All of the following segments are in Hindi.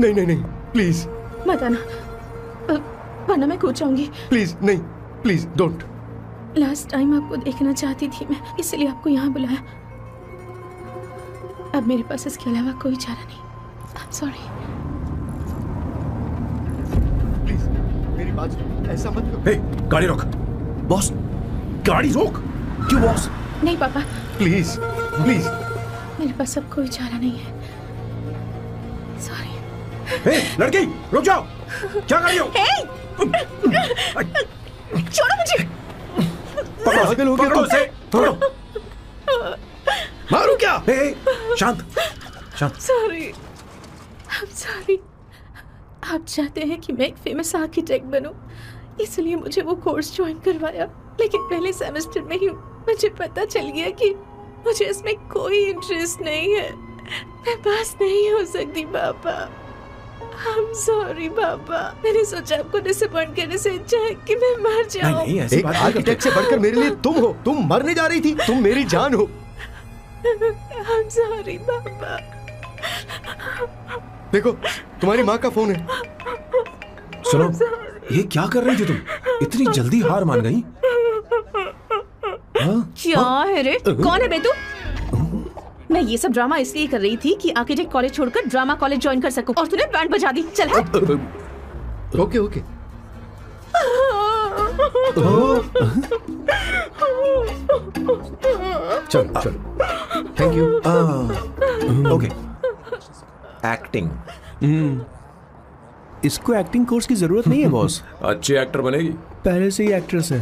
नहीं नहीं नहीं, प्लीज मत आना, वरना मैं कूद जाऊंगी। प्लीज नहीं, प्लीज डोंट। लास्ट टाइम आपको देखना चाहती थी मैं, इसलिए आपको यहाँ बुलाया। अब मेरे पास इसके अलावा कोई चारा नहीं। I'm sorry। प्लीज मेरी बात सुनो, ऐसा मत करो। हे, गाड़ी रोक। बॉस, गाड़ी रोक। क्यों बॉस? नहीं पापा, प्लीज प्लीज। मेरे पास अब कोई चारा नहीं है। सॉरी। हे, लड़की, रुक जाओ। क्या कर रही हो? छोड़ो मुझे। पागल हो गया पकड़ो उसे, पकड़ो। मारू क्या? हे, शांत, शांत। Sorry, I'm sorry। आप चाहते हैं कि मैं एक फेमस आर्किटेक्ट बनूं, इसलिए मुझे वो कोर्स ज्वाइन करवाया। लेकिन पहले सेमेस्टर में ही मुझे पता चल गया कि मुझे इसमें कोई इंटरेस्ट नहीं है। मैं पास नहीं हो सकती पापा। I'm sorry पापा। मैंने सोचा आपको डिसअपॉइंट करने से अच्छा है कि मैं मर जाऊं। नहीं, ऐसी एक बात नहीं आर्किटेक्ट से बढ़कर मेरे लिए तुम हो। तुम मरने जा रही थी, तुम मेरी जान हो। I'm sorry पापा। देखो, तुम्हारी माँ का फोन है। सुनो, ये क्या कर रही थी तुम? इतनी जल्दी हार मान गई? क्या है रे? कौन है बे तू? मैं ये सब ड्रामा इसलिए कर रही थी कि आर्किटेक्ट कॉलेज छोड़कर ड्रामा कॉलेज ज्वाइन कर सकूं, और तूने बैंड बजा दी। चल हट। Okay okay. चलो चलो, थैंक यू। ओके। एक्टिंग। इसको एक्टिंग कोर्स की जरूरत नहीं है बॉस। अच्छी एक्टर बनेगी। पहले से ही एक्ट्रेस है।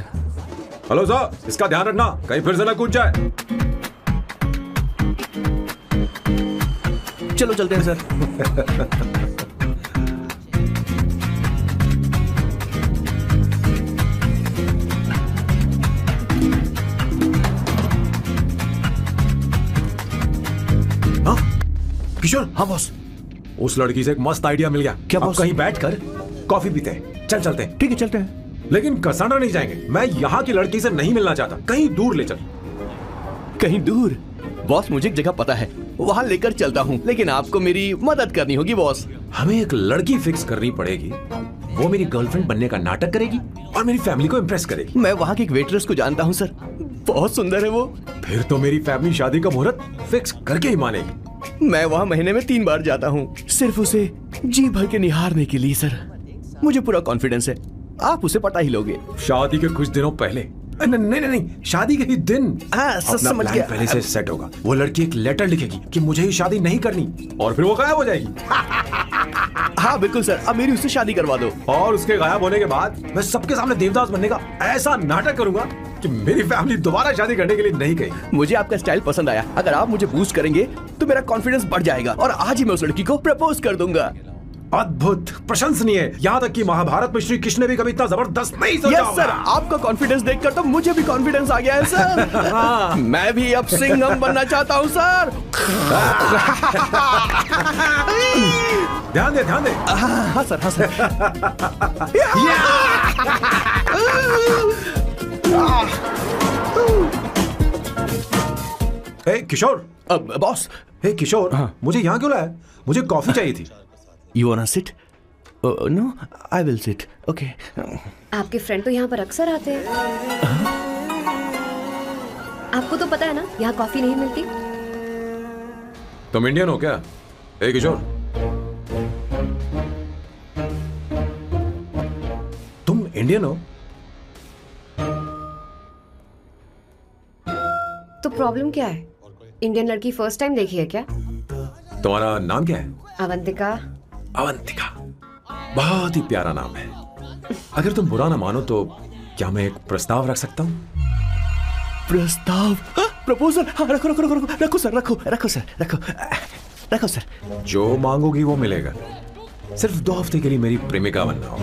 हेलो सर, इसका ध्यान रखना, कहीं फिर से ना कूद जाए। चलो चलते हैं सर। हाँ किशोर। हाँ बॉस, उस लड़की से एक मस्त आइडिया मिल गया। क्या अब बॉस? कहीं बैठकर कॉफी पीते हैं। चल चलते हैं। ठीक है चलते हैं। लेकिन कसाना नहीं जाएंगे। मैं यहाँ की लड़की से नहीं मिलना चाहता। कहीं दूर ले चल। कहीं दूर? बॉस मुझे एक जगह पता है, वहाँ लेकर चलता हूँ, लेकिन आपको मेरी मदद करनी होगी बॉस। हमें एक लड़की फिक्स करनी पड़ेगी। वो मेरी गर्लफ्रेंड बनने का नाटक करेगी और मेरी फैमिली को इम्प्रेस करेगी। मैं वहाँ की एक वेटरेस को जानता हूँ सर, बहुत सुंदर है वो। फिर तो मेरी फैमिली शादी का मुहूर्त फिक्स करके ही मानेगी। मैं वहाँ महीने में 3 बार जाता हूँ, सिर्फ उसे जी भर के निहारने के लिए सर। मुझे पूरा कॉन्फिडेंस है आप उसे पटा ही लोगे। शादी के कुछ दिनों पहले। नहीं नहीं नहीं, शादी के ही दिन हाँ, अपना समझ प्लान गया। पहले से सेट होगा। वो लड़की एक लेटर लिखेगी कि मुझे ही शादी नहीं करनी, और फिर वो गायब हो जाएगी। हाँ बिल्कुल सर, अब मेरी उससे शादी करवा दो। और उसके गायब होने के बाद मैं सबके सामने देवदास बनने का ऐसा नाटक करूंगा कि मेरी फैमिली दोबारा शादी करने के लिए नहीं कही। मुझे आपका स्टाइल पसंद आया। अगर आप मुझे बूस्ट करेंगे तो मेरा कॉन्फिडेंस बढ़ जाएगा और आज ही मैं उस लड़की को प्रपोज कर दूंगा। अद्भुत, प्रशंसनीय। यहाँ तक कि महाभारत में श्री कृष्ण ने भी कभी इतना जबरदस्त नहीं सोचा यस सर, आपका कॉन्फिडेंस देखकर तो मुझे भी कॉन्फिडेंस आ गया है सर। मैं भी अब सिंघम बनना चाहता हूँ सर। ध्यान दे, ध्यान दे। हाँ सर, हाँ सर। हे किशोर। बॉस। हे किशोर, हाँ। मुझे यहाँ क्यों लाया? मुझे कॉफी चाहिए थी। You wanna sit? No, I will sit. Okay. आपके फ्रेंड तो यहाँ पर अक्सर आते हैं। आपको तो पता है ना, यहाँ कॉफी नहीं मिलती। तुम इंडियन हो क्या? हे किशोर, तुम इंडियन हो? तो प्रॉब्लम क्या है? इंडियन लड़की फर्स्ट टाइम देखी है क्या? तुम्हारा नाम क्या है? अवंतिका। अवंतिका, बहुत ही प्यारा नाम है। अगर तुम बुरा ना मानो तो क्या मैं एक प्रस्ताव रख सकता हूँ? प्रस्ताव? प्रपोजल? हाँ, रखो रखो रखो रखो रखो सर, रखो रखो सर, रखो रखो सर। जो मांगोगी वो मिलेगा। सिर्फ 2 हफ्ते के लिए मेरी प्रेमिका बनना हो।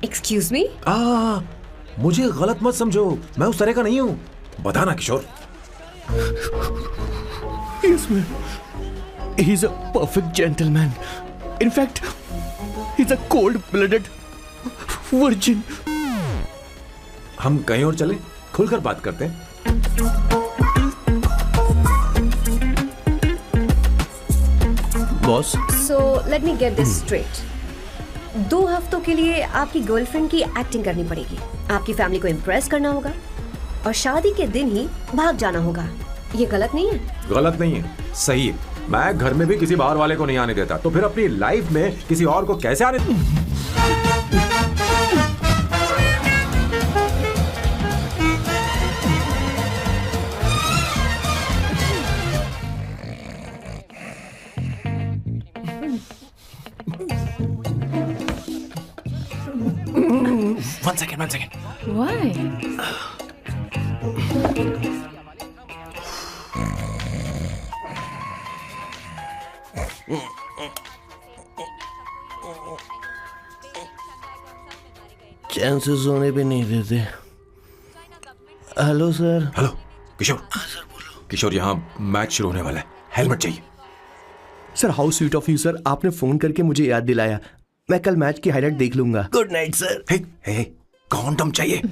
Excuse me? मुझे गलत मत समझो, मैं उस तरह का नहीं हूँ। बताना किशोर। Yes, man. He's a perfect gentleman. In fact, he's a cold-blooded virgin. हम कहीं और चले, खुलकर बात करते हैं। Boss. So let me get this straight. 2 हफ्तों के लिए आपकी गर्लफ्रेंड की एक्टिंग करनी पड़ेगी, आपकी फैमिली को इम्प्रेस करना होगा और शादी के दिन ही भाग जाना होगा। ये गलत नहीं है? गलत नहीं है, सही है। मैं घर में भी किसी बाहर वाले को नहीं आने देता, तो फिर अपनी लाइफ में किसी और को कैसे आने One second. Why? चैन से सोने भी नहीं देते। Hello sir. हेलो किशोर। किशोर, यहाँ मैच शुरू होने वाला है, हेलमेट चाहिए। Sir how sweet of you sir, आपने फोन करके मुझे याद दिलाया। मैं कल मैच की हाईलाइट देख लूंगा। Good night sir. Hey, condom चाहिए।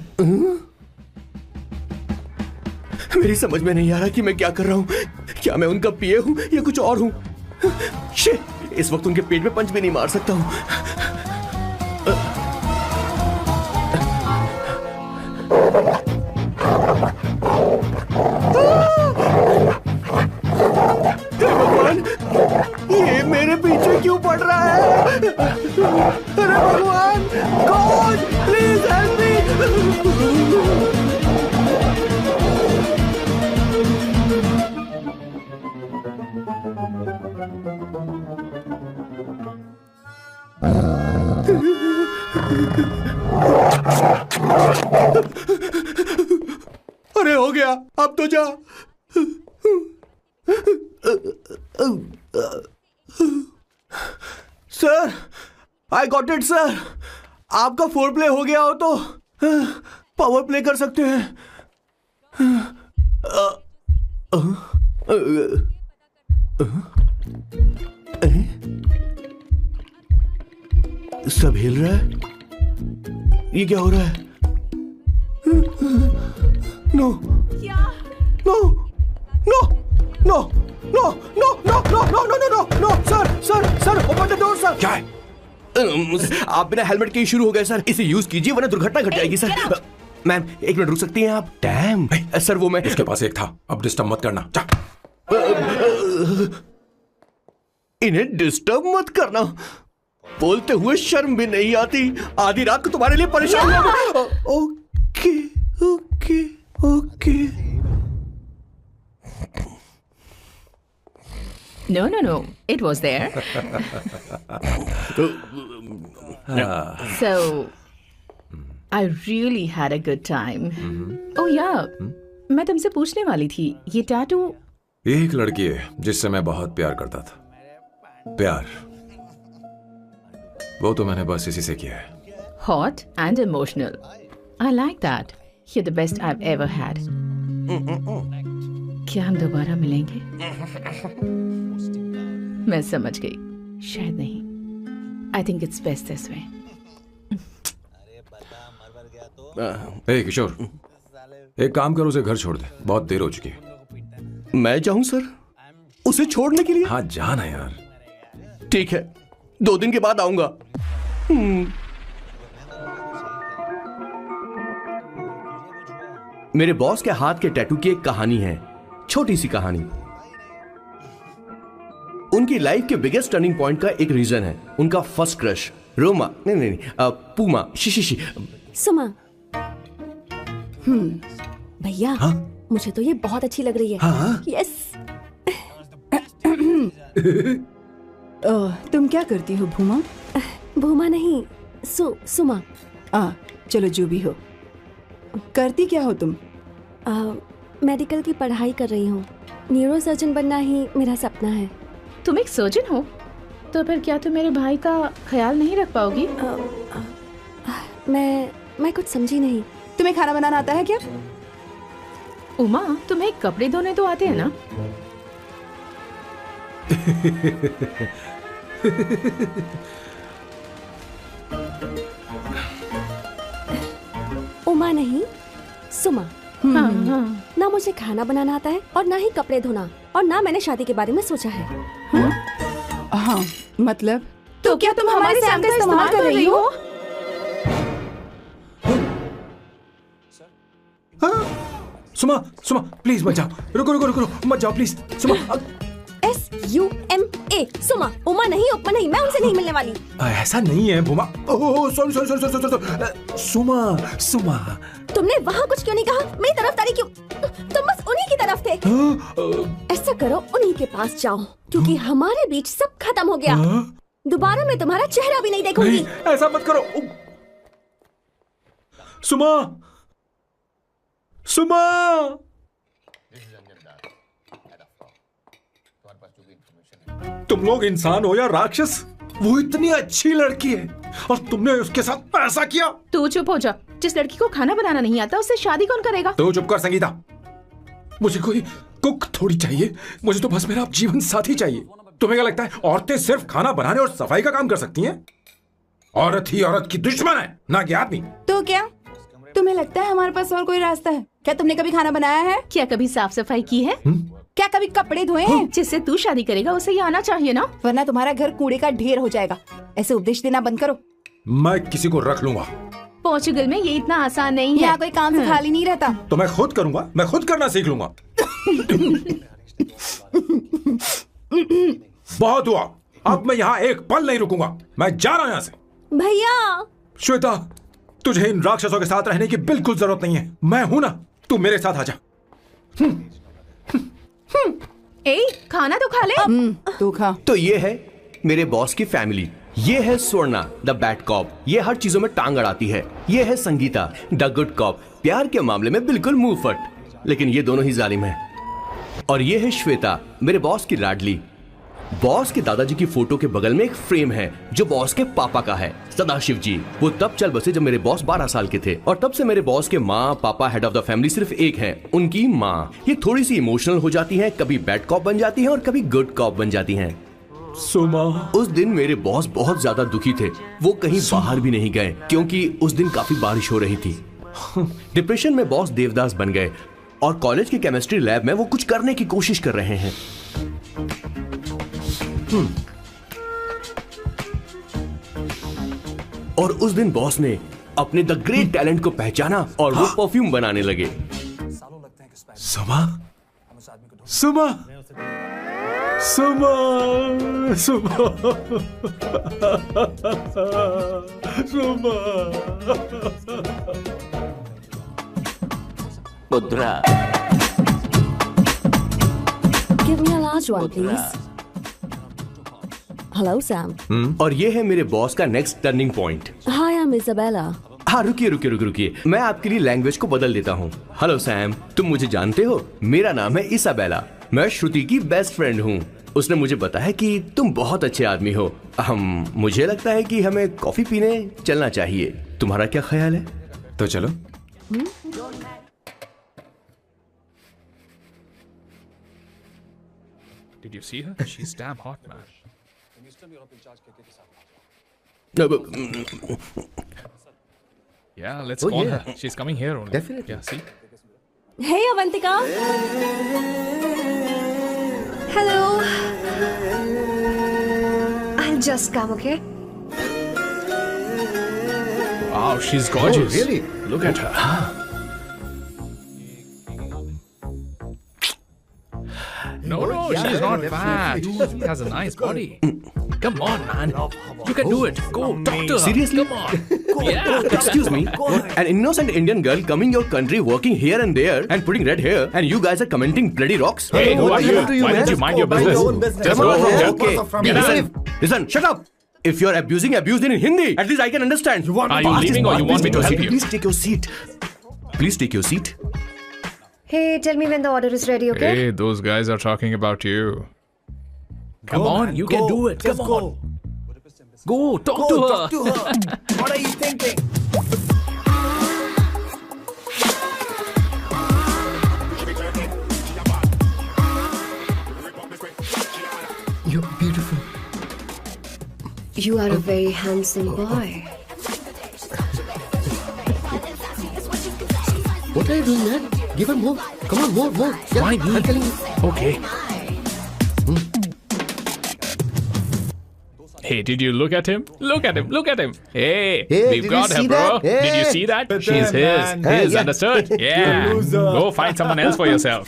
मेरी समझ में नहीं आ रहा कि मैं क्या कर रहा हूँ। क्या मैं उनका पीए हूँ या कुछ और हूँ? शिट, इस वक्त उनके पेट में पंच भी नहीं मार सकता हूँ। भगवान, ये मेरे पीछे क्यों पड़ रहा है? अरे भगवान, गॉड प्लीज हेल्प मी। अरे हो गया, अब तो जा। Sir, I got it sir. आपका फोर प्ले हो गया हो तो पावर प्ले कर सकते हैं। सब हिल रहा है। ये क्या हो रहा है? No no no no no no no no no no no no sir open the door sir. क्या है? आप बिना हेलमेट के ही शुरू हो गए सर। इसे यूज कीजिए वरना दुर्घटना घट जाएगी सर। मैम 1 मिनट रुक सकती हैं आप? डैम सर, वो मैं उसके पास एक था, अब डिस्टर्ब मत करना। जा। इन्हें डिस्टर्ब मत करना। बोलते हुए शर्म भी नहीं आती। आधी रात को तुम्हारे लिए परेशान हूं। Okay okay okay. No. It was there. So, I really had a good time. Oh yeah, मैं तुमसे पूछने वाली थी, ये टैटू। एक लड़की है जिससे मैं बहुत प्यार करता था। प्यार, वो तो मैंने बस इसी से किया है। Hot and emotional. I like that. You're the best I've ever had. क्या हम दोबारा मिलेंगे? मैं समझ गई, शायद नहीं। I think it's best this way. ए किशोर, एक काम कर, उसे घर छोड़ दे, बहुत देर हो चुकी है। मैं जाऊं सर उसे छोड़ने के लिए? हाँ जाना यार। ठीक है, 2 दिन के बाद आऊंगा। मेरे बॉस के हाथ के टैटू की एक कहानी है, छोटी सी कहानी। उनकी लाइफ के बिगेस्ट टर्निंग पॉइंट का एक रीजन है उनका फर्स्ट क्रश रोमा, नहीं पूमा, शिशिशी। सुमा। भैया, मुझे तो ये बहुत अच्छी लग रही है। हाँ? यस। तुम क्या करती हो भूमा? भूमा नहीं, सुमा। चलो जो भी हो। करती क्या हो तुम? मेडिकल की पढ़ाई कर रही हूँ। न्यूरो सर्जन बनना ही मेरा सपना है। तुम एक सर्जन हो, तो फिर क्या तुम मेरे भाई का ख्याल नहीं रख पाओगी? मैं कुछ समझी नहीं। तुम्हें खाना बनाना आता है क्या? उमा, तुम्हें कपड़े धोने तो आते हैं ना? उमा नहीं, सुमा। हाँ। ना मुझे खाना बनाना आता है और ना ही कपड़े धोना, और ना मैंने शादी के बारे में सोचा है। हाँ मतलब तो क्या तुम हमारे सैम का इस्तेमाल कर रही हो? सुमा सुमा प्लीज मत जाओ, रुको रुको रुको रुको, मत जाओ प्लीज सुमा। SUMA सुमा, उमा नहीं उपमा नहीं, मैं उनसे नहीं मिलने वाली। ऐसा नहीं है बुमा। Oh sorry sorry sorry sorry, Suma Suma. तुमने वहाँ कुछ क्यों नहीं कहा? मेरी तरफदारी क्यों? तुम बस उन्हीं की तरफ थे। ऐसा करो, उन्हीं के पास जाओ, क्योंकि हमारे बीच सब खत्म हो गया। दोबारा मैं तुम्हारा चेहरा भी नहीं देखूंगी। ऐसा मत करो सुमा, सुमा। तुम लोग इंसान हो या राक्षस? वो इतनी अच्छी लड़की है और तुमने उसके साथ ऐसा किया। तू चुप हो जा। जिस लड़की को खाना बनाना नहीं आता उससे शादी कौन करेगा? तो चुप कर संगीता, मुझे कोई कुक थोड़ी चाहिए, मुझे तो बस मेरा जीवन साथी चाहिए। तुम्हें क्या लगता है औरतें सिर्फ खाना बनाने और सफाई का काम कर सकती हैं? औरत ही औरत की दुश्मन है, ना कि आदमी। तो क्या तुम्हें लगता है हमारे पास और कोई रास्ता है? क्या तुमने कभी खाना बनाया है? क्या कभी साफ सफाई की है? क्या कभी कपड़े धोए हैं? जिससे तू शादी करेगा उसे ये आना चाहिए ना, वरना तुम्हारा घर कूड़े का ढेर हो जाएगा। ऐसे उपदेश देना बंद करो। मैं किसी को रख लूंगा। पोर्चुगल में ये इतना आसान नहीं है। यहाँ कोई काम से खाली नहीं रहता। तो मैं खुद करूंगा, मैं खुद करना सीख लूंगा। बहुत हुआ, अब मैं यहाँ एक पल नहीं रुकूंगा, मैं जा रहा हूँ यहाँ से। भैया श्वेता, तुझे इन राक्षसों के साथ रहने की बिल्कुल जरूरत नहीं है, मैं हूं ना, तू मेरे साथ आ जा। ए, खाना तो खा ले। तू खा। तो ये है मेरे बॉस की फैमिली। ये है स्वर्णा द बैड कॉप, ये हर चीजों में टांग अड़ाती है। ये है संगीता द गुड कॉप, प्यार के मामले में बिल्कुल मुंह फट, लेकिन ये दोनों ही जालिम हैं। और ये है श्वेता, मेरे बॉस की लाडली। बॉस के दादाजी की फोटो के बगल में एक फ्रेम है जो बॉस के पापा का है, सदाशिव जी। वो तब चल बसे जब मेरे बॉस 12 साल के थे, और तब से मेरे बॉस के माँ पापा हेड ऑफ द फैमिली सिर्फ एक है, उनकी माँ। ये थोड़ी सी इमोशनल हो जाती हैं, कभी बैड कॉप बन जाती हैं और कभी गुड कॉप बन जाती हैं। सुमा, उस दिन मेरे बॉस बहुत ज्यादा दुखी थे, वो कहीं बाहर भी नहीं गए क्योंकि उस दिन काफी बारिश हो रही थी। डिप्रेशन में बॉस देवदास बन गए और कॉलेज की केमिस्ट्री लैब में वो कुछ करने की कोशिश कर रहे हैं। और उस दिन बॉस ने अपने द ग्रेट टैलेंट को पहचाना और वो परफ्यूम बनाने लगे। सुमा, सुमा, सुमा, सुमा, सुमा। मुद्रा। Give me a large one, please. Hello, Sam. और ये है मेरे बॉस का next turning point. Hi, I'm Isabella. हाँ, रुकिए, मैं आपके लिए लैंग्वेज को बदल देता हूँ। हेलो सैम, तुम मुझे जानते हो? मेरा नाम है इसाबेला, मैं श्रुति की बेस्ट फ्रेंड हूँ। उसने मुझे बताया कि तुम बहुत अच्छे आदमी हो। मुझे लगता है कि हमें कॉफी पीने चलना चाहिए, तुम्हारा क्या ख्याल है? तो चलो। Did you see her? She's damn hot, man. Yeah, let's call her. She's coming here only. Definitely. Yeah, see? Hey, Avantika. Hello. I'll just come, okay? Wow, she's gorgeous. Oh, really? Look at her. No, she's not fat. She has a nice body. Come on, man. You can do it. Go, talk to her. Seriously? Come on. Yeah. Excuse me, an innocent Indian girl coming your country, working here and there, and putting red hair, and you guys are commenting bloody rocks? Hey, who are you? happened to you, Why man? don't you mind your Mind business? your own business. Just Come go. on, Yeah. Okay, listen, shut up. If you're abusing, abuse it in Hindi. At least I can understand. Are you leaving or you want me to help you? Please take your seat. Please take your seat. Hey, tell me when the order is ready, okay? Hey, those guys are talking about you. Come on, you can do it. Come on. Go, talk to her. What are you thinking? You're beautiful. You are a very handsome boy. What are you doing, man? Give her more. Come on, more. Yeah, Why me? I'm telling you. Okay. Hey, did you look at him? Look at him. Look at him. Hey, Hey, we've did got you her, see bro. that? Hey. Did you see that? She's his. Hey, His, yeah. understood? Yeah. Go find someone else for yourself.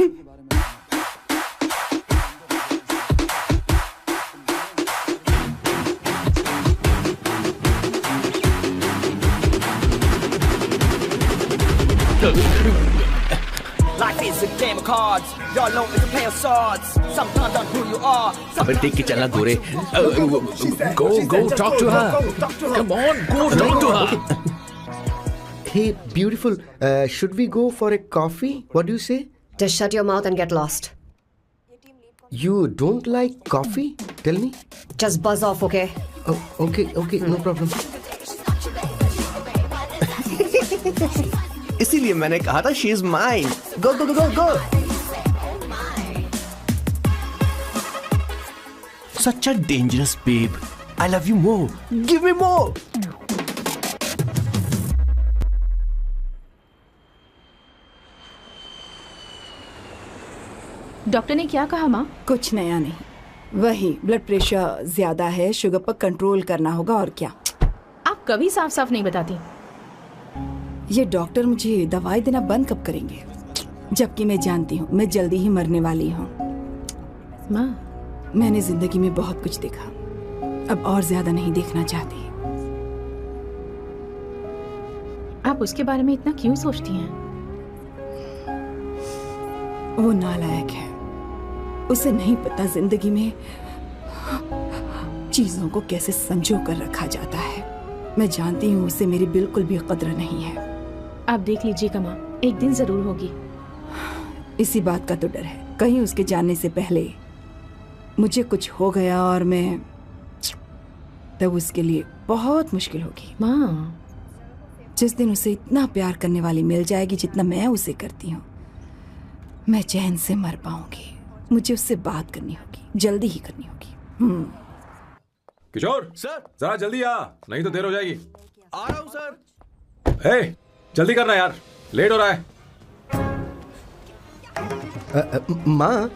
Life is a game of cards. Your loan is a pair of swords. Sometimes on who you are. अबे देख के चलना गोरे. Go talk to her. Come on, go talk to her. Hey, beautiful. Should we go for a coffee? What do you say? Just shut your mouth and get lost. You don't like coffee? Tell me. Just buzz off, okay? Oh, okay, no problem. इसीलिए मैंने कहा था she is mine. Go go go go go. Such a dangerous babe. I love you more. Give me more. Doctor ने क्या कहा माँ? कुछ नया नहीं, वही ब्लड प्रेशर ज्यादा है, शुगर पर कंट्रोल करना होगा और क्या. आप कभी साफ साफ नहीं बताती. ये डॉक्टर मुझे दवाई देना बंद कब करेंगे, जबकि मैं जानती हूँ मैं जल्दी ही मरने वाली हूँ. माँ, मैंने जिंदगी में बहुत कुछ देखा, अब और ज्यादा नहीं देखना चाहती. आप उसके बारे में इतना क्यों सोचती हैं? वो नालायक है, उसे नहीं पता जिंदगी में चीजों को कैसे संजो कर रखा जाता है. मैं जानती हूँ उसे मेरी बिल्कुल भी कद्र नहीं है. आप देख लीजिएगा माँ, एक दिन जरूर होगी. इसी बात का तो डर है, कहीं उसके जानने से पहले मुझे कुछ हो गया और मैं, तब उसके लिए बहुत मुश्किल होगी. माँ, जिस दिन उसे इतना प्यार करने वाली मिल जाएगी जितना मैं उसे करती हूँ, मैं चैन से मर पाऊंगी. मुझे उससे बात करनी होगी, जल्दी ही करनी होगी. किशोर सर. जरा जल्दी आ, नहीं तो देर हो जाएगी. आ रहा हूँ सर. हे, जल्दी करना यार, लेट हो रहा है. माँ,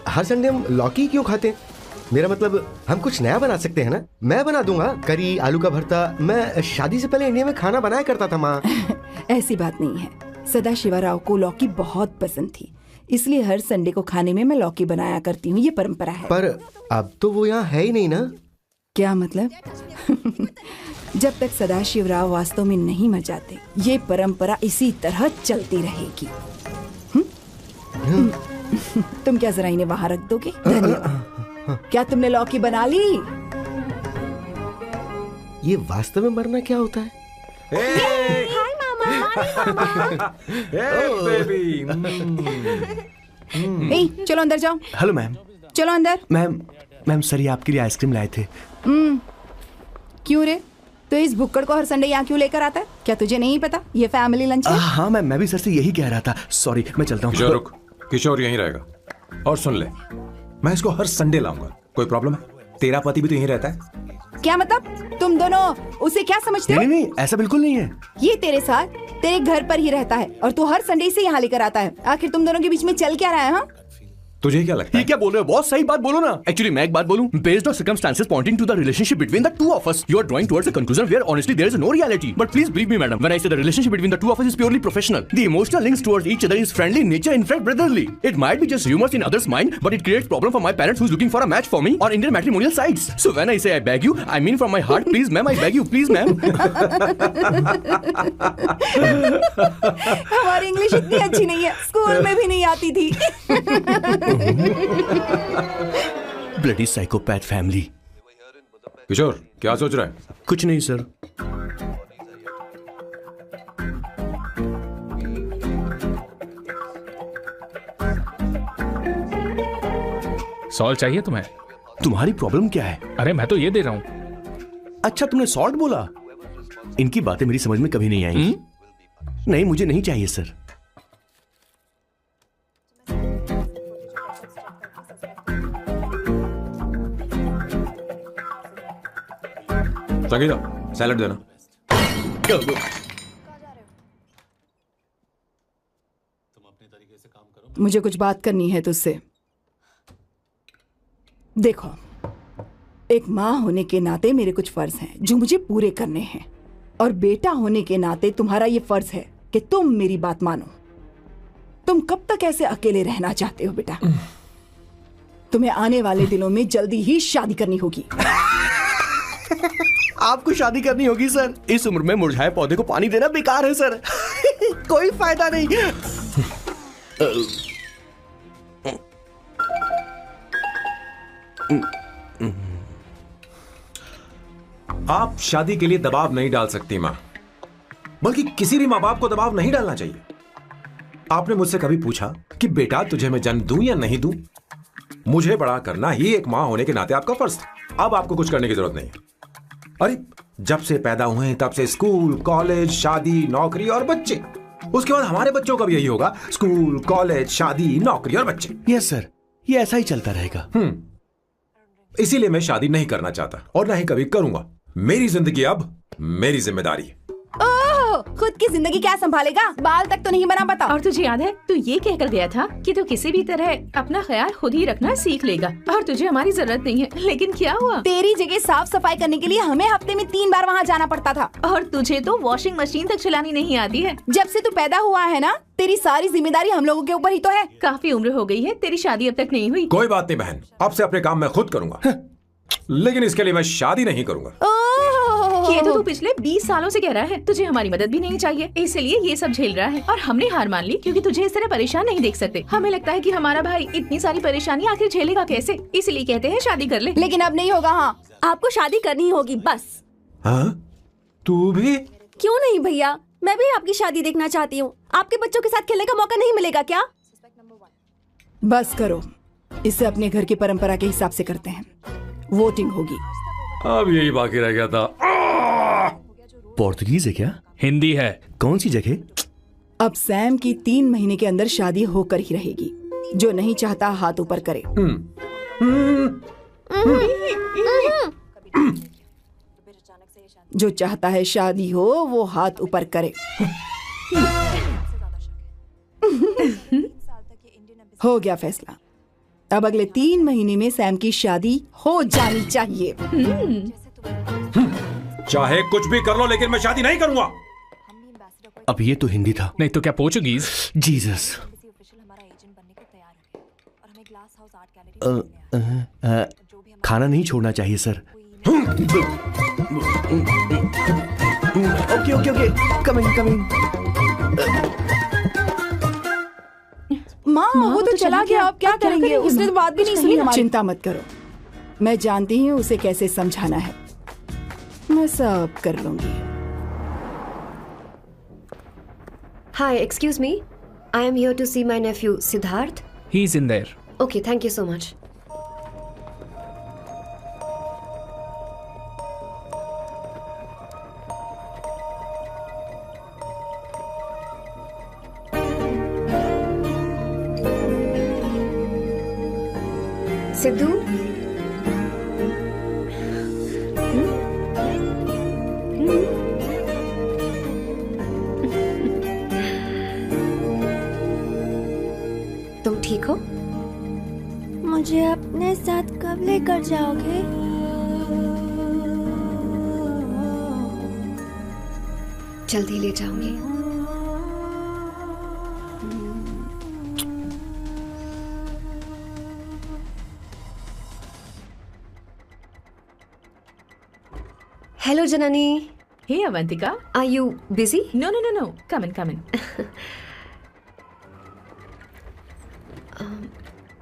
हर संडे हम लौकी क्यों खाते हैं? मेरा मतलब हम कुछ नया बना सकते हैं ना. मैं बना दूंगा करी, आलू का भरता. मैं शादी से पहले इंडिया में खाना बनाया करता था माँ. ऐसी बात नहीं है, सदाशिवराव को लौकी बहुत पसंद थी, इसलिए हर संडे को खाने में मैं लौकी बनाया करती हूँ. ये परंपरा है. पर अब तो वो यहाँ है ही नहीं ना. क्या मतलब? जब तक सदाशिवराव वास्तव में नहीं मर जाते, ये परंपरा इसी तरह चलती रहेगी. तुम क्या जरा इन्हें वहां रख दोगे? धन्यवाद. क्या तुमने लौकी बना ली? ये वास्तव में मरना क्या होता है? हाय मामा. बेबी. ए, चलो अंदर जाओ. Hello ma'am. चलो अंदर. मैम सर ये आपके लिए आइसक्रीम लाए थे. क्यों रे? तो इस भुक्कड़ को हर संडे यहाँ क्यों लेकर आता है? क्या तुझे नहीं पता ये फैमिली लंच है? हाँ मैम, मैं भी सर से यही कह रहा था. सॉरी, मैं चलता हूँ. किशोर रुक, किशोर यहीं रहेगा. और सुन ले, मैं इसको हर संडे लाऊंगा. कोई प्रॉब्लम है? तेरा पति भी तो यहीं रहता है. क्या मतलब? तुम दोनों उसे क्या समझते हो? नहीं, ऐसा बिल्कुल नहीं है. ये तेरे साथ तेरे घर पर ही रहता है और तू हर संडे से यहाँ लेकर आता है. आखिर तुम दोनों के बीच में चल क्या रहा है? हाँ, तुझे क्या लगता है? ये क्या बोल रहे हो बॉस? सही बात बोलो ना. एक्चुअली मैं एक बात बोलूं, based on circumstances pointing to the relationship between the two of us, you are drawing towards a conclusion where honestly there is no reality. But please believe me madam, when I say the relationship between the two of us is purely professional. The emotional links towards each other is friendly nature, in fact brotherly. It might be just humours in others mind, but it creates problem for my parents who is looking for a match for me on Indian matrimonial sites. So when I say I beg you, I mean from my heart. Please ma'am, I beg you, please ma'am. हमारी इंग्लिश इतनी अच्छी नहीं है, स्कूल में भी नहीं आती थी. Bloody psychopath family. किशोर क्या सोच रहा है? कुछ नहीं सर. सॉल्ट चाहिए तुम्हें? तुम्हारी प्रॉब्लम क्या है? अरे मैं तो ये दे रहा हूँ. अच्छा तुमने सॉल्ट बोला. इनकी बातें मेरी समझ में कभी नहीं आई. नहीं, मुझे नहीं चाहिए सर. संगीता, सैलेड देना. मुझे कुछ बात करनी है तुझसे. देखो, एक माँ होने के नाते मेरे कुछ फर्ज हैं जो मुझे पूरे करने हैं, और बेटा होने के नाते तुम्हारा ये फर्ज है कि तुम मेरी बात मानो। तुम कब तक ऐसे अकेले रहना चाहते हो बेटा? तुम्हें आने वाले दिनों में जल्दी ही शादी करनी होगी। आपको शादी करनी होगी सर। इस उम्र में मुरझाए पौधे को पानी देना बेकार है सर। कोई फायदा नहीं। आप शादी के लिए दबाव नहीं डाल सकती मां, बल्कि किसी भी मां बाप को दबाव नहीं डालना चाहिए। आपने मुझसे कभी पूछा कि बेटा तुझे मैं जन्म दूं या नहीं दूं? मुझे बड़ा करना ही एक मां होने के नाते आपका फर्ज था। अब आपको कुछ करने की जरूरत नहीं। अरे जब से पैदा हुए तब से स्कूल, कॉलेज, शादी, नौकरी और बच्चे। उसके बाद हमारे बच्चों का भी यही होगा, स्कूल, कॉलेज, शादी, नौकरी और बच्चे। यस सर, ये ऐसा ही चलता रहेगा। इसीलिए मैं शादी नहीं करना चाहता और ना ही कभी करूंगा। मेरी जिंदगी अब मेरी जिम्मेदारी है। ओह, खुद की जिंदगी क्या संभालेगा? बाल तक तो नहीं बना पता। और तुझे याद है तू ये कहकर गया था कि तू किसी भी तरह अपना ख्याल खुद ही रखना सीख लेगा और तुझे हमारी जरूरत नहीं है, लेकिन क्या हुआ? तेरी जगह साफ सफाई करने के लिए हमें हफ्ते में 3 बार वहाँ जाना पड़ता था। और तुझे तो वॉशिंग मशीन तक चलानी नहीं आती है। जब से तू पैदा हुआ है ना, तेरी सारी जिम्मेदारी हम लोगों के ऊपर ही तो है। काफी उम्र हो गई है, तेरी शादी अब तक नहीं हुई। कोई बात नहीं बहन, अब से अपने काम मैं खुद करूंगा, लेकिन इसके लिए मैं शादी नहीं करूंगा। ये तो तू पिछले 20 सालों से कह रहा है। तुझे हमारी मदद भी नहीं चाहिए, इसलिए ये सब झेल रहा है। और हमने हार मान ली क्योंकि तुझे इस तरह परेशान नहीं देख सकते। हमें लगता है कि हमारा भाई इतनी सारी परेशानी आखिर झेलेगा कैसे, इसलिए कहते हैं शादी कर ले। लेकिन अब नहीं होगा। हाँ, आपको शादी करनी होगी बस। हाँ? तू भी? क्यों नहीं भैया, मैं भी आपकी शादी देखना चाहती हूँ। आपके बच्चों के साथ खेलने का मौका नहीं मिलेगा क्या? बस करो, इसे अपने घर की परंपरा के हिसाब से करते हैं। वोटिंग होगी। अब यही बाकी रह गया था। पोर्तुगीज है क्या? हिंदी है। कौन सी जगह? अब सैम की 3 महीने के अंदर शादी होकर ही रहेगी। जो नहीं चाहता हाथ ऊपर करे। जो चाहता है शादी हो वो हाथ ऊपर करे। हो गया फैसला। अब अगले 3 महीने में सैम की शादी हो जानी चाहिए। चाहे कुछ भी कर लो, लेकिन मैं शादी नहीं करूंगा। अब ये तो हिंदी था। नहीं तो क्या पोर्चुगीज? जीसस। खाना नहीं छोड़ना चाहिए sir. Okay okay okay, coming coming. माँ वो तो चला गया, अब क्या करेंगे? उसने तो बात भी नहीं सुनी हमारी। चिंता मत करो, मैं जानती हूँ उसे कैसे समझाना है। मैं सब कर लूंगी। Hi, excuse me. I am here to see my nephew Siddharth. He's in there. Okay, thank you so much. Sidhu, तुम ठीक हो? मुझे अपने साथ कब लेकर जाओगे? जल्दी ले जाऊंगी। Hello Janani. Hey Avantika, are you busy? No no no no, come in come in.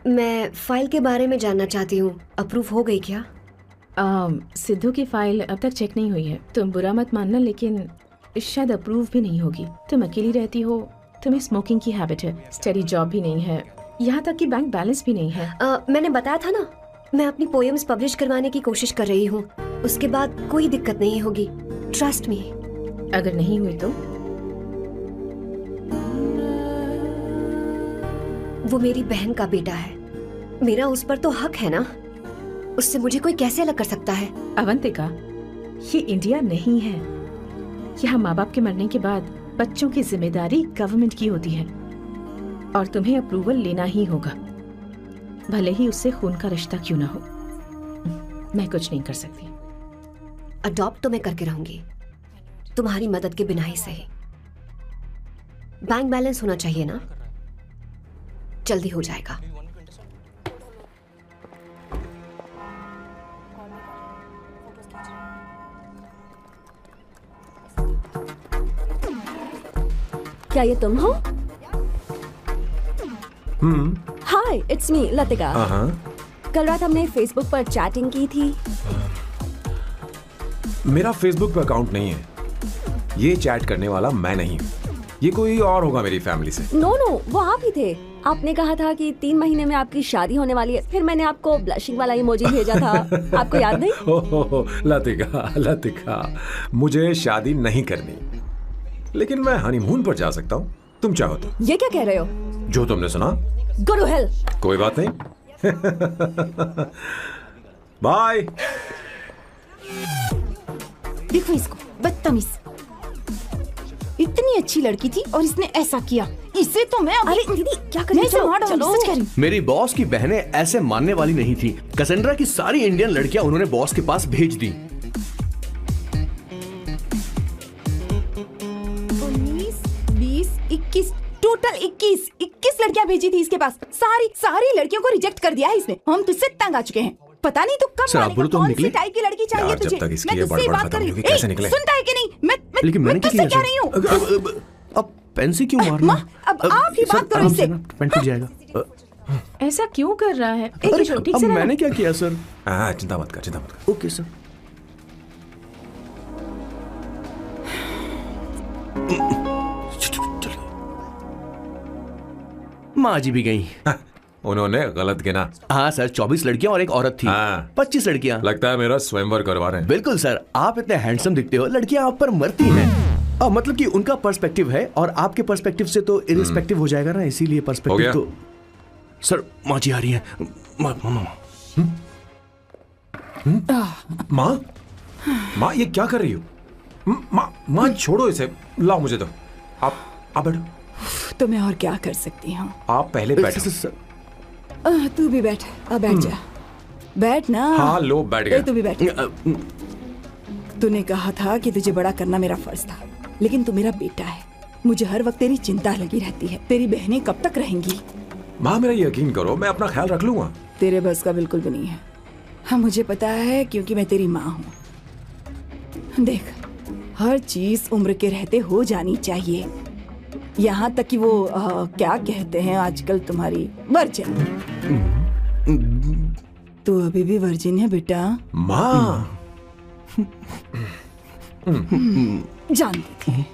मैं फाइल के बारे में जानना चाहती हूँ, अप्रूव हो गई क्या? सिद्धू की फाइल अब तक चेक नहीं हुई है। तुम बुरा मत मानना, लेकिन शायद अप्रूव भी नहीं होगी। तुम अकेली रहती हो, तुम्हें स्मोकिंग की हैबिट है, स्टडी जॉब भी नहीं है, यहाँ तक कि बैंक बैलेंस भी नहीं है। मैंने बताया था ना, मैं अपनी पोएम्स पब्लिश करवाने की कोशिश कर रही हूँ। उसके बाद कोई दिक्कत नहीं होगी, ट्रस्ट मी। अगर नहीं हुई तो? वो मेरी बहन का बेटा है, मेरा उस पर तो हक है ना। उससे मुझे कोई कैसे अलग कर सकता है? अवंतिका, ये इंडिया नहीं है। यहाँ माँ बाप के मरने के बाद बच्चों की जिम्मेदारी गवर्नमेंट की होती है और तुम्हें अप्रूवल लेना ही होगा, भले ही उससे खून का रिश्ता क्यों ना हो। मैं कुछ नहीं कर सकती। अडॉप्ट तो मैं करके रहूंगी, तुम्हारी मदद के बिना ही सही। बैंक बैलेंस होना चाहिए ना, जल्दी हो जाएगा। क्या ये तुम हो? हाय, इट्स मी लतिका। कल रात हमने फेसबुक पर चैटिंग की थी। मेरा फेसबुक पे अकाउंट नहीं है। ये चैट करने वाला मैं नहीं हूँ, ये कोई और होगा मेरी फैमिली से। नो, वो आप ही थे। आपने कहा था कि 3 महीने में आपकी शादी होने वाली है। फिर मैंने आपको ब्लशिंग वाला इमोजी भेजा था, आपको याद नहीं? ओहो, लतिका, मुझे शादी नहीं करनी, लेकिन मैं हनीमून पर जा सकता हूँ, तुम चाहो तो। ये क्या कह रहे हो? जो तुमने सुना। Go to hell. कोई बात नहीं। बाय। देखो इसको, बदतमीज। इतनी अच्छी लड़की थी और इसने ऐसा किया। इसे तो मैं अरे दीदी क्या कर रही हो? मेरी बॉस की बहनें ऐसे मानने वाली नहीं थी। कैसेंड्रा की सारी इंडियन लड़कियां उन्होंने बॉस के पास भेज दी। 19, 20, 21, टोटल 21 लड़कियां भेजी थी इसके पास। सारी लड़कियों को रिजेक्ट कर दिया है इसने। हम तुझसे तंग आ चुके हैं। पता नहीं तू कब मानेगा, कौन सी टाइप की लड़की चाहिए तुझे? मैं तुझसे बात कर रही हूँ। सुनता है कि नहीं? लेकिन मैंने तुझसे कह रही हूँ। अब पेन से क्यों मारना? अब आप ही बात करो इससे। पेन टूट जाएगा। ऐसा क्यों कर रहा है? अब मैंने क्या किया सर? चिंता मत कर। Okay sir. माँ जी भी गई। उन्होंने गलत गिना। हाँ सर, 24 लड़कियां और एक औरत थी। 25 लड़कियां। लगता है मेरा स्वयंवर करवा रहे हैं। बिल्कुल सर, आप इतने हैंडसम दिखते हो, लड़कियां आप पर मरती हैं। मतलब कि उनका पर्सपेक्टिव है और आपके पर्सपेक्टिव से तो इरिस्पेक्टिव हो जाएगा ना, इसीलिए पर्सपेक्टिव तो। सर माँ जी आ रही है। माँ ये क्या कर रही हो? माँ छोड़ो इसे, लाओ मुझे दो। आप बैठो। तो मैं और क्या कर सकती हूँ? आप पहले बैठो। तू भी बैठ। अब बैठ जा। बैठ ना। हाँ लो, बैठ गया। तू भी बैठ। तूने कहा था कि तुझे बड़ा करना मेरा फर्ज था, लेकिन तू मेरा बेटा है। मुझे हर वक्त तेरी चिंता लगी रहती है। तेरी बहनें कब तक रहेंगी? माँ मेरा यकीन करो, मैं अपना ख्याल रख लूंगा। तेरे बस का बिल्कुल भी नहीं है। हाँ मुझे पता है, क्योंकि मैं तेरी माँ हूँ। देख, हर चीज उम्र के रहते हो जानी चाहिए, यहाँ तक कि वो क्या कहते हैं आजकल तुम्हारी वर्जिन। तू अभी भी वर्जिन है बेटा? माँ जानती थी।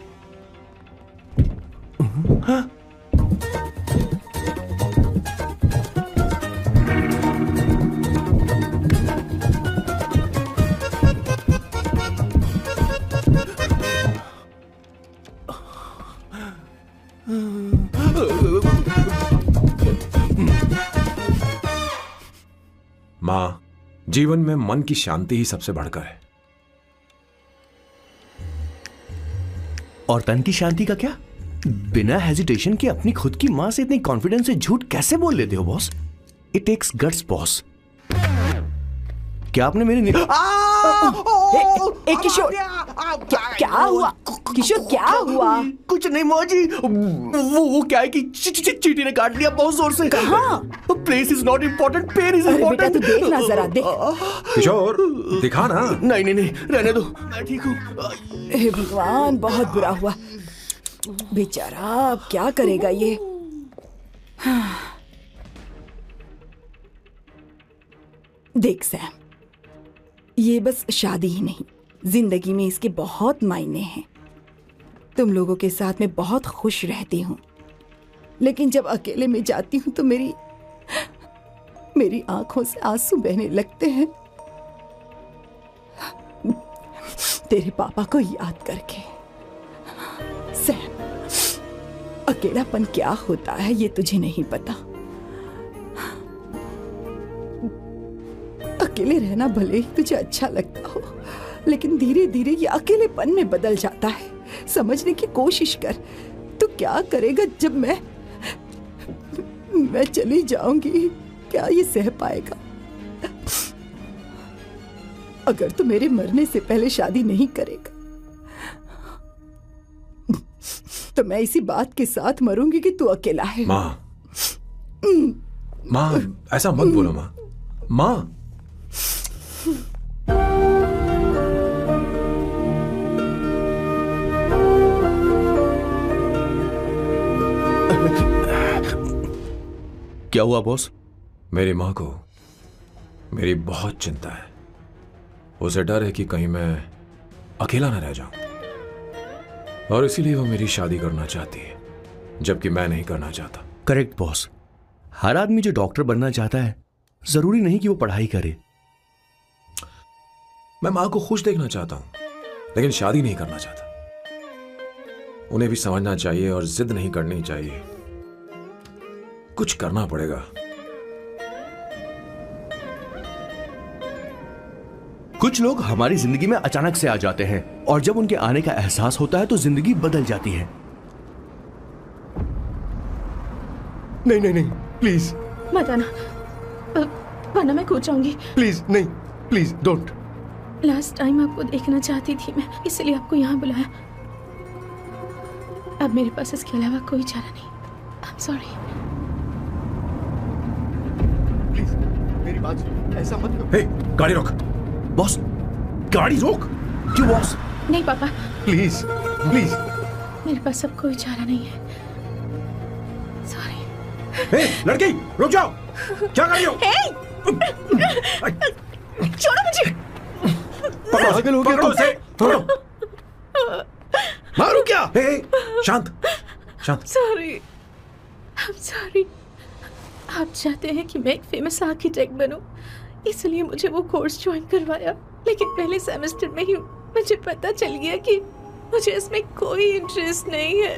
माँ, जीवन में मन की शांति ही सबसे बढ़कर है। और तन की शांति का क्या? बिना हेजिटेशन के अपनी खुद की माँ से इतनी कॉन्फिडेंस से झूठ कैसे बोल लेते हो boss? It takes guts boss. क्या आपने मेरी किशोर, क्या हुआ? किशोर क्या हुआ? कुछ नहीं माँ जी, वो क्या है कि चींटी ने काट लिया बहुत जोर से। कहाँ? Place is not important, pen is important. बेटा तू देखना जरा, देख। किशोर दिखा ना। नहीं रहने दो, मैं ठीक हूँ। हे भगवान, बहुत बुरा हुआ बेचारा। अब क्या करेगा ये? देख सैम, ये बस शादी ही नहीं, जिंदगी में इसके बहुत मायने हैं। तुम लोगों के साथ मैं बहुत खुश रहती हूँ, लेकिन जब अकेले में जाती हूँ तो मेरी आंखों से आंसू बहने लगते हैं, तेरे पापा को याद करके। सैम, अकेलापन क्या होता है ये तुझे नहीं पता। अकेले रहना भले ही तुझे अच्छा लगता हो, लेकिन धीरे धीरे ये अकेलेपन में बदल जाता है। समझने की कोशिश कर। तो क्या करेगा जब मैं चली जाऊंगी? क्या ये सह पाएगा? अगर तू मेरे मरने से पहले शादी नहीं करेगा तो मैं इसी बात के साथ मरूंगी कि तू अकेला है। माँ, माँ ऐसा मत बोलो माँ। माँ क्या हुआ बॉस? मेरी माँ को मेरी बहुत चिंता है। उसे डर है कि कहीं मैं अकेला न रह जाऊं, और इसीलिए वो मेरी शादी करना चाहती है, जबकि मैं नहीं करना चाहता। Correct boss. हर आदमी जो डॉक्टर बनना चाहता है जरूरी नहीं कि वो पढ़ाई करे। मैं माँ को खुश देखना चाहता हूं, लेकिन शादी नहीं करना चाहता। उन्हें भी समझना चाहिए और जिद नहीं करनी चाहिए। कुछ करना पड़ेगा। कुछ लोग हमारी जिंदगी में अचानक से आ जाते हैं और जब उनके आने का एहसास होता है तो जिंदगी बदल जाती है। नहीं नहीं नहीं, प्लीज मत आना, वरना मैं कूद जाऊंगी। प्लीज नहीं, प्लीज डोंट। लास्ट टाइम आपको देखना चाहती थी मैं, इसलिए आपको यहाँ बुलाया। अब मेरे पास इसके अलावा कोई चारा नहीं। आई एम सॉरी। प्लीज मेरी बात सुनो, ऐसा मत करो। हे, गाड़ी रोक। बॉस गाड़ी रोक। क्यों बॉस? नहीं पापा, प्लीज प्लीज। मेरे पास अब कोई चारा नहीं है। सॉरी। हे, लड़की रुक जाओ। क्या कर रही हो? छोड़ो मुझे। पागल हो गया पकड़ो उसे, पकड़ो। मारो क्या? हे, शांत शांत। Sorry, I am sorry. आप चाहते हैं कि मैं एक फेमस आर्किटेक्ट बनूं, इसलिए मुझे वो कोर्स ज्वाइन करवाया। लेकिन पहले सेमेस्टर में ही मुझे पता चल गया कि मुझे इसमें कोई इंटरेस्ट नहीं है।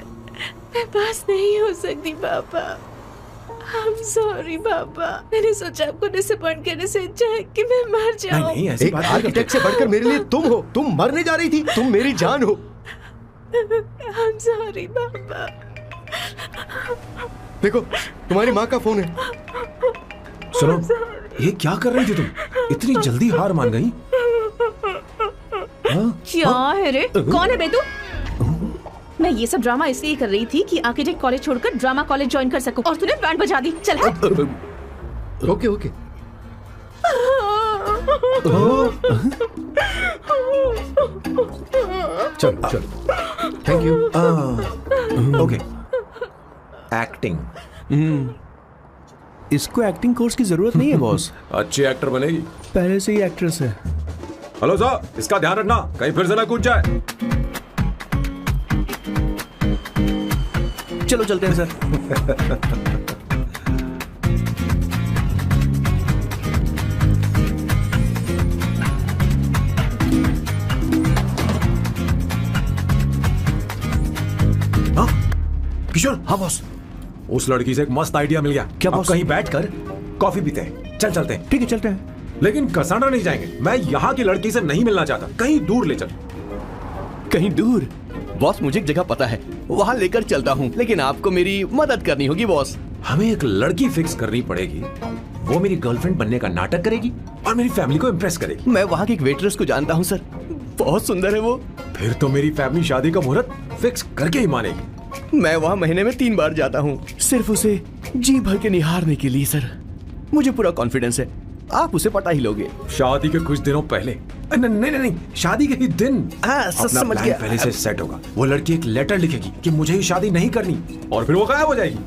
मैं पास नहीं हो सकती पापा। आई एम सॉरी पापा। मैंने सोचा आपको डिसअपॉइंट करने से अच्छा है कि मैं मर जाऊं। नहीं, ऐसी एक बात आर्किटेक्ट से बढ़कर मेरे लिए तुम हो। तुम मरने जा रही थी, तुम मेरी जान हो। आई एम सॉरी पापा। देखो तुम्हारी माँ का फोन है। सुनो, ये क्या कर रही थी तुम? इतनी जल्दी हार मान गई? क्या है रे? कौन है बे तू? मैं ये सब ड्रामा इसलिए कर रही थी कि आर्किटेक्ट कॉलेज छोड़कर ड्रामा कॉलेज ज्वाइन कर सकूं, और तूने बैंड बजा दी। चल हट। Okay okay. चलो चलो, थैंक यू। ओके। एक्टिंग। इसको एक्टिंग कोर्स की जरूरत नहीं है बॉस। अच्छी एक्टर बनेगी। पहले से ही एक्ट्रेस है। हेलो सर, इसका ध्यान रखना कहीं फिर से ना कूद जाए। चलो चलते हैं सर। हाँ किशोर। हाँ बॉस। उस लड़की से एक मस्त आइडिया मिल गया। क्या अब बॉस? कहीं बैठकर कॉफी पीते हैं। चल चलते हैं। ठीक है चलते हैं। लेकिन कसांड्रा नहीं जाएंगे। मैं यहाँ की लड़की से नहीं मिलना चाहता। कहीं दूर ले चल। कहीं दूर? बॉस मुझे एक जगह पता है, वहाँ लेकर चलता हूँ, लेकिन आपको मेरी मदद करनी होगी बॉस। हमें एक लड़की फिक्स करनी पड़ेगी। वो मेरी गर्लफ्रेंड बनने का नाटक करेगी और मेरी फैमिली को इम्प्रेस करेगी। मैं वहाँ की एक वेट्रेस को जानता हूँ सर, बहुत सुंदर है वो। फिर तो मेरी फैमिली शादी का मुहूर्त फिक्स करके ही मानेगी। मैं वहाँ महीने में 3 बार जाता हूँ, सिर्फ उसे जी भर के निहारने के लिए सर। मुझे पूरा कॉन्फिडेंस है आप उसे पटा ही लोगे। शादी के कुछ दिनों पहले। नहीं नहीं नहीं, शादी के ही दिन। हाँ, समझ गया। पहले से सेट होगा। वो लड़की एक लेटर लिखेगी कि मुझे ही शादी नहीं करनी, और फिर वो गायब हो जाएगी।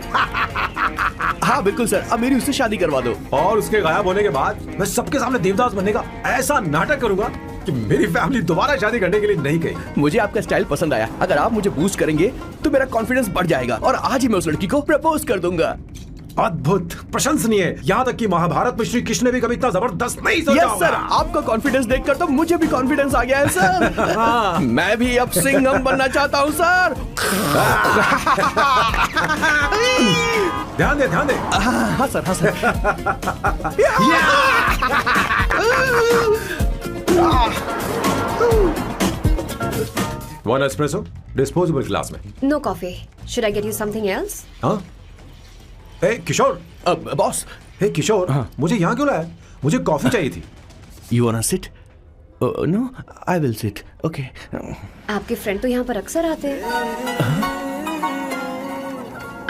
हाँ बिल्कुल सर, अब मेरी उससे शादी करवा दो। और उसके गायब होने के बाद मैं सबके सामने देवदास बनने का ऐसा नाटक करूंगा कि मेरी फैमिली दोबारा शादी करने के लिए नहीं कहेगी। मुझे आपका स्टाइल पसंद आया। अगर आप मुझे बूस्ट करेंगे तो मेरा कॉन्फिडेंस बढ़ जाएगा और आज ही मैं उस लड़की को प्रपोज कर दूंगा। अद्भुत, प्रशंसनीय। यहाँ तक कि महाभारत में श्री कृष्ण ने भी कभी इतना जबरदस्त नहीं सोचा होगा। सर, आपका कॉन्फिडेंस देखकर तो मुझे भी कॉन्फिडेंस आ गया है सर। मैं भी अब सिंघम बनना चाहता हूँ सर। ध्यान दे, ध्यान दे। हाँ सर, हाँ sir. One espresso, disposable glass में। No coffee. Should I get you something else? हाँ। ए किशोर। बॉस। हे किशोर, मुझे यहाँ क्यों लाया? मुझे कॉफी चाहिए थी। You wanna sit? No, I will sit. Okay. आपके फ्रेंड तो यहाँ पर अक्सर आते हैं.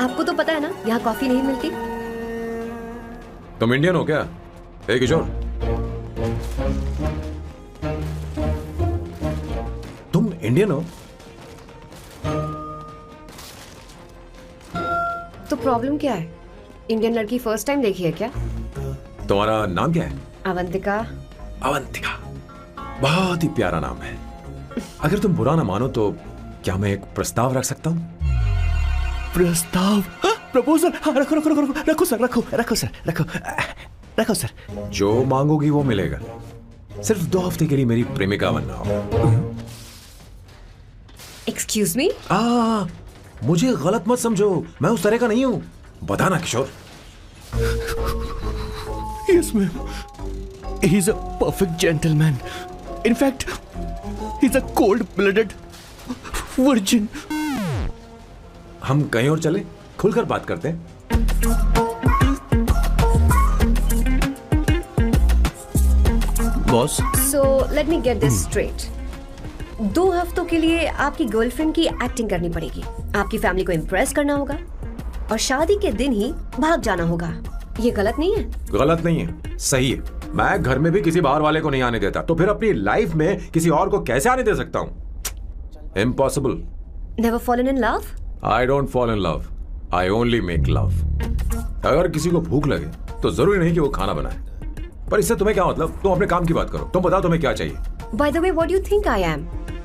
आपको तो पता है ना यहाँ कॉफी नहीं मिलती. तुम इंडियन हो क्या? ए किशोर, तुम इंडियन हो? तो प्रॉब्लम क्या है? इंडियन लड़की फर्स्ट टाइम देखी है क्या? तुम्हारा नाम क्या है? अवंतिका. अवंतिका, बहुत ही प्यारा नाम है. अगर तुम बुरा ना मानो तो क्या मैं एक प्रस्ताव रख सकता हूँ? प्रस्ताव? प्रपोजल? हाँ, रखो रखो रखो रखो सर, रखो रखो सर, रखो रखो सर. जो मांगोगी वो मिलेगा. सिर्फ 2 हफ्ते के लिए मेरी प्रेमिका बनना हो. Excuse me. मुझे गलत मत समझो, मैं उस तरह का नहीं हूं. बताना किशोर. Yes, ma'am. He's a perfect gentleman. In fact, he's a cold-blooded virgin. हम कहीं और चले, खुलकर बात करते हैं. Boss. So let me get this straight. 2 हफ्तों के लिए आपकी गर्लफ्रेंड की एक्टिंग करनी पड़ेगी. आपकी फैमिली को इम्प्रेस करना होगा और शादी के दिन ही भाग जाना होगा. ये गलत नहीं है? गलत नहीं है, सही है. मैं घर में भी किसी बाहर वाले को नहीं आने देता, तो फिर अपनी लाइफ में किसी और को कैसे आने दे सकता हूँ? Impossible. Never fallen in love? I don't fall in love. I only make love. अगर किसी को भूख लगे तो जरूरी नहीं कि वो खाना बनाए. पर इससे तुम्हें क्या मतलब? तुम अपने काम की बात करो. तुम बताओ तुम्हें क्या चाहिए? By the way, what do you think I am?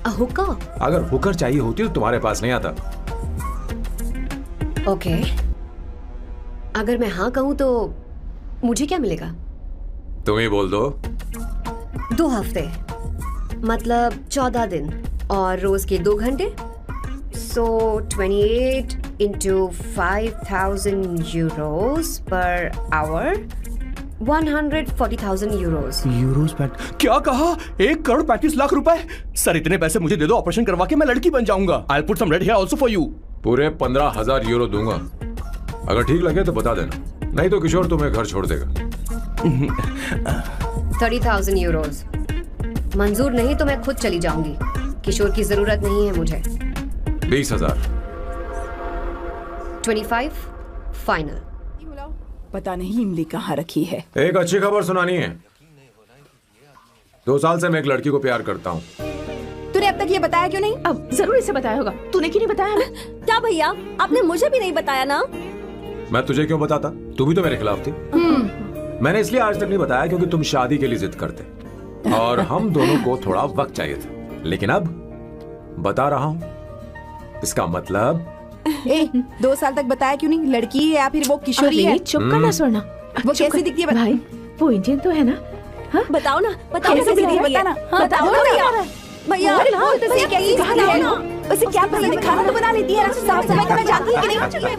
A hooker? अगर हुकर चाहिए होती तो तुम्हारे पास नहीं आता. Okay. अगर मैं हाँ कहूँ तो मुझे क्या मिलेगा? तुम ही बोल दो. 2 हफ्ते मतलब 14 दिन और रोज के 2 घंटे. So 28 into 5,000 euros per hour. 140,000 euros. Euros PAT? क्या कहा? 1,35,00,000 रुपए? सर इतने पैसे मुझे दे दो, ऑपरेशन करवा के मैं लड़की बन जाऊंगा. I'll put some red hair also for you. पूरे 15,000 यूरो दूंगा. अगर ठीक लगे तो बता देना, नहीं तो किशोर तुम्हें घर छोड़ देगा. 30,000 euros. मंजूर नहीं तो मैं खुद चली जाऊंगी. किशोर की जरूरत नहीं है मुझे. 20,000. 25 फाइनल. पता नहीं इमली कहाँ रखी है. एक अच्छी खबर सुनानी है. 2 साल से मैं एक लड़की को प्यार करता हूँ. तूने अब तक ये बताया क्यों नहीं? अब जरूर इसे बताया होगा. तूने क्यों नहीं बताया हमें? क्या भैया, आपने मुझे भी नहीं बताया ना? मैं तुझे क्यों बताता? तू भी तो मेरे खिलाफ थी. मैंने इसलिए आज तक नहीं बताया क्योंकि तुम शादी के लिए जिद करते और हम दोनों को थोड़ा वक्त चाहिए था. लेकिन अब बता रहा हूँ. इसका मतलब 2 साल तक बताया क्यों नहीं? लड़की है या फिर वो किशोरी है? चुप करना सोना. वो कैसी दिखती है? भाई वो इंडियन तो है ना? हाँ? बताओ ना, बताओ कैसी दिखती है? बताना. बताओ ना भैया. भैया उसे कैसी दिखती है ना? उसे क्या पसंद है? खाना तो बना लेती है, साफ सफाई करना जानती है कि नहीं?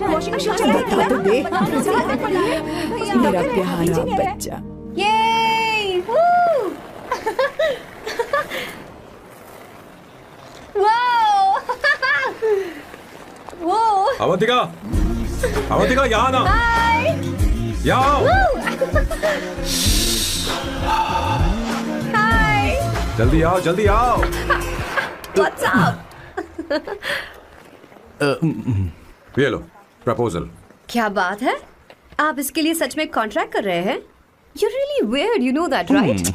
वॉशिंग मशीन चलाती है? बता तो दे मेरा प्यारा बच्चा. ये वो अवंतिका, अवंतिका यहाँ ना. यहाँ आओ. जल्दी आओ, जल्दी आओ. What's up? ये लो प्रपोजल. क्या बात है? आप इसके लिए सच में कॉन्ट्रैक्ट कर रहे हैं? You're really weird, you know that, right?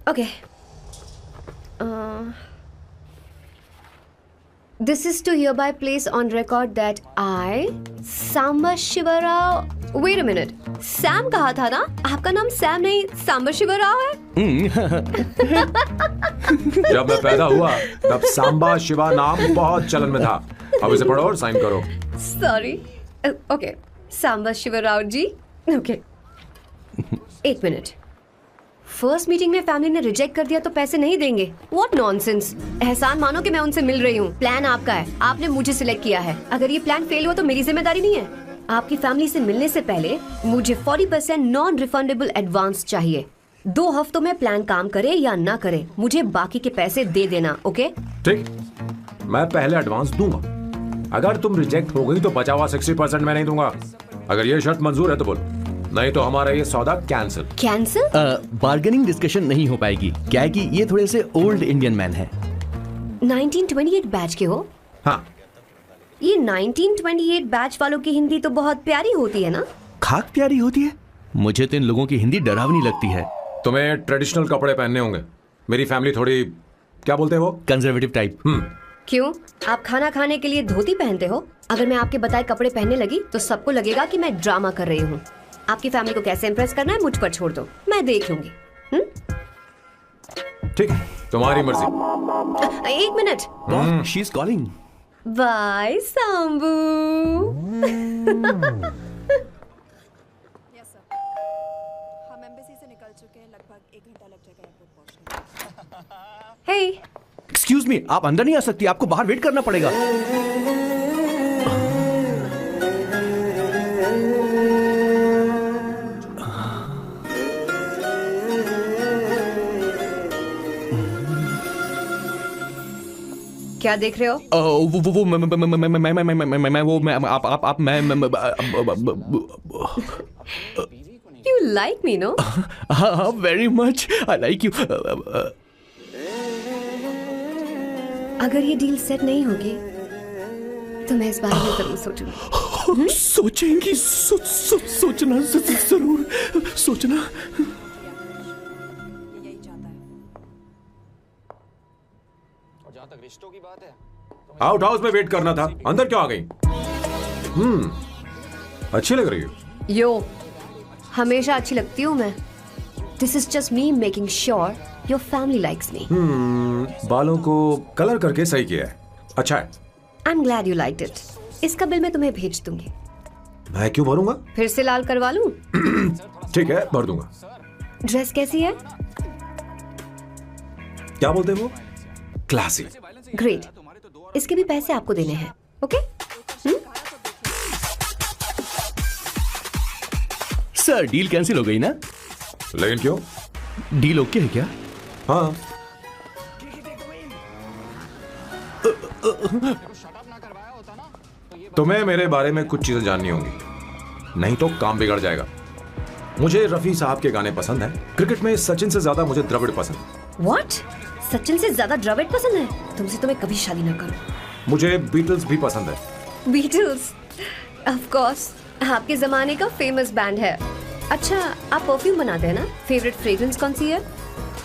Okay. This is to hereby place on record that I, Samba Shiva Rao. Wait a minute. Sam कहा था ना? आपका नाम सैम नहीं सांबा शिवा राव है? जब मैं पैदा हुआ तब सांबा शिवा नाम बहुत चलन में था. अब इसे पढ़ो और साइन करो. Sorry. Okay. Samba Shiva Rao ji. Okay. 1 minute. First meeting में फैमिली ने रिजेक्ट कर दिया तो पैसे नहीं देंगे? What nonsense. एहसान मानो कि मैं उनसे मिल रही हूँ. प्लान आपका है, आपने मुझे सिलेक्ट किया है. अगर ये प्लान फेल हुआ तो मेरी जिम्मेदारी नहीं है. आपकी फैमिली से मिलने से पहले मुझे 40% नॉन रिफंडेबल एडवांस चाहिए. 2 हफ्तों में प्लान काम करे या ना करे, मुझे बाकी के पैसे दे देना. ओके? ठीक, मैं पहले एडवांस दूंगा. अगर तुम रिजेक्ट हो गई तो बचा हुआ 60% मैं नहीं दूंगा. अगर ये शर्त मंजूर है तो बोलो. नहीं तो हमारा ये सौदा कैंसिल। कैंसिल? बार्गेनिंग डिस्कशन नहीं हो पाएगी। क्या है कि ये थोड़े से ओल्ड इंडियन मैन है। 1928 बैच के हो? हाँ। ये 1928 बैच वालों की हिंदी तो बहुत प्यारी होती है ना? खाक प्यारी होती है? मुझे तो इन लोगों की हिंदी डरावनी लगती है। तुम्हें ट्रेडिशनल कपड़े पहनने होंगे। मेरी फैमिली थोड़ी, क्या बोलते हैं वो, कंजर्वेटिव टाइप। क्यों? आप खाना खाने के लिए धोती पहनते हो? अगर मैं आपके बताए कपड़े पहनने लगी तो सबको लगेगा कि मैं ड्रामा कर रही हूँ। आपकी फैमिली को कैसे इम्प्रेस करना है मुझ पर छोड़ दो, मैं देख लूंगी। ठीक है, तुम्हारी मर्जी। एक minute. She is calling. Bye Sambu. हम एम्बेसी से निकल चुके हैं, लगभग 1 घंटा लग जाएगा एयरपोर्ट पहुंचने। हे, एक्सक्यूज मी, आप अंदर नहीं आ सकती, आपको बाहर वेट करना पड़ेगा। क्या देख रहे हो? वो मैं आप मैं You like me, no? हाँ, very much. I like you. अगर ये डील सेट नहीं होगी तो मैं इस बारे में जरूर सोचूंगी। सोचेंगी, सोचना जरूर सोचना। आउट हाउस में वेट करना था, अंदर क्यों आ गई? अच्छी लग रही हो। यो, हमेशा अच्छी लगती हूँ मैं। This is just me making sure your family likes me. बालों को कलर करके सही किया है, अच्छा है। I'm glad you liked it. इसका बिल मैं तुम्हें भेज दूंगी। मैं क्यों भरूंगा? फिर से लाल करवा लूं? ठीक है, भर दूंगा। ड्रेस कैसी है? क्या बोलते हो? क्लासी। ग्रेट, इसके भी पैसे आपको देने हैं, ओके? सर, डील कैंसिल हो गई ना? लेकिन क्यों? डील ओके है क्या? हाँ। तुम्हें मेरे बारे में कुछ चीजें जाननी होंगी, नहीं तो काम बिगड़ जाएगा। मुझे रफी साहब के गाने पसंद हैं। क्रिकेट में सचिन से ज्यादा मुझे द्रविड़ पसंद है। What? सचिन से ज्यादा द्रविड़ पसंद है? तुमसे तो मैं कभी शादी ना करूं। मुझे बीटल्स भी पसंद है। बीटल्स? ऑफ कोर्स, आपके जमाने का फेमस बैंड है। अच्छा, आप परफ्यूम बनाते हैं ना? फेवरेट फ्रेग्रेंस कौन सी है?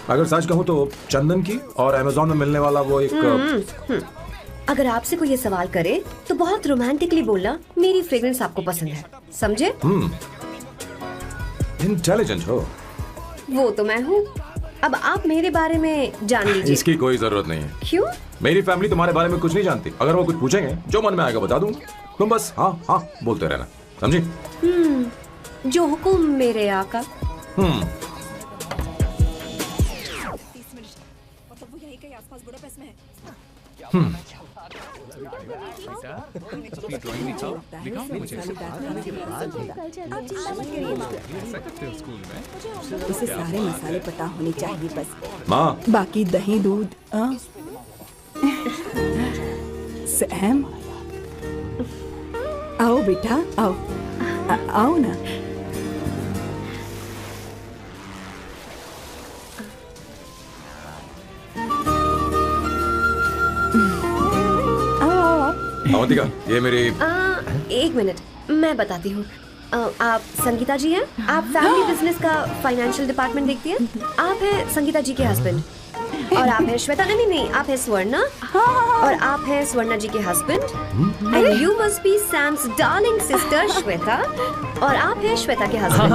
अगर सच कहूँ तो चंदन की, और अमेज़न में मिलने वाला वो एक अगर आपसे कोई ये सवाल करे तो बहुत रोमांटिकली बोलना मेरी फ्रेग्रेंस आपको पसंद है, समझे? इंटेलिजेंट हो। वो तो मैं हूँ। अब आप मेरे बारे में जान लीजिए। इसकी कोई जरूरत नहीं है। क्यों? मेरी फैमिली तुम्हारे बारे में कुछ नहीं जानती। अगर वो कुछ पूछेंगे, जो मन में आएगा बता दूं। तुम बस हाँ हाँ बोलते रहना, समझी? जो हुकुम मेरे आका। उसे सारे मसाले पता होने चाहिए बस। माँ, बाकी दही दूध। सैम, आओ बेटा, आओ। आओ ना। अवंतिका, ये मेरी। एक मिनट, मैं बताती हूँ। आप संगीता जी हैं? आप फैमिली बिजनेस का फाइनेंशियल डिपार्टमेंट देखती हैं? आप हैं संगीता जी के हस्बैंड। और आप हैं श्वेता। नहीं, आप हैं स्वर्णा। और आप हैं स्वर्णा जी के husband. And you must be Sam's darling sister Shweta. और आप हैं श्वेता के हस्बैंड।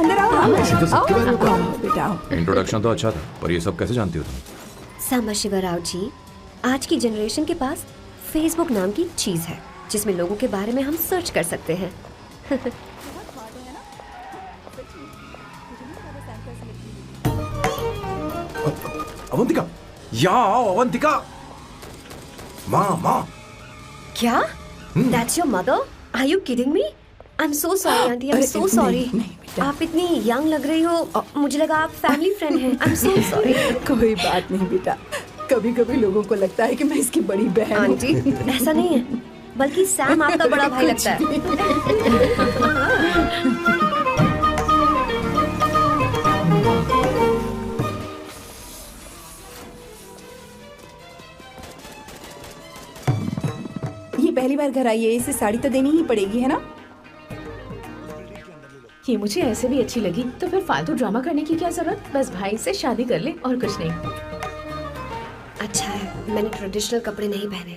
अंदर आओ। इंट्रोडक्शन तो अच्छा था, पर ये सब कैसे जानती हो तुम? सांबा शिवा राव जी, आज की जनरेशन के पास फेसबुक नाम की चीज है जिसमें लोगों के बारे में हम सर्च कर सकते हैं। अवंतिका, यहाँ आओ अवंतिका। माँ। क्या? That's your mother? Are you kidding me? I'm so sorry, auntie. I'm so sorry. आप इतनी यंग लग रही हो, मुझे लगा आप फैमिली फ्रेंड हैं। I'm so sorry. कोई बात नहीं बेटा, कभी कभी लोगों को लगता है कि मैं इसकी बड़ी बहन हूँ। आंटी, ऐसा नहीं है। बल्कि सैम आपका बड़ा भाई लगता है। ये पहली बार घर आई है, इसे साड़ी तो देनी ही पड़ेगी, है ना? ये मुझे ऐसे भी अच्छी लगी, तो फिर फालतू ड्रामा करने की क्या जरूरत? बस भाई से शादी कर ले और कुछ नहीं। अच्छा है मैंने ट्रेडिशनल कपड़े नहीं पहने।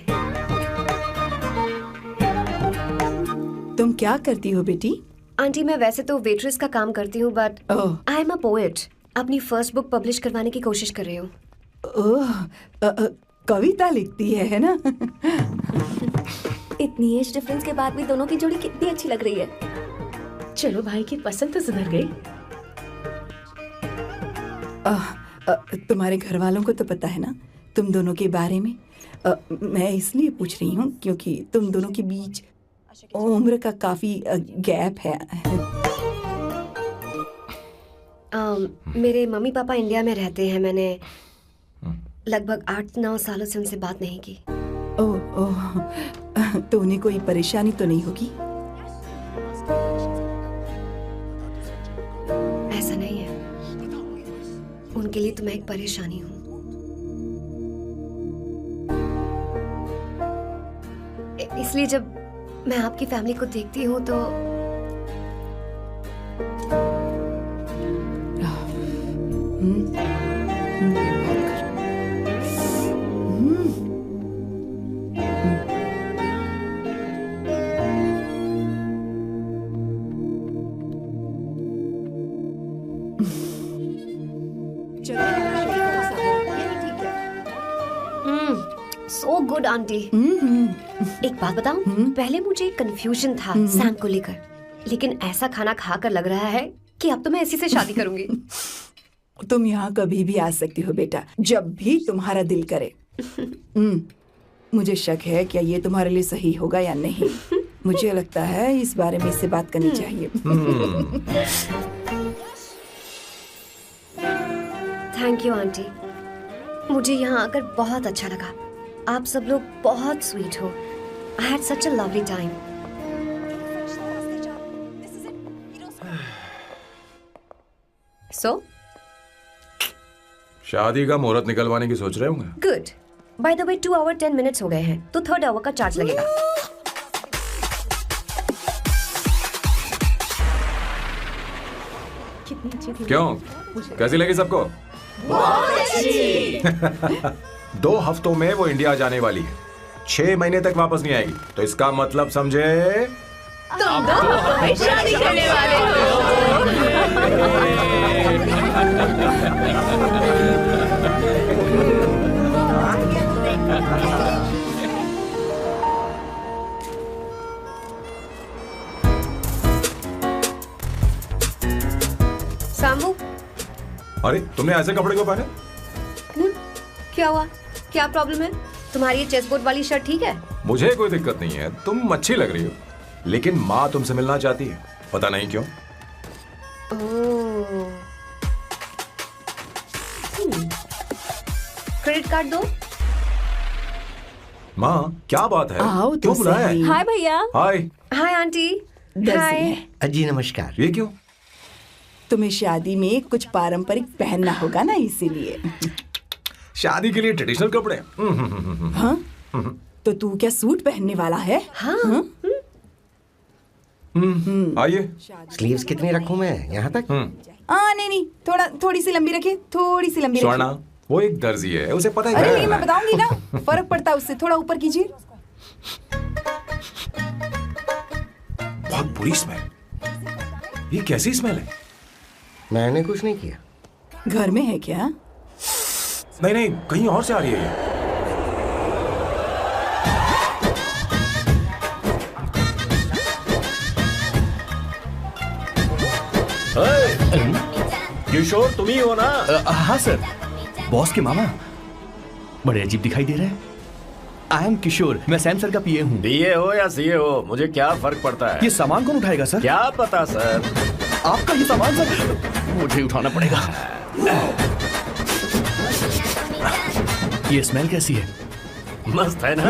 तुम क्या करती हो बेटी? आंटी मैं वैसे तो वेट्रेस का काम करती हूँ, but I am a poet. अपनी फर्स्ट बुक पब्लिश करवाने की कोशिश कर रही हूँ। कविता लिखती है ना? इतनी एज डिफरेंस के बाद भी दोनों की जोड़ी कितनी अच्छी लग रही है। चलो भाई की पसंद तो सुधर गई। तुम्हारे घर वालों को तो पता है ना तुम दोनों के बारे में? मैं इसलिए पूछ रही हूँ क्योंकि तुम दोनों के बीच उम्र का काफी गैप है। मेरे मम्मी पापा इंडिया में रहते हैं। मैंने लगभग 8-9 सालों से उनसे बात नहीं की। ओह, तो उन्हें कोई परेशानी तो नहीं होगी? ऐसा नहीं है, उनके लिए तो मैं एक परेशानी हूँ। इसलिए जब मैं आपकी फैमिली को देखती हूँ तो सो गुड आंटी। एक बात बताऊं, पहले मुझे कंफ्यूजन था सैम को लेकर, लेकिन ऐसा खाना खाकर लग रहा है कि अब तो मैं इसी से शादी करूंगी। तुम यहाँ कभी भी आ सकती हो बेटा, जब भी तुम्हारा दिल करे। मुझे शक है क्या ये तुम्हारे लिए सही होगा या नहीं। मुझे लगता है इस बारे में इससे बात करनी चाहिए। थैंक यू आंटी, मुझे यहाँ आकर बहुत अच्छा लगा। आप सब लोग बहुत स्वीट हो। I had such a lovely time. So? शादी का मुहूर्त निकलवाने की सोच रहे होंगे? Good. By the way, 2 hour 10 minutes हो गए हैं, तो 3rd hour का चार्ज लगेगा। क्यों? कैसी लगी सबको? बहुत अच्छी। 2 हफ्तों में वो इंडिया जाने वाली है, 6 महीने तक वापस नहीं आएगी। तो इसका मतलब समझे तुम 2 हफ्तों में शादी करने वाले सामू, अरे तुमने ऐसे कपड़े क्यों पहने? क्या हुआ? क्या प्रॉब्लम है? तुम्हारी ये चेस्ट वाली शर्ट ठीक है? मुझे कोई दिक्कत नहीं है, तुम अच्छी लग रही हो, लेकिन माँ तुमसे मिलना चाहती है, पता नहीं क्यों। क्रेडिट कार्ड दो। माँ क्या बात है? आओ तो क्यों बुलाया है? हाय भैया। हाय। Hi aunty. हाय। जी नमस्कार। ये क्यों? तुम्हें शादी में कुछ पारंपरिक पहनना होगा ना, इसीलिए। शादी के लिए ट्रेडिशनल कपड़े? हाँ? तो तू क्या सूट पहनने वाला है? हाँ। आइए। स्लीव्स कितनी रखूं मैं? यहाँ तक? नहीं, थोड़ी सी लंबी रखिए, थोड़ी सी लंबी स्वर्णा, वो एक दर्जी है, उसे पता है। अरे नहीं, मैं बताऊंगी ना, फर्क पड़ता है उससे। थोड़ा ऊपर कीजिए। बहुत बुरी स्मेल। ये कैसी स्मेल है? मैंने कुछ नहीं किया। घर में है क्या? नहीं, कहीं और से आ रही है ये। किशोर तुम ही हो ना? हाँ सर, बॉस के मामा। बड़े अजीब दिखाई दे रहे हैं। आई एम किशोर, मैं सैम सर का पीए हूँ। पीए हो या सीए हो, मुझे क्या फर्क पड़ता है? ये सामान कौन उठाएगा सर? क्या पता सर। आपका ये सामान सर मुझे उठाना पड़ेगा। ये स्मेल कैसी है? मस्त है ना?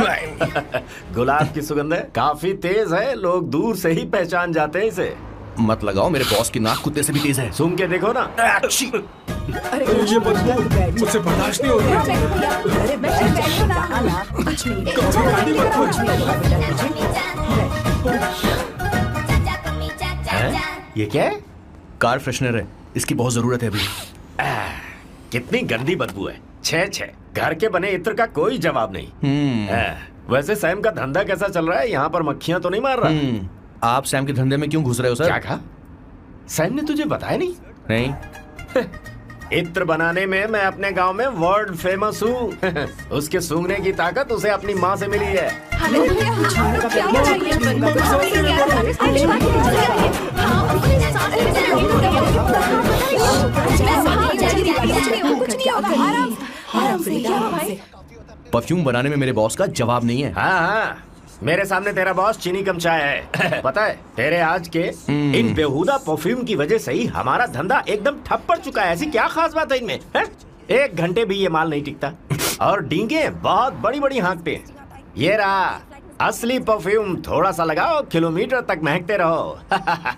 गुलाब की सुगंध है, काफी तेज है, लोग दूर से ही पहचान जाते हैं इसे। मत लगाओ, मेरे बॉस की नाक कुत्ते से भी तेज है। सूंघ के देखो ना। अरे ये बदबू मुझसे बर्दाश्त नहीं हो रही। अरे बैठो ना, कुछ नहीं, कुछ है? ये क्या है? कार फ्रेशनर है, इसकी बहुत जरूरत है अभी। कितनी गंदी बदबू है। छे घर के बने इत्र का कोई जवाब नहीं। वैसे सैम का धंधा कैसा चल रहा है? यहाँ पर मक्खियां तो नहीं मार रहा? आप सैम के धंधे में क्यों घुस रहे हो सर? क्या कहा? सैम ने तुझे बताया नहीं? नहीं। इत्र बनाने में मैं अपने गांव में वर्ल्ड फेमस हूँ। उसके सूंघने की ताकत उसे अपनी माँ से मिली है। परफ्यूम बनाने में मेरे बॉस का जवाब नहीं है। हाँ, मेरे सामने तेरा बॉस चीनी कम चाय है। पता है, तेरे आज के इन बेहुदा परफ्यूम की वजह से ही हमारा धंधा एकदम ठप पड़ चुका है। ऐसी क्या खास बात है इनमें? 1 घंटे भी ये माल नहीं टिकता और डींगे बहुत बड़ी बड़ी हाँकते हैं। ये रहा असली परफ्यूम, थोड़ा सा लगाओ, किलोमीटर तक महकते रहो।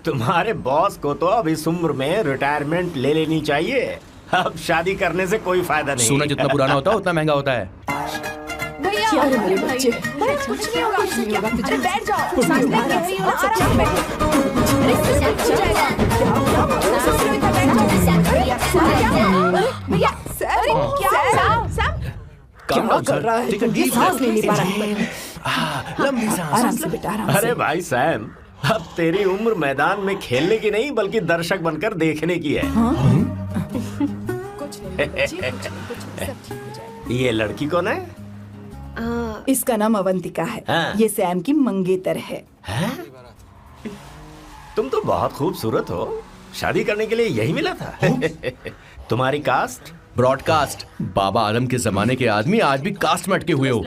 तुम्हारे बॉस को तो अब इस उम्र में रिटायरमेंट ले लेनी चाहिए। अब शादी करने से कोई फायदा नहीं। सोना जितना पुराना होता है उतना महंगा होता है। भैया, अरे मेरे बच्चे, कुछ नहीं होगा, कुछ नहीं होगा। अरे बैठ जाओ, सांस ले रही हो, आराम से बैठो। अरे सब हो जाएगा। भैया, अरे क्या कर रहा है? ये सांस ले नहीं पा रहा है। लंबी सांस। आराम से बेटा, आराम से। अरे भाई सैम, अब तेरी उम्र मैदान में खेलने की नहीं बल्कि दर्शक बनकर देखने की है। ये लड़की कौन है? इसका नाम अवंतिका है। हाँ। ये सैम की मंगेतर है। तुम तो बहुत खूबसूरत हो, शादी करने के लिए यही मिला था। तुम्हारी कास्ट? ब्रॉडकास्ट। बाबा आलम के जमाने के आदमी आज भी कास्ट में अटके हुए हो।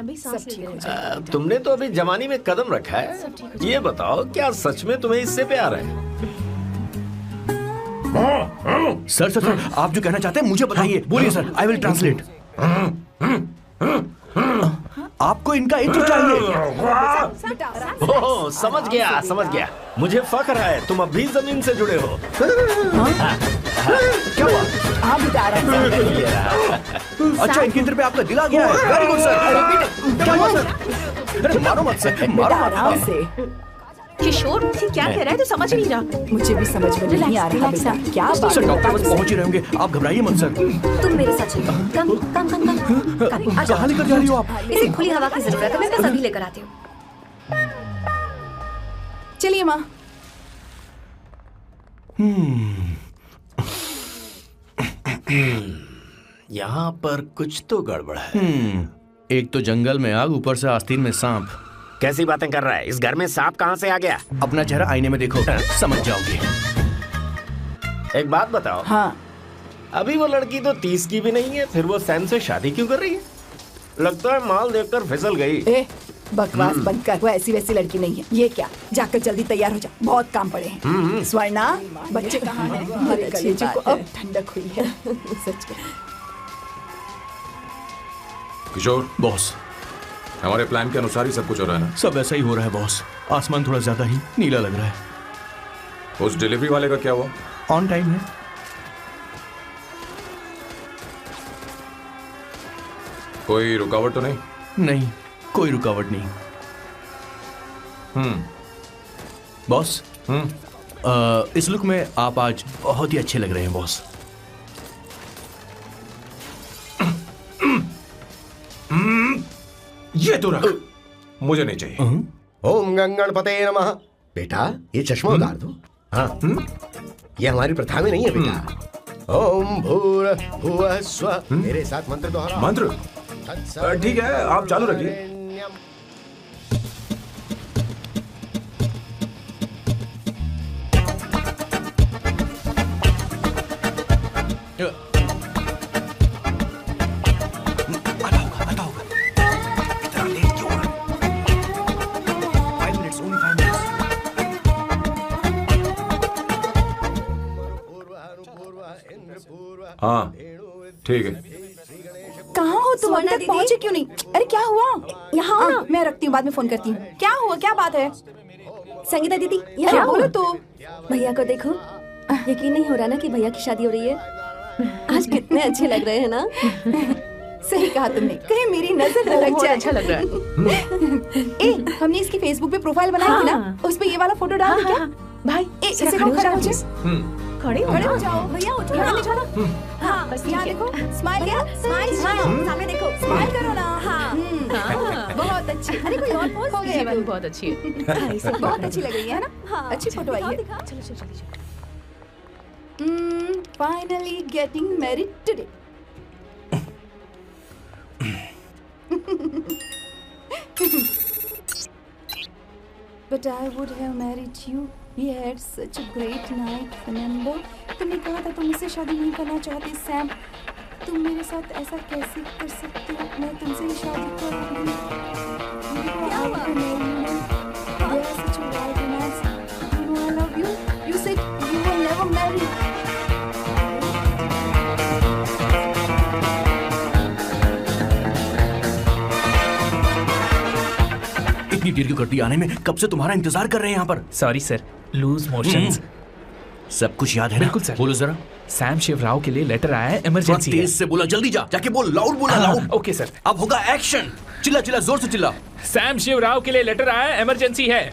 तुमने तो अभी जवानी में कदम रखा है। ये बताओ, क्या सच में तुम्हें इससे प्यार है? सर सर सर, आप जो कहना चाहते हैं मुझे बताइए। बोलिए सर, आई विल ट्रांसलेट। आपको इनका इत्र चाहिए। ओह, समझ गया। मुझे फख्र है, तुम अभी जमीन से जुड़े हो। क्या हुआ? हाँ बेटा, आराम से। अच्छा, इनके इत्र पे आपका दिल आ गया है। Very good sir. क्या हुआ सर? अरे मारो मत सर, मारो मत। आराम से। किशोर क्या कह रहा है? तो समझ नहीं रहा। मुझे भी समझ में नहीं आ रहा बेटा, क्या बात सर, है? डॉक्टर बस पहुंच ही रहे होंगे, आप घबराइए मत सर। तुम मेरे साथ चलो। कम कम कम कम। कहाँ लेकर जा रही हो आप? इसे खुली हवा की जरूरत है, मैं बस अभी लेकर आती हूँ। चलिए माँ। यहाँ पर कुछ तो गड़बड़ है। एक तो जंगल में आग, ऊपर से आस्तीन में सांप। कैसी बातें कर रहा है? इस घर में सांप कहाँ से आ गया? अपना चेहरा आईने में देखो, समझ जाओगे। एक बात बताओ। हाँ। अभी वो लड़की तो 30 की भी नहीं है, फिर वो सैम से शादी क्यों कर रही है? लगता है माल देखकर फिसल गई। ए, बकवास बंद कर, वो ऐसी वैसी लड़की नहीं है। ये क्या, जाकर जल्दी तैयार हो जा, बहुत काम पड़े हैं। स्वर्णा, बच्चे कहाँ हैं? हमारे कलेजे को अब ठंडक हुई है। सच में। किशोर बॉस, हमारे प्लान के अनुसार ही सब कुछ हो रहा है ना? सब ऐसा ही हो रहा है बॉस। आसमान थोड़ा ज्यादा ही नीला लग रहा है। उस डिलीवरी वाले का क्या हुआ? ऑन टाइम है। कोई रुकावट तो नहीं? नहीं, कोई रुकावट नहीं। बॉस, इस लुक में आप आज बहुत ही अच्छे लग रहे हैं बॉस। ये तो रख, मुझे नहीं चाहिए। ओम गंगणपते नमः। बेटा, ये चश्मा उतार दो। हाँ, ये हमारी प्रथा में नहीं है बेटा। ओम भूर्भुवः स्वः। मेरे साथ मंत्र दोहराओ। मंत्र? ठीक है, आप चालू रखिए। हाँ ठीक है। कहाँ हो तुम? अभी तक पहुँचे क्यों नहीं? अरे क्या हुआ? यहाँ आओ ना। मैं रखती हूँ, बाद में फोन करती हूँ। क्या हुआ, क्या बात है? संगीता दीदी क्या यहाँ बोलो तो? भैया को देखो, यकीन नहीं हो रहा ना कि भैया की शादी हो रही है। आज कितने अच्छे लग रहे हैं ना। सही कहा तुमने, कहीं मेरी नजर न लग जाए। अच्छा लग रहा है। ए, हमने इसकी फेसबुक पे प्रोफाइल बनाई थी ना, उस पे ये वाला फोटो डाल दे क्या? भाई इसे खड़ा हो जाओ। खड़े हो जाओ भैया, उठो यहाँ देखो ना। हाँ बस यहाँ ठीक है। देखो, स्माइल क्या? स्माइल सामने देखो। स्माइल करो ना। हाँ। बहुत अच्छी। अरे कोई और पोज हो गया? जीवन बहुत अच्छी है। बहुत अच्छी लग रही है ना? अच्छी फोटो आई है। चलो चलो चलो। Finally getting married today. But I would have married you. We had such a great night, remember? तुमने कहा था तुम मुझसे शादी नहीं करना चाहती, सैम। तुम मेरे साथ ऐसा कैसे कर सकते हो? मैं तुमसे ही शादी करूंगी। क्या हुआ? We are such a wild romance. You know I love you. You said you will never marry. इतनी देर क्यों कर दी आने में? कब से तुम्हारा इंतजार कर रहे हैं यहाँ पर। Sorry sir, loose motions. सब कुछ याद है ना? बिल्कुल सर। बोलो जरा। सैम शिवराव के लिए लेटर आया है, इमरजेंसी है। तेज से बोला, जल्दी जा, जाके बोल, लाउड बोला, लाउड। Okay sir. अब होगा एक्शन। चिल्ला चिल्ला, जोर से चिल्ला। सैम शिवराव के लिए लेटर आया है, इमरजेंसी है।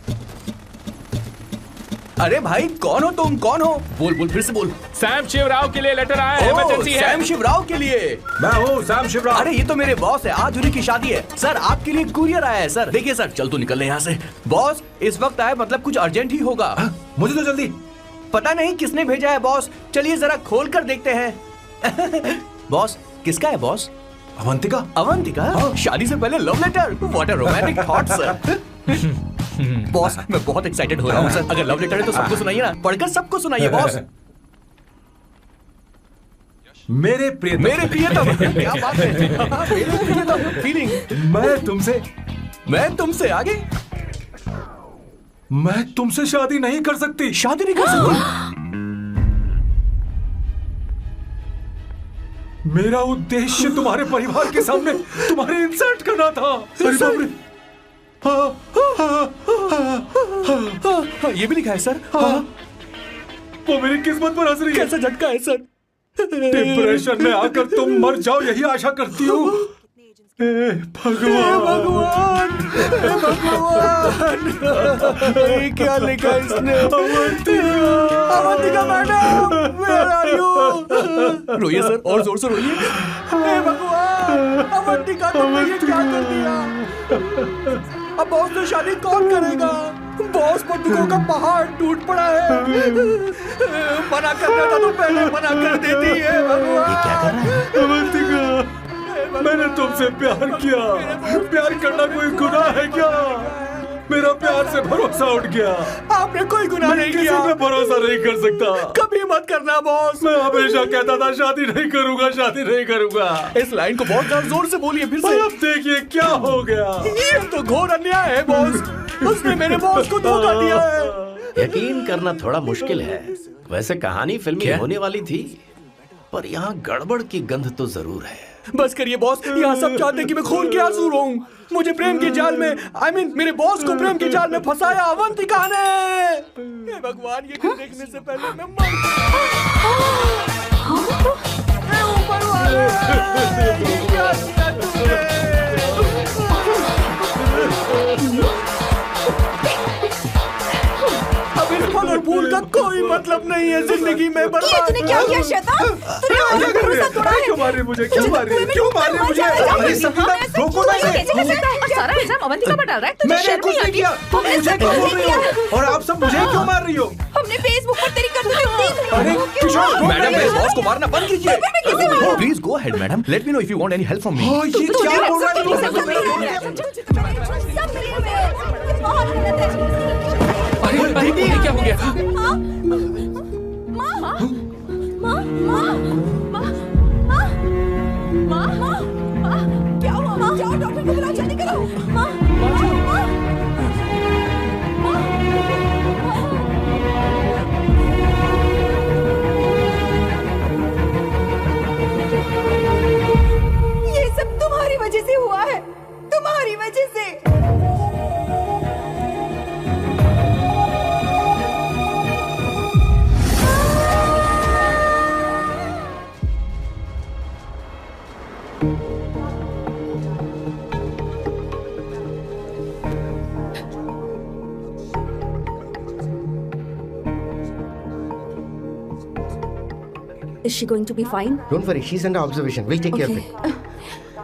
अरे भाई कौन हो तुम? कौन हो? बोल बोल, फिर से बोल। सैम शिवराव के लिए लेटर आया है, इमरजेंसी है। सैम शिवराव के लिए? मैं हूँ सैम शिवराव। अरे ये तो मेरे बॉस है, आज उन्हीं की शादी है। सर आपके लिए कुरियर आया है सर। देखिए सर, चल तो निकल यहाँ से। बॉस इस वक्त आए, मतलब कुछ अर्जेंट ही होगा। मुझे तो जल्दी। पता नहीं किसने भेजा है बॉस, चलिए जरा खोल कर देखते हैं। बॉस किसका है बॉस? अवंतिका। अवंतिका? शादी से पहले love letter? What a romantic thought sir. Boss मैं बहुत एक्साइटेड हो रहा हूँ सर। अगर लव लेटर है तो सबको सुनाइए ना, पढ़कर सबको सुनाइए बॉस। मेरे प्रियतम। मेरे प्रियतम, क्या बात है। मेरे प्रियतम, फीलिंग। मैं तुमसे आगे। मैं तुमसे शादी नहीं कर सकती। शादी नहीं कर सकती? मेरा उद्देश्य तुम्हारे परिवार के सामने तुम्हारे इंसल्ट करना था। अरे बाप रे। ये भी लिखा है सर। वो मेरी किस्मत पर हंस रही है। कैसा झटका है सर। डिप्रेशन में आकर तुम मर जाओ यही आशा करती हूँ। भगवान ये क्या लिखा इसने? Avantika madam, where are you? रोइए सर, और जोर से रोइए। हे भगवान, अवंतिका तुमने ये क्या कर दिया? अब बॉस से शादी कौन करेगा? बॉस पर दुखों का पहाड़ टूट पड़ा है। मना करना था तो पहले मना कर देती है। भगवान ये क्या कर रहा है? अवंतिका, मैंने तुमसे प्यार किया। प्यार करना कोई गुनाह है क्या? मेरा प्यार से भरोसा उठ गया। आपने कोई गुनाह नहीं किया। किसी पे भरोसा नहीं कर सकता। कभी मत करना बॉस। मैं हमेशा कहता था शादी नहीं करूंगा, शादी नहीं करूंगा। इस लाइन को बहुत ज्यादा जोर से बोलिए फिर से। अब देखिए क्या हो गया। ये तो घोर अन्याय है बॉस। उसने मेरे बॉस को धोखा दिया है। यकीन करना थोड़ा मुश्किल है। वैसे कहानी फिल्मी होने वाली थी, पर यहाँ गड़बड़ की गंध तो जरूर है। बस करिए बॉस, यहाँ सब चाहते हैं कि मैं खून के आंसू रोऊं। मुझे प्रेम के जाल में, मेरे बॉस को प्रेम के जाल में फंसाया अवंतिका ने। हे भगवान, ये दिन देखने से पहले मैं मर ऊपर वाले, ये क्या किया तुमने? अब इस फल और फूल का कोई मतलब नहीं है जिंदगी में। बर्बाद। तूने क्या किया शैतान? तूने हमारा भरोसा तोड़ा है। क्यों मार रही मुझे? क्यों मार रही? क्यों मार रही मुझे? अरे संगीता, रोको ना इसे। सारा इल्जाम अवंतिका पर डाल रहा है। तुझे मैंने शर्म कुछ नहीं नहीं आती? किया। तुम मुझे क्यों बोल रही हो? और आप सब मुझे क्यों मार रही हो? हमने फेसबुक पर तेरी करतूतें देख ली। अरे किशोर, मैडम मेरे बॉस को मारना बंद कीजिए। Please go ahead madam, let me know if you want any help from me. ये क्या बोल रहा है? सब मिले हुए हैं। बहुत गलत है। अरे ये क्या हो गया? क्या हुआ? जाओ डॉक्टर को बुलाओ, जल्दी करो। Is she going to be fine? Don't worry, she's under observation. We'll take care of it.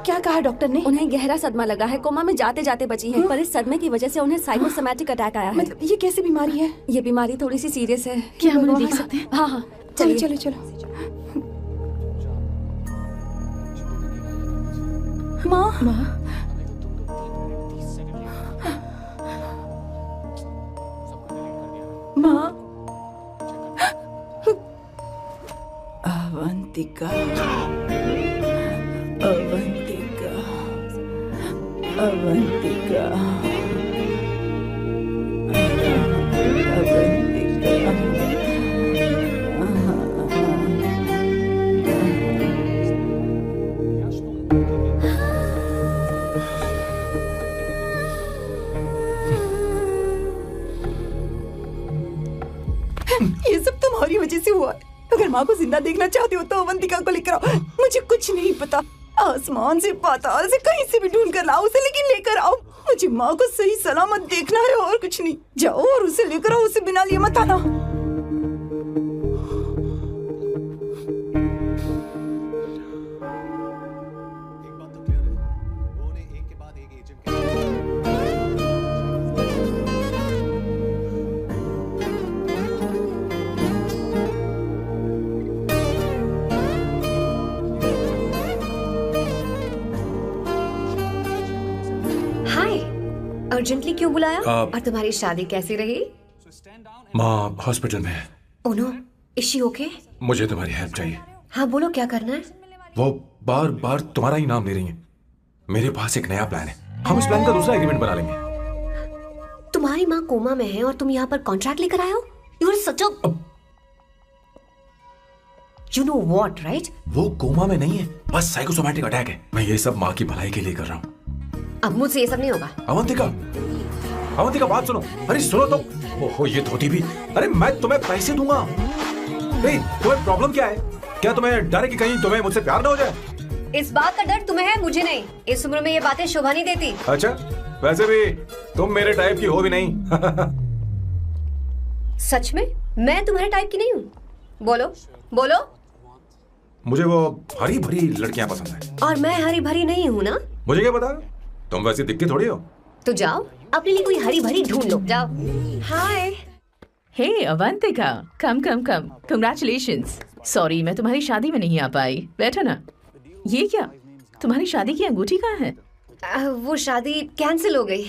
क्या कहा डॉक्टर ने? उन्हें गहरा सदमा लगा है, कोमा में जाते जाते बची है, पर इस सदमे की वजह से उन्हें साइकोसोमैटिक अटैक आया है। मतलब ये कैसी बीमारी है? ये बीमारी थोड़ी सी सीरियस है। क्या हम उन्हें देख सकते हैं? हाँ हाँ, चलो चलिए। चलो चलो। माँ माँ अवंतिका अवंतिका अवंतिका ये सब तुम्हारी वजह से हुआ है। अगर माँ को जिंदा देखना चाहते हो तो अवंतिका को लेकर आओ। मुझे कुछ नहीं पता, आसमान से पाताल से कहीं से भी ढूंढ कर लाओ उसे, लेकिन लेकर आओ। मुझे माँ को सही सलामत देखना है और कुछ नहीं। जाओ और उसे लेकर आओ, उसे बिना लिए मत आना। अर्जेंटली क्यों बुलाया? और तुम्हारी शादी कैसी रही? माँ हॉस्पिटल में है। Oh no, is she okay? मुझे तुम्हारी हेल्प चाहिए। हाँ बोलो, क्या करना है? वो बार बार तुम्हारा ही नाम ले रही है। मेरे पास एक नया प्लान है, हम इस प्लान का दूसरा एग्रीमेंट बना लेंगे। तुम्हारी माँ कोमा में है और तुम यहाँ पर कॉन्ट्रैक्ट लेकर आए हो? You are such a you know what, right? वो कोमा में नहीं है, बस साइकोसोमैटिक अटैक है। मैं ये सब माँ की भलाई के लिए कर रहा हूँ। अब मुझसे ये सब नहीं होगा। अवंतिका बात सुनो। अरे सुनो तो। ओहो ये धोती भी। अरे मैं तुम्हें पैसे दूंगा। तुम्हें प्रॉब्लम क्या है? क्या तुम्हें डर है कि कहीं तुम्हें मुझसे प्यार ना हो जाए? इस बात का डर तुम्हें है, मुझे नहीं। इस उम्र में ये बातें शोभा नहीं देती। अच्छा, वैसे भी तुम मेरे टाइप की हो भी नहीं। सच में मैं तुम्हारे टाइप की नहीं हूँ? बोलो बोलो। मुझे वो हरी भरी लड़कियां पसंद है। और मैं हरी भरी नहीं हूँ ना? मुझे क्या पता, तुम वैसी दिखती थोड़ी हो। तो जाओ अपने लिए कोई हरी भरी ढूंढ लो, जाओ। हाय। हे अवंतिका, कम कम कम, कंग्रेचुलेशंस। सॉरी मैं तुम्हारी शादी में नहीं आ पाई। बैठो ना। ये क्या, तुम्हारी शादी की अंगूठी कहाँ है? वो शादी कैंसिल हो गई।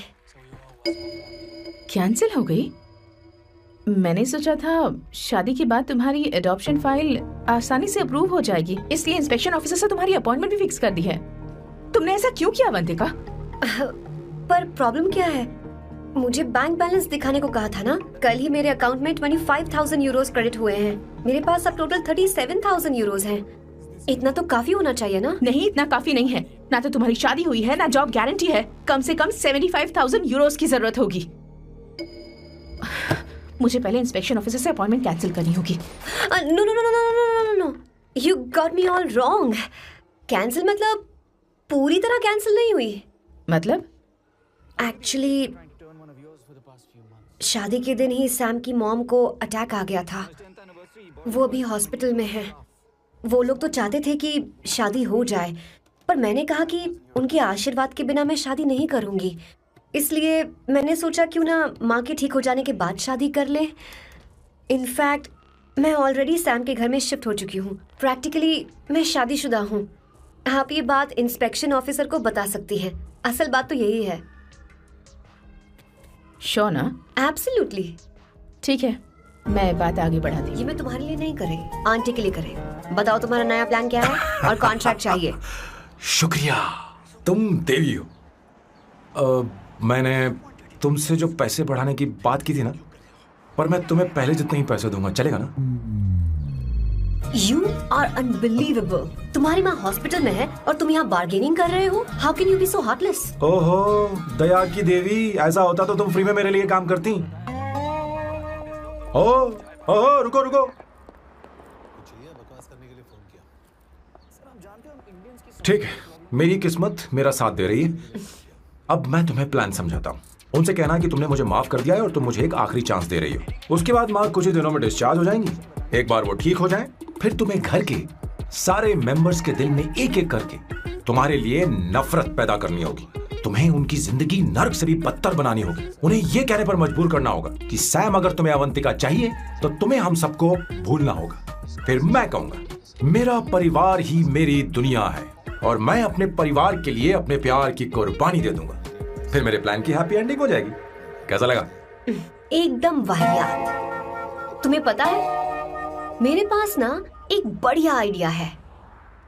कैंसिल हो गई? मैंने सोचा था शादी के बाद तुम्हारी एडॉप्शन फाइल आसानी से अप्रूव हो जाएगी, इसलिए इंस्पेक्शन ऑफिसर से तुम्हारी अपॉइंटमेंट भी फिक्स कर दी है। तुमने ऐसा क्यों किया अवंतिका? पर प्रॉब्लम क्या है? मुझे बैंक बैलेंस दिखाने को कहा था ना। कल ही मेरे अकाउंट में 25,000 यूरोस क्रेडिट हुए हैं। मेरे पास अब टोटल 37,000 यूरोस हैं। इतना तो काफी होना चाहिए ना? नहीं, इतना काफी नहीं है। ना तो तुम्हारी शादी हुई है, ना जॉब गारंटी है। कम से कम 75,000 यूरोस की जरूरत होगी। मुझे पहले इंस्पेक्शन ऑफिसर से अपॉइंटमेंट कैंसिल करनी होगी। No no no no no no no, you got me all wrong. Cancel मतलब पूरी तरह कैंसिल नहीं हुई। मतलब? एक्चुअली शादी के दिन ही सैम की मॉम को अटैक आ गया था। वो अभी हॉस्पिटल में है। वो लोग तो चाहते थे कि शादी हो जाए, पर मैंने कहा कि उनके आशीर्वाद के बिना मैं शादी नहीं करूंगी। इसलिए मैंने सोचा क्यों ना माँ के ठीक हो जाने के बाद शादी कर ले। इनफैक्ट मैं ऑलरेडी सैम के घर में शिफ्ट हो चुकी हूँ। प्रैक्टिकली मैं शादीशुदा हूँ। आप ये बात इंस्पेक्शन ऑफिसर को बता सकती हैं। असल बात तो यही है। श्योर ना? एब्सोल्युटली। ठीक है, मैं बात आगे बढ़ाती हूँ। ये मैं तुम्हारे लिए नहीं करे, आंटी के लिए करे। बताओ तुम्हारा नया प्लान क्या है और कॉन्ट्रैक्ट चाहिए। शुक्रिया, तुम देवी हो। मैंने तुमसे जो पैसे बढ़ाने की बात की थी ना, पर मैं तुम्हें पहले जितने ही पैसे दूंगा, चलेगा ना? You are unbelievable. तुम्हारी माँ हॉस्पिटल में है और तुम यहाँ बार्गेनिंग कर रहे हो? How can you be so heartless? ओहो दया की देवी, ऐसा होता तो तुम फ्री में मेरे लिए काम करती। ओहो रुको रुको। ठीक है, मेरी किस्मत मेरा साथ दे रही है। अब मैं तुम्हें प्लान समझाता हूँ। उनसे कहना कि तुमने मुझे माफ कर दिया है और तुम मुझे एक आखिरी चांस दे रही हो। उसके बाद माँ कुछ ही दिनों में डिस्चार्ज हो जाएंगी। एक बार वो ठीक हो जाए फिर तुम्हें घर के सारे मेंबर्स के दिल में एक एक करके तुम्हारे लिए नफरत पैदा करनी होगी। तुम्हें उनकी जिंदगी नर्क से भी बदतर बनानी होगी। उन्हें यह कहने पर मजबूर करना होगा कि सैम अगर तुम्हें अवंतिका चाहिए तो तुम्हें हम सबको भूलना होगा। फिर मैं कहूंगा मेरा परिवार ही मेरी दुनिया है और मैं अपने परिवार के लिए अपने प्यार की कुर्बानी दे दूंगा। फिर मेरे प्लान की हैप्पी एंडिंग हो जाएगी। कैसा लगा? एकदम वाहियात। तुम्हें पता है मेरे पास ना एक बढ़िया आइडिया है।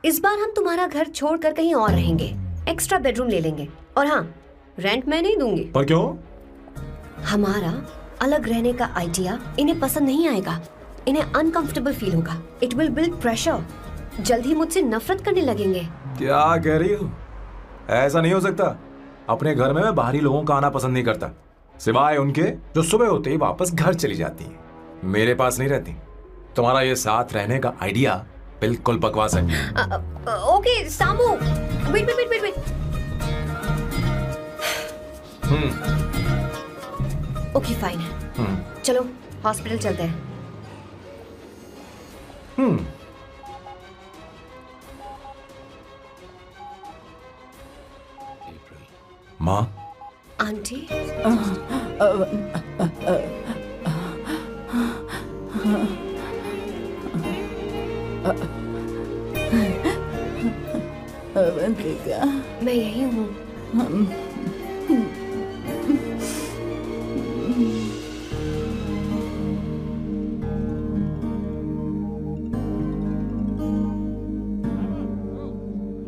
इस बार हम तुम्हारा घर छोड़कर कहीं और रहेंगे, एक्स्ट्रा बेडरूम ले लेंगे। और हाँ, रेंट मैं नहीं दूंगी। पर क्यों? हमारा अलग रहने का आइडिया इन्हें पसंद नहीं आएगा। इन्हें अनकंफर्टेबल फील होगा। It will build pressure. जल्द ही मुझसे नफरत करने लगेंगे। क्या कह रही हो? ऐसा नहीं हो सकता। अपने घर में मैं बाहरी लोगों का आना पसंद नहीं करता, सिवाय उनके जो सुबह होते ही वापस घर चली जाती हैं। मेरे पास नहीं रहती। तुम्हारा ये साथ रहने का आइडिया बिल्कुल बकवास है। Okay Samu, wait wait wait wait. Okay fine है। चलो हॉस्पिटल चलते हैं। माँ, आंटी, अवंतिका, मैं यही हूँ।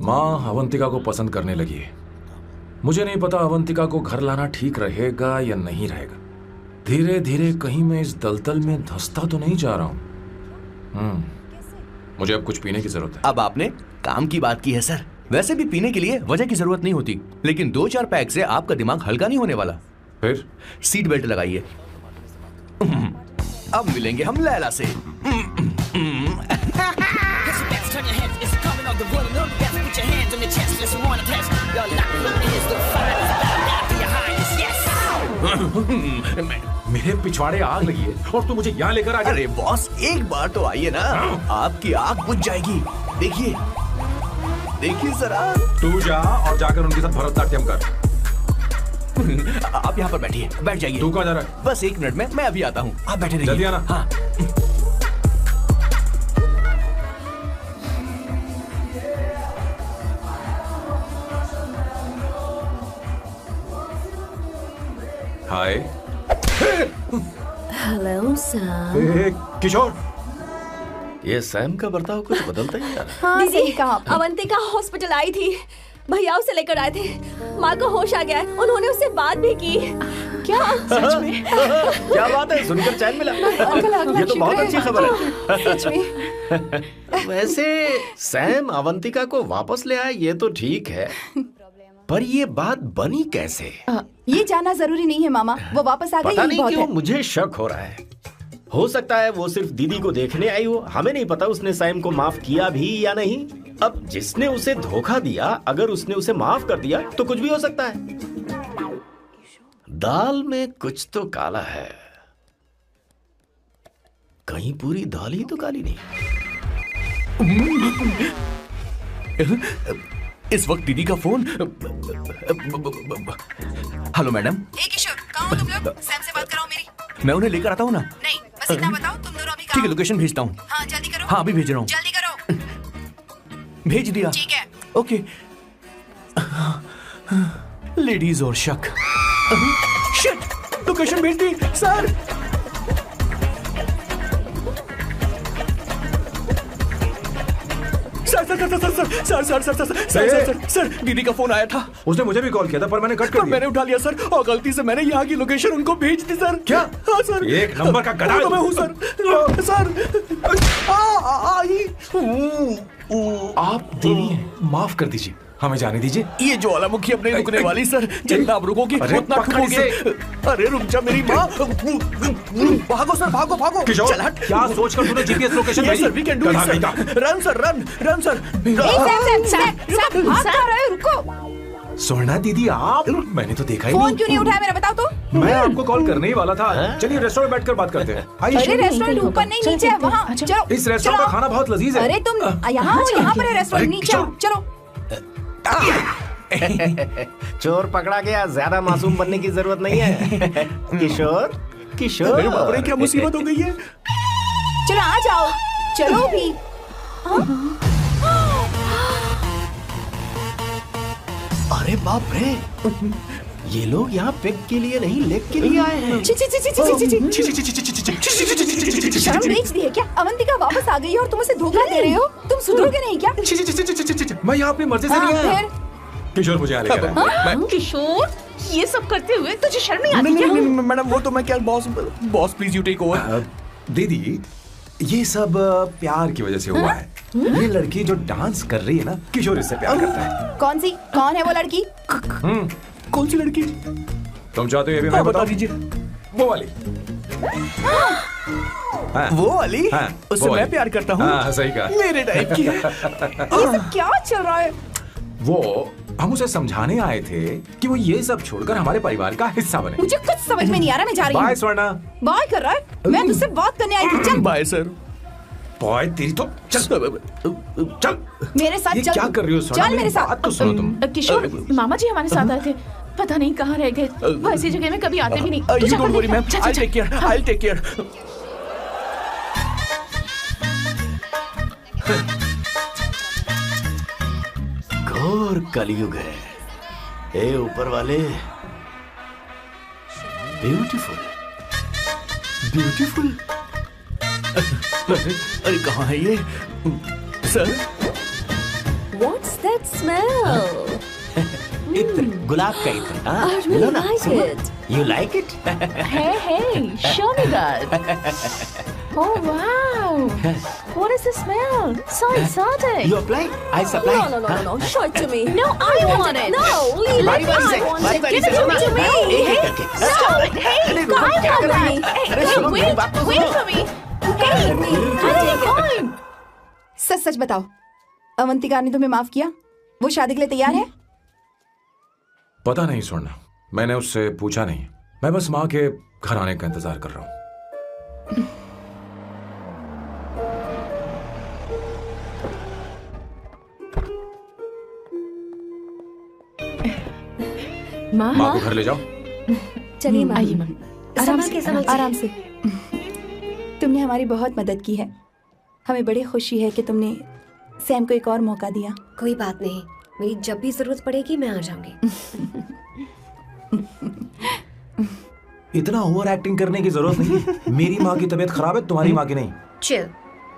माँ अवंतिका को पसंद करने लगी है। मुझे नहीं पता अवंतिका को घर लाना ठीक रहेगा या नहीं रहेगा। धीरे धीरे कहीं मैं इस दलदल में धंसता तो नहीं जा रहा हूँ। मुझे अब कुछ पीने की जरूरत है। अब आपने काम की बात की है सर। वैसे भी पीने के लिए वजह की जरूरत नहीं होती, लेकिन 2-4 पैक से आपका दिमाग हल्का नहीं होने वाला। फिर सीट बेल्ट लगाइए। अब मिलेंगे हम लैला से। मेरे पिछवाड़े आग लगी है और तू मुझे यहाँ लेकर आ गया। अरे बॉस, एक बार तो आइए ना, आपकी आग बुझ जाएगी। देखिए देखिए जरा। तू जा और जाकर उनके साथ भरतनाट्यम कर। आप यहाँ पर बैठिए, बैठ जाइए। तू कहाँ जा रहा है? बस 1 मिनट में मैं अभी आता हूँ, आप बैठे रहिए। जल्दी आना। हाँ। हाय। Hello Sam. किशोर, ये सैम का बर्ताव कुछ बदलता ही जा रहा है। हाँ, सही कहा। अवंतिका हॉस्पिटल आई थी, भैया उसे लेकर आए थे। माँ को होश आ गया है, उन्होंने उससे बात भी की। क्या सच में? क्या बात है, सुनकर चैन मिला। ये तो बहुत अच्छी खबर है। सच में। वैसे सैम अवंतिका को वापस ले आए ये तो ठीक है, पर ये बात बनी कैसे? ये जानना जरूरी नहीं है मामा, वो वापस आ गई। पता नहीं बहुत क्यों है। मुझे शक हो रहा है। हो सकता है वो सिर्फ दीदी को देखने आई हो। हमें नहीं पता उसने सैम को माफ किया भी या नहीं। अब जिसने उसे धोखा दिया, अगर उसने उसे माफ कर दिया तो कुछ भी हो सकता है। दाल में कुछ तो काला है, कहीं पूरी दाल ही तो काली नहीं। इस वक्त दीदी का फोन। Hello madam. किशोर, कहाँ हो तुम लोग? सैम से बात कराओ मेरी। मैं उन्हें लेकर आता हूँ ना। नहीं, बस इतना बताओ तुम दोनों अभी ठीक है, लोकेशन भेजता हूँ। हाँ जल्दी करो। हाँ अभी भेज रहा हूँ। जल्दी करो। भेज दिया। ठीक है। ओके। लेडीज और शक। शिट, लोकेशन भेज दी सर। सर, दीदी का फोन आया था। उसने मुझे भी कॉल किया था पर मैंने कट कर दिया। मैंने उठा लिया सर, और गलती से मैंने यहाँ की लोकेशन उनको भेज दी सर। क्या? हाँ सर। एक नंबर का गधा। तो मैं हूँ सर। आप देवी हैं, माफ कर दीजिए, हमें जाने दीजिए। ये ज्वालामुखी अपने रुकने वाली सर, जितना आप रुकोगे उतना ठुकोगे। अरे रुक जा मेरी माँ। भागो सर, भागो भागो। किशोर, क्या सोचकर तूने जीपीएस लोकेशन भेजी? Sir, we can do it sir. Run sir, run sir. रुको। स्वर्णा दीदी आप, मैंने तो देखा ही फोन नहीं। क्यों नहीं उठाया मेरा, बताओ तो। मैं आपको कॉल करने ही वाला था। चलिए रेस्टोरेंट बैठकर बात करते हैं। अरे आइए। रेस्टोरेंट ऊपर नहीं, नीचे है, वहाँ चलो। इस रेस्टोरेंट का खाना बहुत लजीज है। अरे तुम यहाँ हो, यहाँ पर है रेस्टोरेंट, अरे नीचे आओ, चलो। चोर पकड़ा गया, ज्यादा मासूम बनने की जरूरत नहीं है। किशोर, किशोर। मेरे बाप रे, क्या मुसीबत हो गई है। चलो आ जाओ, चलो भी। अरे बाप रे, ये लोग यहाँ पेग के लिए नहीं, लेग के लिए आए हैं। ची ची ची ची ची ची। शर्म बेच दी है क्या? अवंतिका वापस आ गई है और तुम उसे धोखा दे रहे हो? तुम सुधरोगे नहीं क्या? मैं यहाँ अपनी मर्जी से नहीं आया। किशोर मुझे यहाँ लेकर आया। किशोर, ये सब करते हुए तुझे शर्म नहीं आती क्या? मैडम वो तो मैं क्या, boss please you take over. दीदी, ये सब प्यार की वजह से हुआ है। ये लड़की जो डांस कर रही है ना, किशोर इससे प्यार करता है। कौन सी? कौन है वो लड़की? कौन सी लड़की? तुम चाहते हो ये भी मैं बता दीजिए। वो वाली। वो वाली? उससे मैं प्यार करता हूँ। हाँ, सही कहा। मेरे टाइप की। ये सब क्या चल रहा है? वो हम उसे समझाने आए थे कि वो ये सब छोड़कर हमारे परिवार का हिस्सा बने। मुझे कुछ समझ में नहीं आ रहा, मैं जा रही हूँ। बाय स्वर्णा। बाय कर रहा है? मैं तुझसे बात करने आई थी, चल। Bye sir. बॉय तेरी तो चल चल मेरे साथ ये चल। क्या कर रही हो स्वर्णा? चल मेरे साथ। बात तो सुनो तुम। किशोर, मामा जी हमारे साथ आए थे, पता नहीं कहाँ रह गए। वो ऐसी जगह में कभी आते भी नहीं। तू You जाकर don't worry, देख। ma'am. चल, I'll चल, take care. चल। I'll take care. घोर कलयुग है। ए ऊपर वाले, ब्यूटीफुल, ब्यूटीफुल। अरे कहाँ है ये सर? What's that smell? इत्र, गुलाब का इत्र। I really like it. You like it? Hey, show me that. Oh wow! What is the smell? So exotic. You apply? I supply. No. Show it to me. No, I want it. No, leave बारी it. बारी से, I want बारी it. बारी Give से it सुनो। to me. एक एक करके। Stop it. Hey, अरे I रुको, क्या want कर रही that. है? Hey, अरे सुनो, मेरी बात तो wait सुनो। for me. Hey, I need time. सच सच बताओ, अवंतिका ने तुम्हें माफ किया? वो शादी के लिए तैयार है? पता नहीं स्वर्णा, मैंने उससे पूछा नहीं। मैं बस माँ के घर आने का इंतजार कर रहा हूँ। माँ, माँ को घर ले जाओ। चलिए माँ। आइए माँ। आराम से, आराम से। तुमने हमारी बहुत मदद की है। हमें बड़ी खुशी है कि तुमने सैम को एक और मौका दिया। कोई बात नहीं, मेरी जब भी जरूरत पड़ेगी मैं आ जाऊंगी। इतना ओवर एक्टिंग करने की जरूरत नहीं है। मेरी माँ की तबीयत खराब है, तुम्हारी माँ की नहीं। Chill.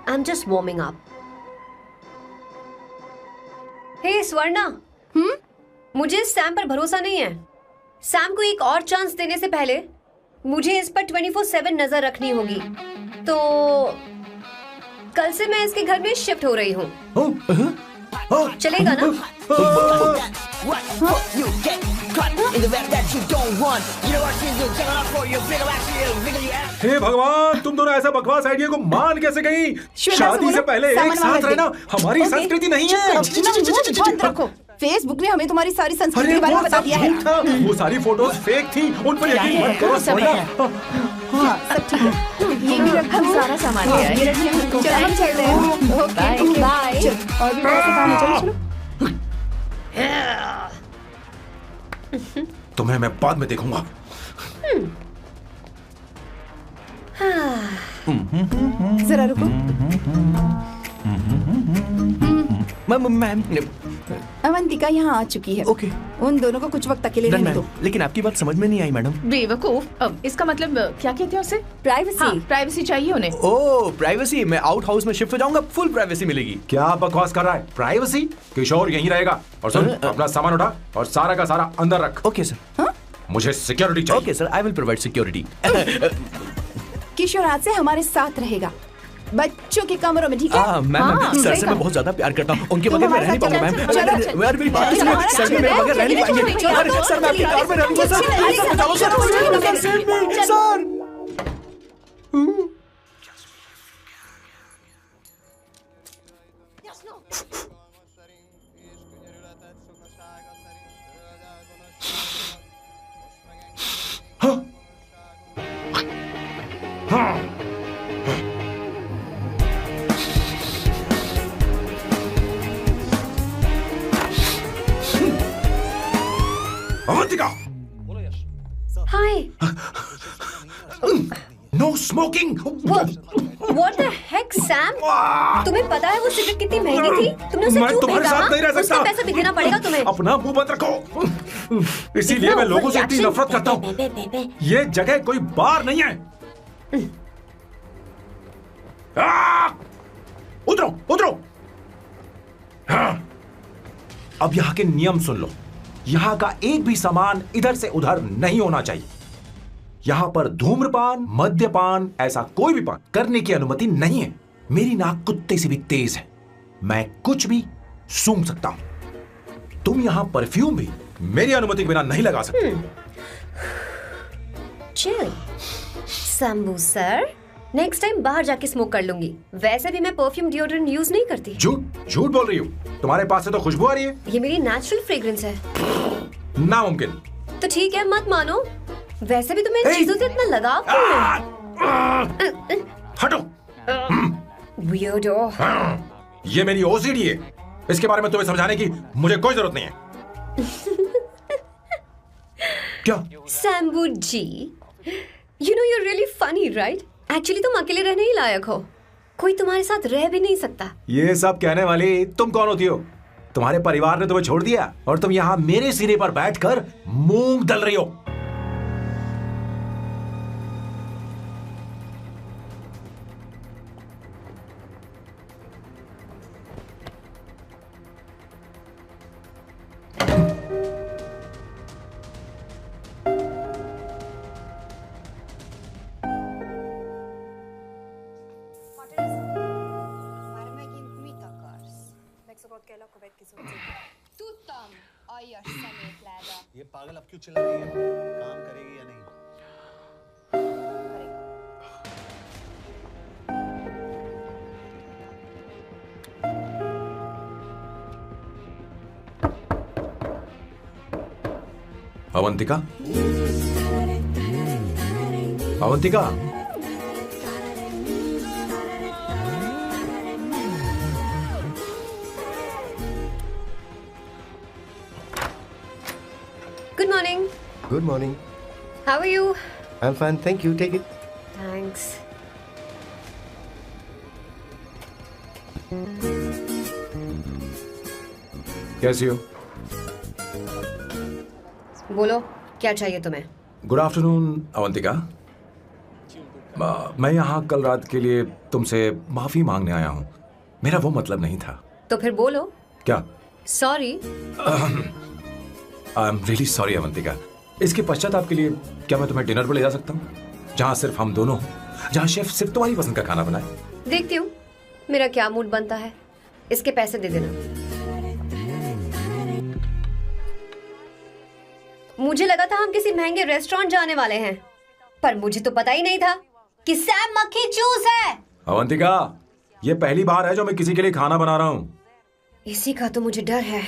I'm just warming up. Hey Swarna, मुझे सैम पर भरोसा नहीं है। सैम को एक और चांस देने से पहले मुझे इस पर 24/7 नजर रखनी होगी। तो कल से मैं इसके घर में शिफ्ट हो रही हूँ। चलेगा ना? हे भगवान, तुम दोनों ऐसा बकवास आइडिया को मान कैसे गई? शादी से पहले एक साथ रहना हमारी संस्कृति नहीं है। बंद रखो। फेसबुक ने हमें तुम्हारी सारी संस्कृति के बारे में बता दिया है। वो सारी फोटोज फेक थी, उन पर यकीन मत करो स्वर्णा। हाँ, सब ठीक है। ये भी रखो। हम सारा सामान ले आए। ये रखिए। चलो हम चलते हैं। Okay, bye. और भी बहुत से काम है, चलो चलो। तुम्हें मैं बाद में देखूंगा। जरा रुको। मैम अवंतिका यहाँ आ चुकी है। ओके। उन दोनों को कुछ वक्त अकेले रहने दो। लेकिन आपकी बात समझ में नहीं आई मैडम। बेवकूफ, अब इसका मतलब क्या कहते हैं उसे? प्राइवेसी। हाँ, प्राइवेसी चाहिए उन्हें। ओह प्राइवेसी, मैं आउट हाउस में शिफ्ट हो जाऊंगा, फुल प्राइवेसी मिलेगी। क्या बकवास कर रहा है? प्राइवेसी? किशोर यहीं रहेगा। और सुन, अपना सामान उठा और सारा का सारा अंदर रख। Okay sir. मुझे सिक्योरिटी चाहिए। Okay sir, I will provide security. Kishore आज से हमारे साथ रहेगा, बच्चों के कमरों में, ठीक है? मैम सर से मैं बहुत ज्यादा प्यार करता हूँ, उनके बगैर मैं रह नहीं पाऊंगा मैम। यार मेरी बात सुनिए, सर मेरे बगैर रह नहीं पाएंगे। अरे सर मैं आपकी कार में रहूंगा सर। चलो sir. Avantika, hi. No smoking. What the heck, Sam? तुम्हें पता है वो सिगरेट कितनी महंगी थी? तुमने उसे मैं क्यों तुम्हारे फेंका? साथ नहीं रह सकता। उसका पैसा भी देना पड़ेगा तुम्हें। अपना मुंह बंद रखो। इसीलिए मैं लोगों से इतनी नफरत करता हूँ। ये जगह कोई बार नहीं है। उतरो उतरो। अब यहाँ के नियम सुन लो। यहाँ का एक भी सामान इधर से उधर नहीं होना चाहिए। यहाँ पर धूम्रपान, मद्यपान, ऐसा कोई भी पान करने की अनुमति नहीं है। मेरी नाक कुत्ते से भी तेज है, मैं कुछ भी सूंघ सकता हूं। तुम यहाँ परफ्यूम भी मेरी अनुमति के बिना नहीं लगा सकते। Chill Shambhu sir, next time बाहर जाके स्मोक कर लूंगी। वैसे भी मैं परफ्यूम डिओड्रेंट यूज नहीं करती। झूठ झूठ बोल रही हो। तुम्हारे पास से तो खुशबू आ रही है। ये मेरी नेचुरल फ्रेग्रेंस है। नामुमकिन। तो ठीक है, मत मानो। वैसे भी तुम्हें इन चीजों से इतना लगाव क्यों है? हटो। Weirdo। ये मेरी ओसीडी है। इसके बारे में तुम्हें समझाने की मुझे कोई जरूरत नहीं है। क्या? शंभू जी, you know you're really funny, right? Actually तुम अकेले रहने ही लायक हो। कोई तुम्हारे साथ रह भी नहीं सकता। ये सब कहने वाली तुम कौन होती हो? तुम्हारे परिवार ने तुम्हें छोड़ दिया और तुम यहाँ मेरे सीने पर बैठकर मूंग दल रही हो। ये पागल अब क्यों चिल्ला रही है? काम करेगी या नहीं? Avantika, Avantika, Good morning. Good morning. How are you? I'm fine, thank you. Take it. Thanks. कैसी हो? बोलो, क्या चाहिए तुम्हें? Good afternoon Avantika. मैं यहाँ कल रात के लिए तुमसे माफी मांगने आया हूँ। मेरा वो मतलब नहीं था। तो फिर बोलो। क्या? Sorry. I am really sorry Avantika. इसके पश्चाताप के लिए क्या मैं तुम्हें डिनर पर ले जा सकता हूँ, जहाँ सिर्फ हम दोनों हों, जहाँ शेफ सिर्फ तुम्हारी पसंद का खाना बनाए? देखती हूँ मेरा क्या मूड बनता है। इसके पैसे दे देना। मुझे लगा था हम किसी महंगे रेस्टोरेंट जाने वाले हैं, पर मुझे तो पता ही नहीं था कि सैम मक्खी चूस है। अवंतिका, ये पहली बार है जो मैं किसी के लिए खाना बना रहा हूँ। इसी का तो मुझे डर है।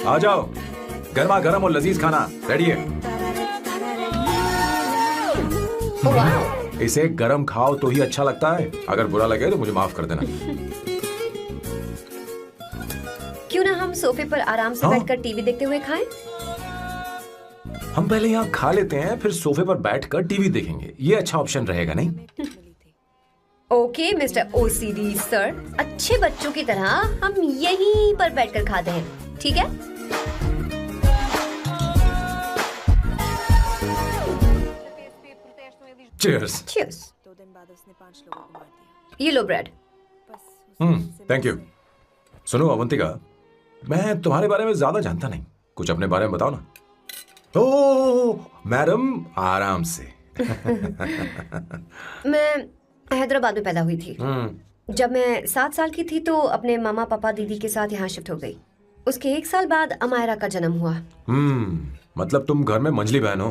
आ जाओ, गर्मा गर्म और लजीज खाना रेडी है। इसे गरम खाओ तो ही अच्छा लगता है। अगर बुरा लगे तो मुझे माफ कर देना। क्यों ना हम सोफे पर आराम से बैठकर टीवी देखते हुए खाएं? हम पहले यहाँ खा लेते हैं, फिर सोफे पर बैठकर टीवी देखेंगे। ये अच्छा ऑप्शन रहेगा नहीं? ओके मिस्टर ओसीडी सर, अच्छे बच्चों की तरह हम यहीं पर बैठकर खाते हैं, ठीक है? चीयर्स। चीयर्स। ये लो ब्रेड। Thank you. सुनो अवंतिका, मैं तुम्हारे बारे में ज्यादा जानता नहीं, कुछ अपने बारे में बताओ ना। ओह मैडम, आराम से। मैं हैदराबाद में पैदा हुई थी। जब मैं 7 साल की थी तो अपने मामा पापा दीदी के साथ यहाँ शिफ्ट हो गई। उसके 1 साल बाद अमायरा का जन्म हुआ। मतलब तुम घर में मंझली बहन हो?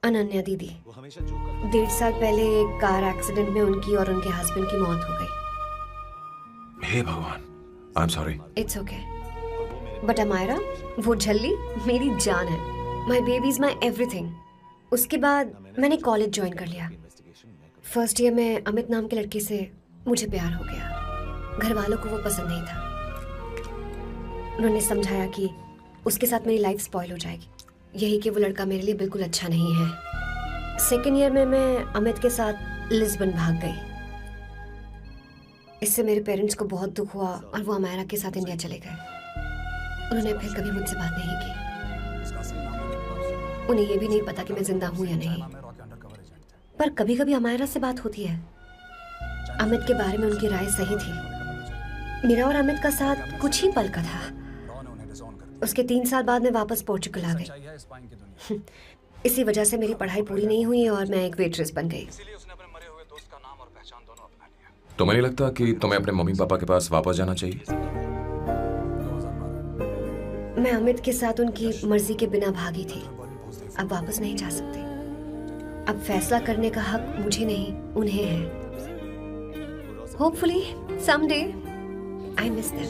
अनन्या दीदी। 1.5 साल पहले एक कार एक्सीडेंट में उनकी और उनके हस्बैंड की मौत हो गई। हे भगवान, I am sorry. It's okay, but Amaira, वो झल्ली मेरी जान है। My baby is my everything. उसके बाद मैंने कॉलेज ज्वाइन कर लिया। फर्स्ट ईयर में अमित नाम के लड़के से मुझे प्यार हो गया। घर वालों को वो पसंद नहीं था। उन्होंने समझाया कि उसके साथ मेरी लाइफ स्पॉइल हो जाएगी, यही कि वो लड़का मेरे लिए बिल्कुल अच्छा नहीं है। सेकेंड ईयर में मैं अमित के साथ लिस्बन भाग गई। इससे मेरे पेरेंट्स को बहुत दुख हुआ और वो अमायरा के साथ इंडिया चले गए। उन्होंने फिर कभी मुझसे बात नहीं की। उन्हें ये भी नहीं पता कि मैं जिंदा हूं या नहीं। पर कभी कभी अमायरा से बात होती है। अमित के बारे में उनकी राय सही थी। मेरा और अमित का साथ कुछ ही पल का था। उसके 3 साल बाद मैं वापस पोर्चुगल आ गई। इसी वजह से मेरी पढ़ाई पूरी नहीं हुई और मैं एक वेट्रेस बन गई। तुम्हें नहीं लगता कि तुम्हें अपने मम्मी पापा के पास वापस जाना चाहिए? मैं अमित के साथ उनकी मर्जी के बिना भागी थी। अब वापस नहीं जा सकती। अब फैसला करने का हक मुझे नहीं, उन्हें है। Hopefully someday I miss them.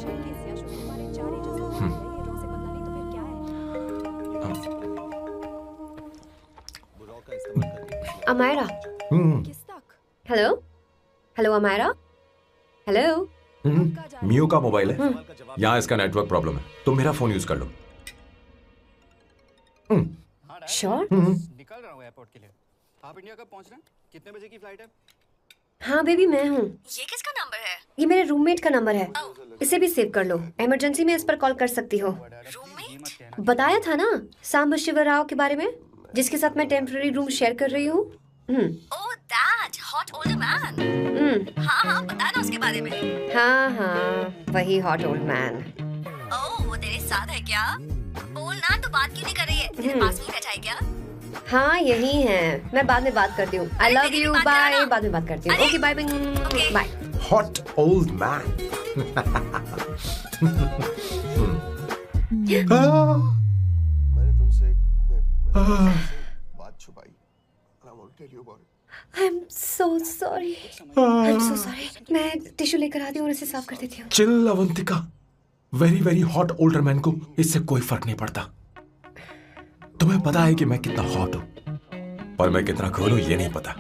Amayra, hello hello Amayra, hello. Miyo का मोबाइल है, यहाँ इसका नेटवर्क प्रॉब्लम है। तुम मेरा फोन यूज कर लो। श्योर? निकल रहा हूँ एयरपोर्ट के लिए। आप इंडिया कब पहुँच रहे हैं? कितने बजे की फ्लाइट है? हाँ बेबी, मैं हूँ। ये किसका नंबर है? ये मेरे रूममेट का नंबर है। इसे भी सेव कर लो। इमरजेंसी में इस पर कॉल कर सकती हो। रूममेट? बताया था ना सांब शिवराव के बारे में, जिसके साथ मैं टेम्पररी रूम शेयर कर रही हूँ। Oh that hot old man. हाँ बताया ना उसके बारे में। हाँ वही हॉट ओल्ड मैन। ओह वो तेरे साथ है क्या? बोल ना, तो बात क्यों नहीं कर रही है? तेरे पास में बैठा है क्या? हाँ यही है। मैं बाद में बात करती हूँ। I love you, bye. बाद में बात करती हूँ। Okay bye bye. Hot old man. मैंने तुमसे बात छुपाई। I won't tell you about it. I'm so sorry. I'm so sorry. मैं टिश्यू लेकर आती हूँ और इसे साफ कर देती हूँ। Chill Avantika, very very hot older man को इससे कोई फर्क नहीं पड़ता। तुम्हें पता है कि मैं कितना हॉट हूं, पर मैं कितना कूल हूं ये नहीं पता।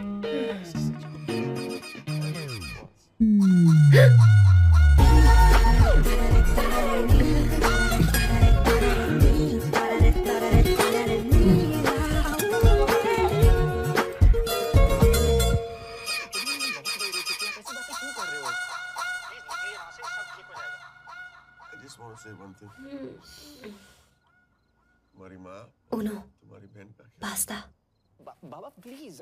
तुम्हारी माँ, ओनो, तुम्हारी बहन का pasta. Baba please.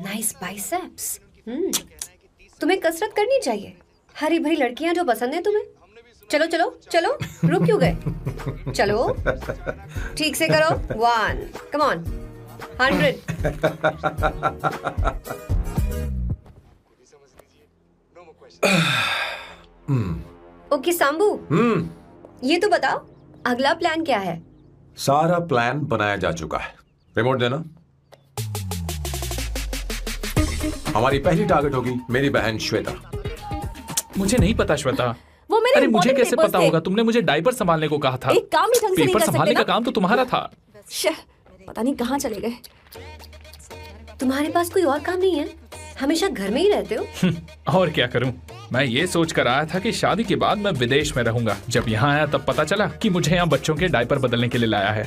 Nice biceps. तुम्हें कसरत करनी चाहिए। हरी भरी लड़कियां जो पसंद है तुम्हें। चलो चलो चलो, रुक क्यों गए? चलो ठीक से करो। 1 कम ऑन 100। ओके सांबू, ये तो बताओ अगला प्लान क्या है? सारा प्लान बनाया जा चुका है। रिमोट देना। हमारी पहली टारगेट होगी मेरी बहन श्वेता। मुझे नहीं पता श्वेता। वो मेरे अरे मुझे कैसे पेपर्स पता थे। होगा? तुमने मुझे डायपर संभालने को कहा था। एक काम ही ढंग से नहीं पेपर कर संभालने सकते का ना? काम तो तुम्हारा था। पता नहीं कहाँ चले गए। तुम्हारे पास कोई और काम नहीं है? हमेशा घर में ही रहते हो। और क्या करूं? मैं ये सोच कर आया था कि शादी के बाद मैं विदेश में रहूंगा। जब यहाँ आया तब पता चला कि मुझे यहाँ बच्चों के डायपर बदलने के लिए लाया है।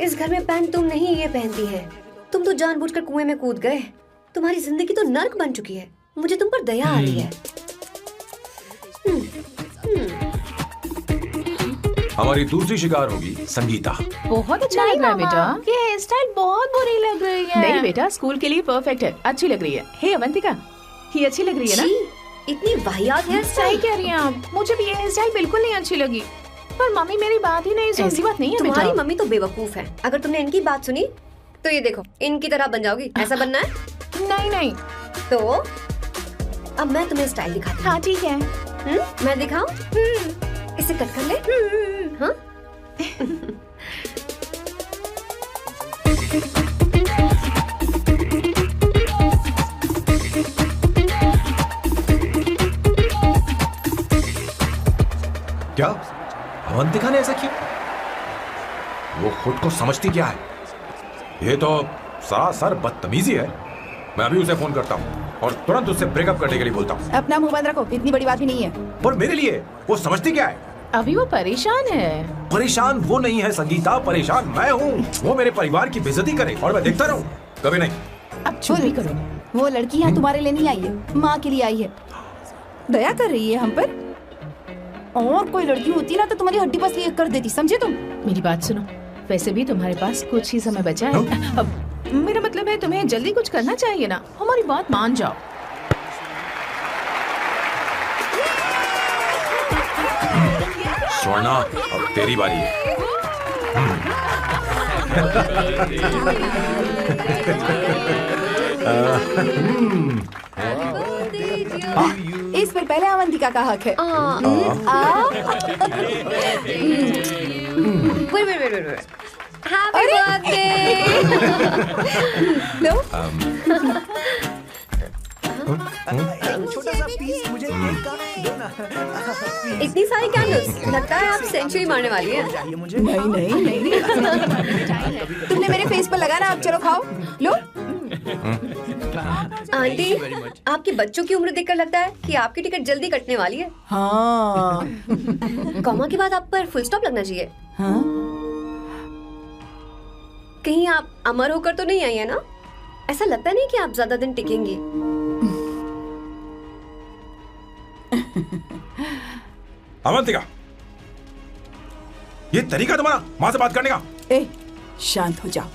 इस घर में पैंट तुम नहीं ये पहनती है। तुम तो जानबूझकर कुएं में कूद गए। तुम्हारी जिंदगी तो नर्क बन चुकी है। मुझे तुम पर दया आ रही है। हमारी दूसरी शिकार होगी संगीता। बहुत अच्छा लग रहा है बेटा। ये हेयर स्टाइल बहुत बुरी लग रही है। नहीं बेटा, स्कूल के लिए परफेक्ट है, अच्छी लग रही है। हे अवंतिका, ये अच्छी लग रही है ना? इतनी वाहियात हेयर सही स्टाइल। कह रही हैं आप, मुझे भी ये हेयर स्टाइल बिल्कुल नहीं अच्छी लगी। पर मम्मी मेरी बात ही नहीं सुनती। ऐसी बात नहीं है तुम्हारी बेटा। मम्मी तो बेवकूफ है। अगर तुमने इनकी बात सुनी तो ये देखो इनकी तरह बन जाओगी। ऐसा बनना है? नहीं नहीं। तो अब मैं तुम्हें स्टाइल दिखाती हूँ। हाँ ठीक है। मैं दिखाऊं? इसे कट कर ले। हाँ? क्या अवंतिका ने ऐसा किया? वो खुद को समझती क्या है? ये तो सरासर बदतमीजी है। मैं अभी उसे फोन करता हूँ और तुरंत उससे ब्रेकअप करने के लिए बोलता हूँ। अपना मुंह बंद रखो, इतनी बड़ी बात भी नहीं है। पर मेरे लिए वो समझती क्या है? अभी वो परेशान है। परेशान वो नहीं है संगीता, परेशान मैं हूँ। वो मेरे परिवार की बेइज्जती करे और मैं देखता रहूँ? कभी नहीं। अब चुप भी करो। वो लड़की यहाँ तुम्हारे लिए नहीं आई है, माँ के लिए आई है। दया कर रही है हम पर। और कोई लड़की होती ना तो तुम्हारी हड्डी पसली एक कर देती, समझे तुम? मेरी बात सुनो, वैसे भी तुम्हारे पास कुछ ही समय बचा है। अब मेरा मतलब है तुम्हें जल्दी कुछ करना चाहिए ना। हमारी बात मान जाओ। स्वर्णा, अब तेरी बारी है। इस पर पहले अवंतिका का हक है। wait. Happy birthday! लो। छोटा सा पीस मुझे केक का दो ना। इतनी सारी कैंडल्स, लगता है आप सेंचुरी मारने वाली हैं। नहीं। तुमने मेरे फेस पर लगाना, आप चलो खाओ। लो। आंटी, आपके बच्चों की उम्र देखकर लगता है कि आपकी टिकट जल्दी कटने वाली है। हाँ। कॉमा के बाद आप पर फुल स्टॉप लगना चाहिए। हाँ? कहीं आप अमर होकर तो नहीं आई है ना? ऐसा लगता नहीं कि आप ज्यादा दिन टिकेंगी। अवंतिका, ये तरीका तुम्हारा माँ से बात करने का? ए, शांत हो जाओ।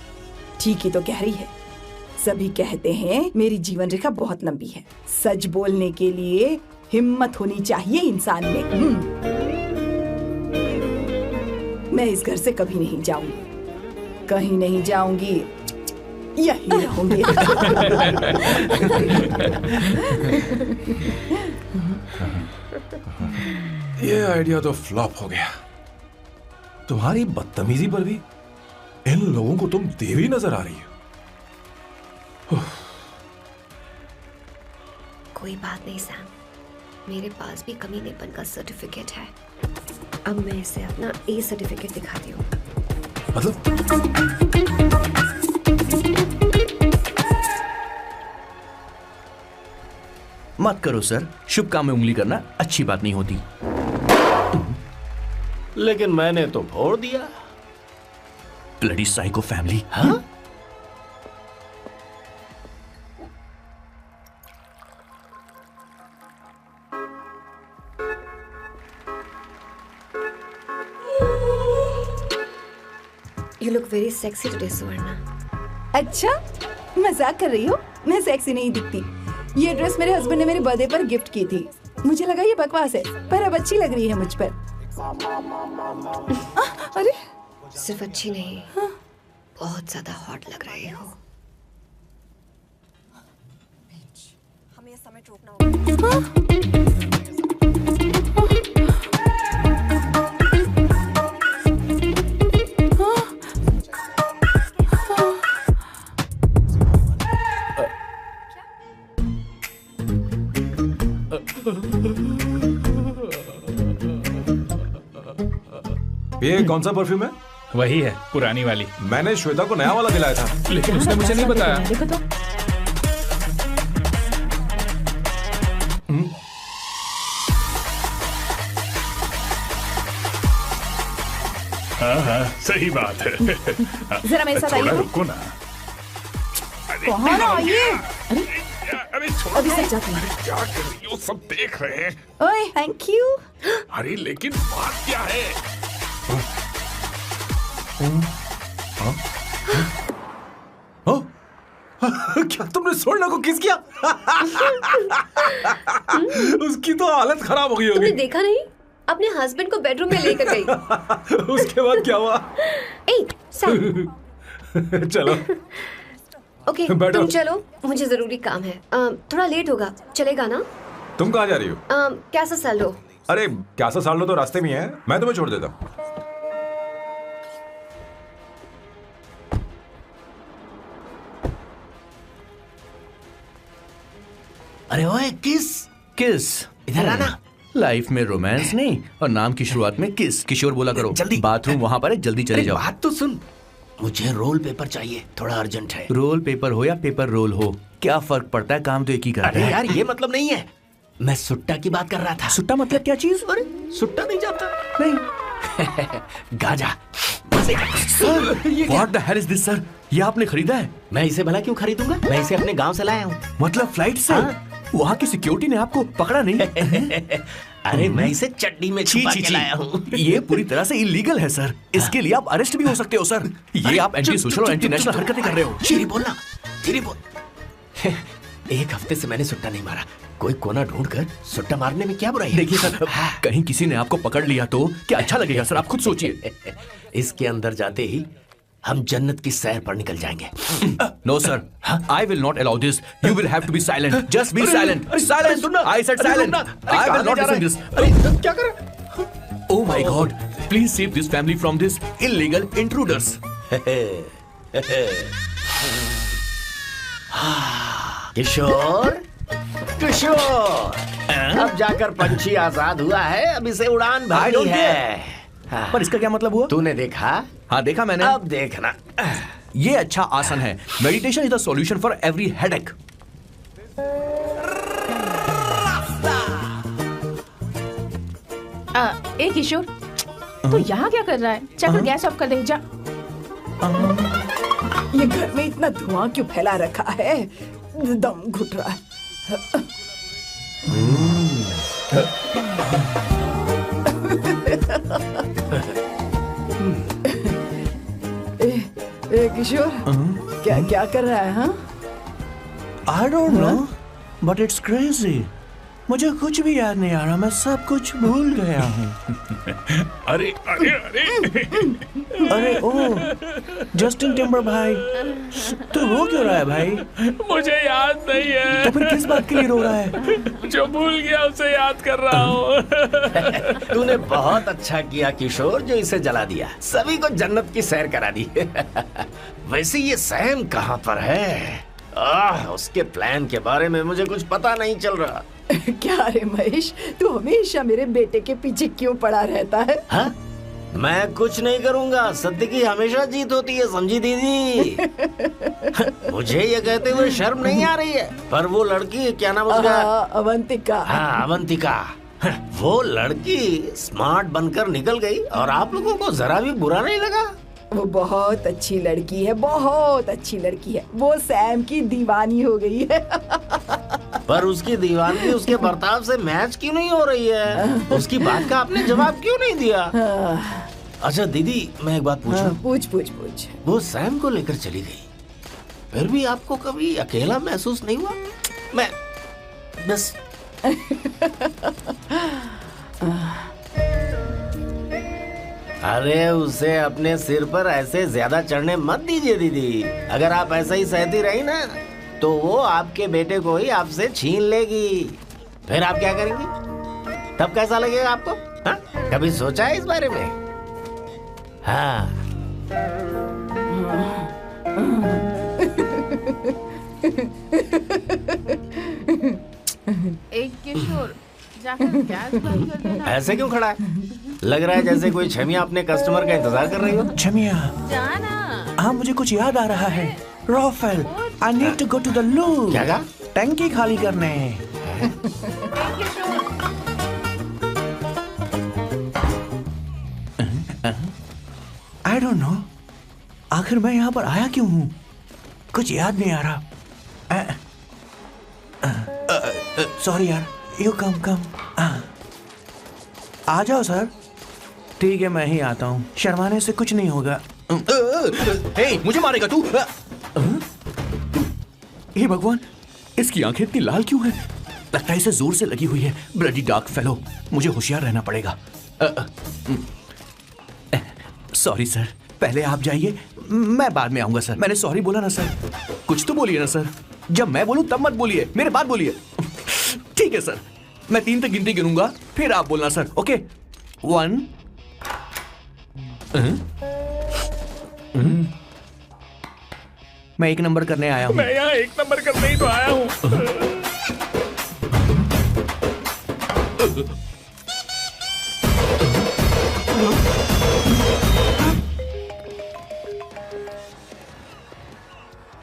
ठीक ही तो कह रही है। सभी कहते हैं मेरी जीवन रेखा बहुत लंबी है। सच बोलने के लिए हिम्मत होनी चाहिए इंसान में। मैं इस घर से कभी नहीं जाऊंगी, कहीं नहीं जाऊंगी, यही रहूंगी। ये आइडिया तो फ्लॉप हो गया। तुम्हारी बदतमीजी पर भी इन लोगों को तुम देवी नजर आ रही हो। कोई बात नहीं सैम, मेरे पास भी कमीनेपन का सर्टिफिकेट है। अब मैं इसे अपना ए सर्टिफिकेट दिखाती हूँ। मत करो सर, शुभ काम में उंगली करना अच्छी बात नहीं होती। लेकिन मैंने तो फोड़ दिया। Bloody psycho family. हाँ? You look very sexy today, सुवर्णा। अच्छा, मजाक कर रही हो? मैं सेक्सी नहीं दिखती। ये ड्रेस मेरे हस्बैंड ने मेरे बर्थडे पर गिफ्ट की थी। मुझे लगा ये बकवास है, पर अब अच्छी लग रही है मुझ पर। अरे, सिर्फ अच्छी नहीं, बहुत ज्यादा हॉट लग रही हो। हमें समय रोकना होगा। ये कौन सा परफ्यूम है? वही है, पुरानी वाली। मैंने श्वेता को नया वाला दिलाया था, लेकिन उसने मुझे नहीं बताया। देखो तो। हाँ, सही बात है। जरा मेरे साथ आइए। रुको ना। कहाँ ना आइए? अरे अभी सच जाती हूँ। क्या कर रही हो? सब देख रहे हैं। ओए, थैंक यू। अरे लेकिन बात क्या है? क्या तुमने स्वर्णा को किस किया? उसकी तो हालत खराब हो गई तुमने होगी। देखा नहीं? अपने हस्बैंड को बेडरूम में लेकर गई। उसके बाद क्या हुआ? चलो ओके बैठो। तुम चलो, मुझे जरूरी काम है। थोड़ा लेट होगा, चलेगा ना? तुम कहाँ जा रही हो? कैसा साल हो? अरे क्या साल लो तो रास्ते में है, मैं तुम्हें छोड़ देता हूँ। अरे ओए किस इधर आना। लाइफ में रोमांस नहीं और नाम की शुरुआत में किस। किशोर बोला करो। जल्दी। बाथरूम वहाँ पर है, जल्दी चले जाओ। बात तो सुन, मुझे रोल पेपर चाहिए, थोड़ा अर्जेंट है। रोल पेपर हो या पेपर रोल हो, क्या फर्क पड़ता है, काम तो एक ही करता अरे है। यार ये मतलब नहीं है, मैं सुट्टा की बात कर रहा था। सुट्टा मतलब क्या चीज? अरे सुट्टा नहीं जानता? नहीं। Gaza. What the hell is this, sir? ये आपने खरीदा है? मैं इसे भला क्यों खरीदूंगा? मैं इसे अपने गांव से लाया हूँ। मतलब फ्लाइट से? वहाँ की सिक्योरिटी ने आपको पकड़ा नहीं? अरे मैं इसे चटनी में छुपा के लाया हूँ। ये पूरी तरह से इलीगल है सर। इसके लिए आप अरेस्ट भी हो सकते हो सर। ये आप एंटी सोशल और एंटी नेशनल हरकतें कर रहे हो। धीरे बोलना, धीरे बोल। एक हफ्ते से मैंने सुट्टा नहीं मारा, कोई कोना ढूंढकर सुट्टा मारने में क्या बुराई है? देखिए सर, कहीं किसी ने आपको पकड़ लिया तो क्या अच्छा लगेगा सर? आप खुद सोचिए। इसके अंदर जाते ही हम जन्नत की सैर पर निकल जाएंगे। No sir, I will not allow this. You will have to be silent. Just be silent. Silent. I said silent. I will not listen this. क्या कर रहे? Oh my God! Please save this family from this illegal intruders. किशोर, किशोर, अब जाकर पंछी आजाद हुआ है, अब इसे उड़ान भरनी है। पर इसका क्या मतलब हुआ? तूने देखा? हाँ देखा मैंने। अब देखना। ये अच्छा आसन है। Meditation is the solution for every headache. ए किशोर, तू यहाँ क्या कर रहा है? जाकर गैस ऑफ कर दे जा। ये घर में इतना धुआं क्यों फैला रखा है? दम घुट रहा है। ए किशोर, क्या क्या कर रहा है? हाँ? I don't know, but it's crazy. मुझे कुछ भी याद नहीं आ रहा, मैं सब कुछ भूल गया हूँ। अरे अरे अरे अरे ओ, जस्टिन टिम्बर भाई, तू रो क्यों रहा है भाई? मुझे याद नहीं है। तो फिर किस बात के लिए रो रहा है? जो भूल गया उसे याद कर रहा हूँ। तूने बहुत अच्छा किया किशोर, जो इसे जला दिया, सभी को जन्नत की सैर करा दी। वैसे ये सैम कहाँ पर है? उसके प्लान के बारे में मुझे कुछ पता नहीं चल रहा। क्या रे महेश, तू हमेशा मेरे बेटे के पीछे क्यों पड़ा रहता है? हा? मैं कुछ नहीं करूंगा, सत्य की हमेशा जीत होती है, समझी दीदी? मुझे ये कहते हुए शर्म नहीं आ रही है, पर वो लड़की, क्या नाम उसका? अवंतिका। हाँ अवंतिका, वो लड़की स्मार्ट बनकर निकल गई और आप लोगों को जरा भी बुरा नहीं लगा? वो बहुत अच्छी लड़की है, बहुत अच्छी लड़की है। वो सैम की दीवानी हो गई है। पर उसकी दीवानगी उसके बर्ताव से मैच क्यों नहीं हो रही है? उसकी बात का आपने जवाब क्यों नहीं दिया? अच्छा दीदी, मैं एक बात पूछूं? पूछ पूछ पूछ। वो सैम को लेकर चली गई, फिर भी आपको कभी अकेला महसूस नहीं हुआ? मैं बस अरे उसे अपने सिर पर ऐसे ज्यादा चढ़ने मत दीजिए दीदी। अगर आप ऐसा ही सहती रही ना, तो वो आपके बेटे को ही आपसे छीन लेगी। फिर आप क्या करेंगी? तब कैसा लगेगा आपको? हा? कभी सोचा है इस बारे में? हाँ। एक किशोर, जाकर गैस बंद कर देना। ऐसे क्यों खड़ा है? लग रहा है जैसे कोई छमिया अपने कस्टमर का इंतजार कर रही हो। छमिया, जाना। हाँ मुझे कुछ याद आ रहा है। Rafael, I need to go to the loo। क्या कहा? टंकी खाली करने। I don't know, आखिर मैं यहाँ पर आया क्यों हूँ? कुछ याद नहीं आ रहा। सॉरी यार, यू कम। आ जाओ सर। ठीक है, मैं ही आता हूँ, शर्माने से कुछ नहीं होगा। हे, मुझे मारेगा तू? हे भगवान, इसकी आंखें इतनी लाल क्यों हैं? लगता है इसे जोर से लगी हुई है। ब्लडी डार्क फेलो, मुझे होशियार रहना पड़ेगा। सॉरी सर, पहले आप जाइए, मैं बाद में आऊंगा सर। मैंने सॉरी बोला ना सर। कुछ तो बोलिए ना सर। जब मैं बोलूं तब मत बोलिए, मेरे बाद बोलिए। ठीक है सर, मैं 3 तक गिनती गिनूंगा, फिर आप बोलना सर। ओके 1 मैं 1 नंबर करने आया हूँ। मैं यहाँ 1 नंबर करने ही तो आया हूँ।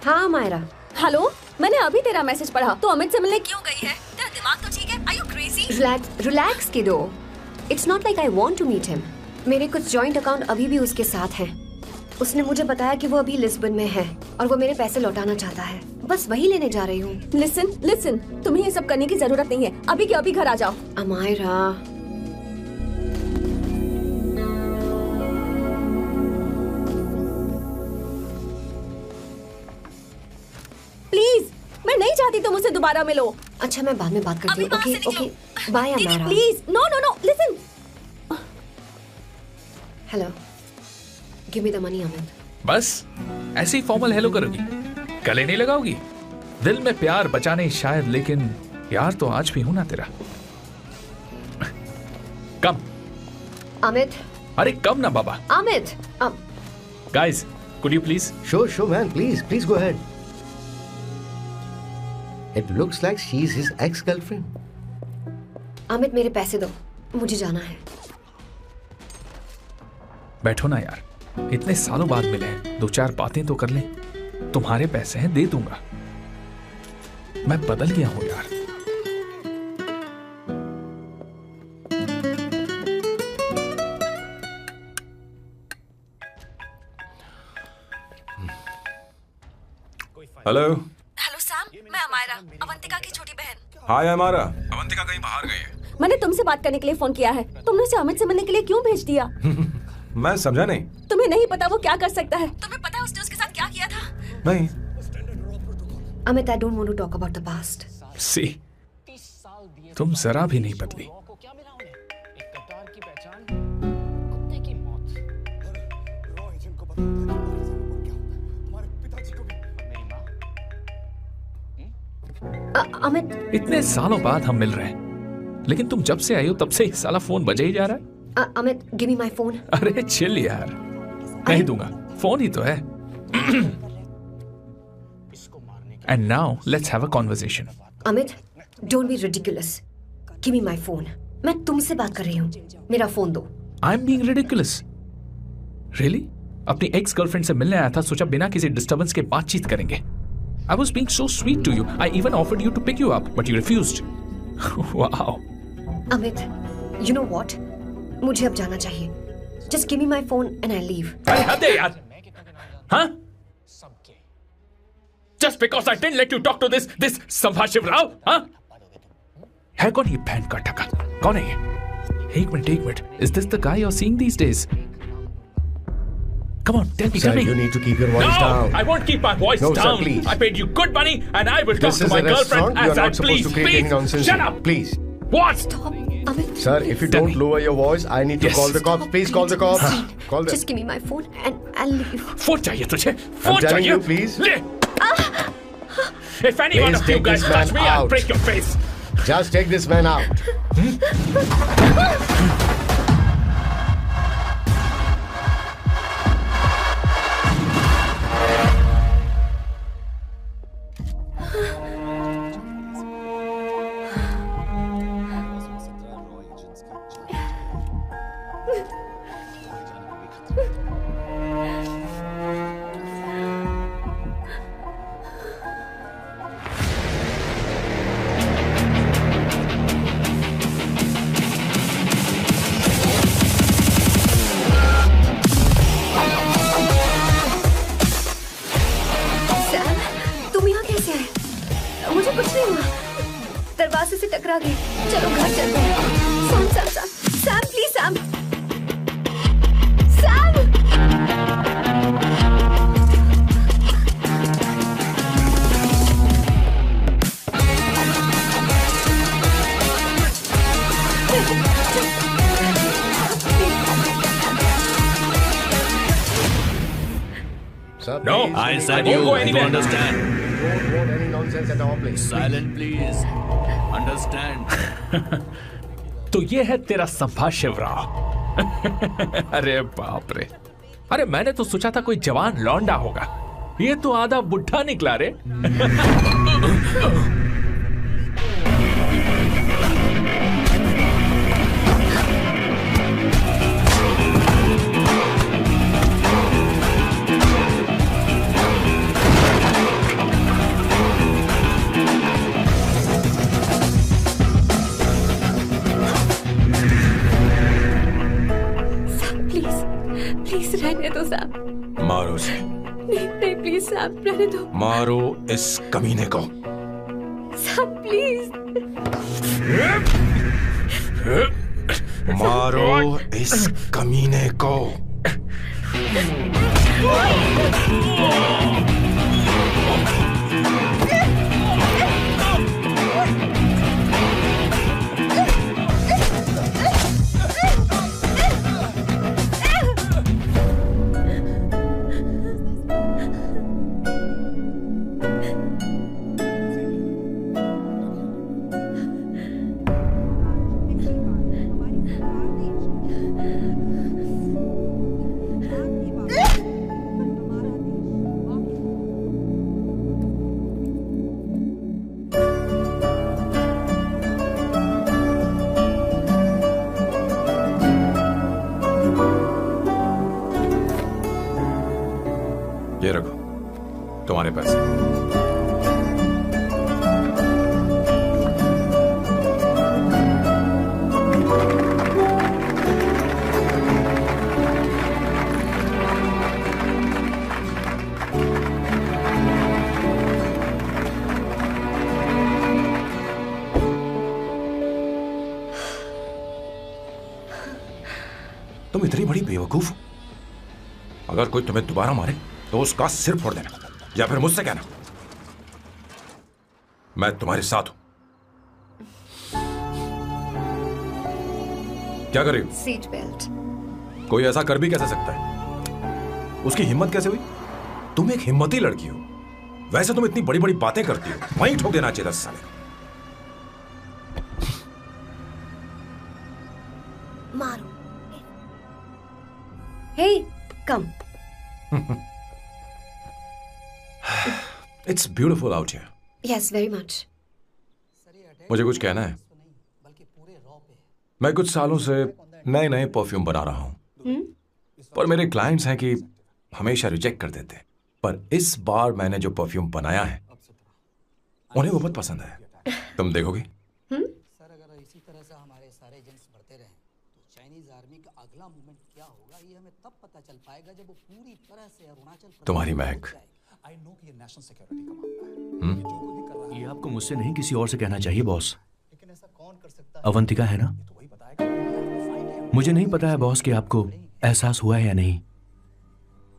हाँ मायरा। हेलो, मैंने अभी तेरा मैसेज पढ़ा। तो अमित से मिलने क्यों गई है? तेरा दिमाग तो ठीक है? Are you crazy? Relax kiddo. It's not like I want to meet him. मेरे कुछ जॉइंट अकाउंट अभी भी उसके साथ हैं। उसने मुझे बताया कि वो अभी लिस्बन में है और वो मेरे पैसे लौटाना चाहता है। बस वही लेने जा रही हूँ। लिसन, तुम्हें ये सब करने की जरूरत नहीं है। अभी के अभी घर आ जाओ। अमायरा, प्लीज, मैं नहीं चाहती तुम मुझसे दोबारा मिलो। अच्छा, मैं बाद में बात करती हूँ। Okay, bye Amaira. Please, no, listen. Hello, give me the money Amit. बस ऐसी फॉर्मल हेलो करोगी, गले नहीं लगाओगी? दिल में प्यार बचा नहीं शायद, लेकिन प्यार तो आज भी हूं ना तेरा। कम अमित। अरे कम ना बाबा। Amit. Guys, could you please? Sure, man. Please go ahead. It looks like she's his ex-girlfriend. Amit, मेरे पैसे दो, मुझे जाना है। बैठो ना यार, इतने सालों बाद मिले हैं, 2-4 बातें तो कर लें। तुम्हारे पैसे हैं, दे दूंगा। मैं बदल गया हूं यार। हेलो सैम, मैं अमायरा, अवंतिका की छोटी बहन। हाय अमायरा। अवंतिका कहीं बाहर गई है। मैंने तुमसे बात करने के लिए फोन किया है। तुमने उसे अमित से मिलने के लिए क्यों भेज दिया? मैं समझा नहीं। तुम्हें नहीं पता वो क्या कर सकता है? तुम्हें पता है उसने उसके साथ क्या किया था? नहीं। Amit, I don't want to talk about the past. See, तुम जरा भी नहीं बदली। अमित, इतने सालों बाद हम मिल रहे हैं, लेकिन तुम जब से आई हो तब से साला फोन बजे ही जा रहा है। Amit, give me my phone. अरे चिल यार, नहीं दूंगा, फोन ही तो है। And now let's have a conversation. Amit, don't be ridiculous. Give me my phone. मैं तुमसे बात कर रही हूँ, मेरा फोन दो। I am being ridiculous? Really? अपनी एक्स गर्लफ्रेंड से मिलने आया था, सोचा बिना किसी डिस्टर्बेंस के बातचीत करेंगे। I was being so sweet to you. I even offered you to pick you up, but you refused. Wow. Amit, you know what? मुझे अब जाना चाहिए. Just give me my phone and I'll leave. अरे हद है यार. हाँ? Just because I didn't let you talk to this संभाशिव Rao, हाँ? है कौन ये बहन का टका? कौन है ये? एक minute. Is this the guy you're seeing these days? Come on, tell me. Sir, you need to keep your voice down. I won't keep my voice down. Sir, please. I paid you good money and I will talk to my girlfriend as I please. Please, shut up. Please. What? Stop. Amit. Sir, if you don't lower your voice, I need to call the cops. Please call the cops. Call them. Just give me my phone and I'll leave. Phone चाहिए तुझे? Phone I'm telling चाहिए? you, please. ले. If any one of you guys touch me, I'll break your face. Just take this man out. दरवाजे से टकरा गई। चलो घर चलते हैं। Sam please Sam. No, I I said won't you. go You anywhere. understand? Don't want any nonsense at all, please. Silent, please. Understand? तो ये है तेरा संभाशिवराव। अरे बाप रे, अरे मैंने तो सोचा था कोई जवान लौंडा होगा, ये तो आधा बुढ़ा निकला रे। प्लीज रहने दो साहब। मारो उसे। नहीं नहीं प्लीज साहब रहने दो। मारो इस कमीने को। साहब प्लीज। मारो इस कमीने को। ये रखो तुम्हारे पैसे। तुम इतनी बड़ी बेवकूफ हो, अगर कोई तुम्हें दोबारा मारे तो उसका सिर फोड़ देना, या फिर मुझसे कहना मैं तुम्हारे साथ हूं। क्या कर रही हो? Seat belt. कोई ऐसा कर भी कैसे सकता है? उसकी हिम्मत कैसे हुई? तुम एक हिम्मती लड़की हो, वैसे तुम इतनी बड़ी बड़ी बातें करती हो, वहीं ठोक देना चाहिए साले। मारो। हे कम। It's beautiful out here. Yes, very much. मुझे कुछ कहना है। मैं कुछ सालों से नए नए परफ्यूम बना रहा हूं, पर मेरे क्लाइंट्स हैं कि हमेशा रिजेक्ट कर देते हैं, पर इस बार मैंने जो परफ्यूम बनाया है उन्हें वो बहुत पसंद है। तुम देखोगे? सर अगर इसी तरह से हमारे सारे एजेंट्स बढ़ते रहे तो चाइनीज आर्मी का अगला मूवमेंट क्या होगा ये हमें तब पता चल पाएगा जब वो पूरी तरह से अरुणाचल तुम्हारी महक। ये आपको मुझसे नहीं किसी और से कहना चाहिए बॉस। अवंतिका है ना? मुझे नहीं पता है बॉस कि आपको एहसास हुआ है या नहीं।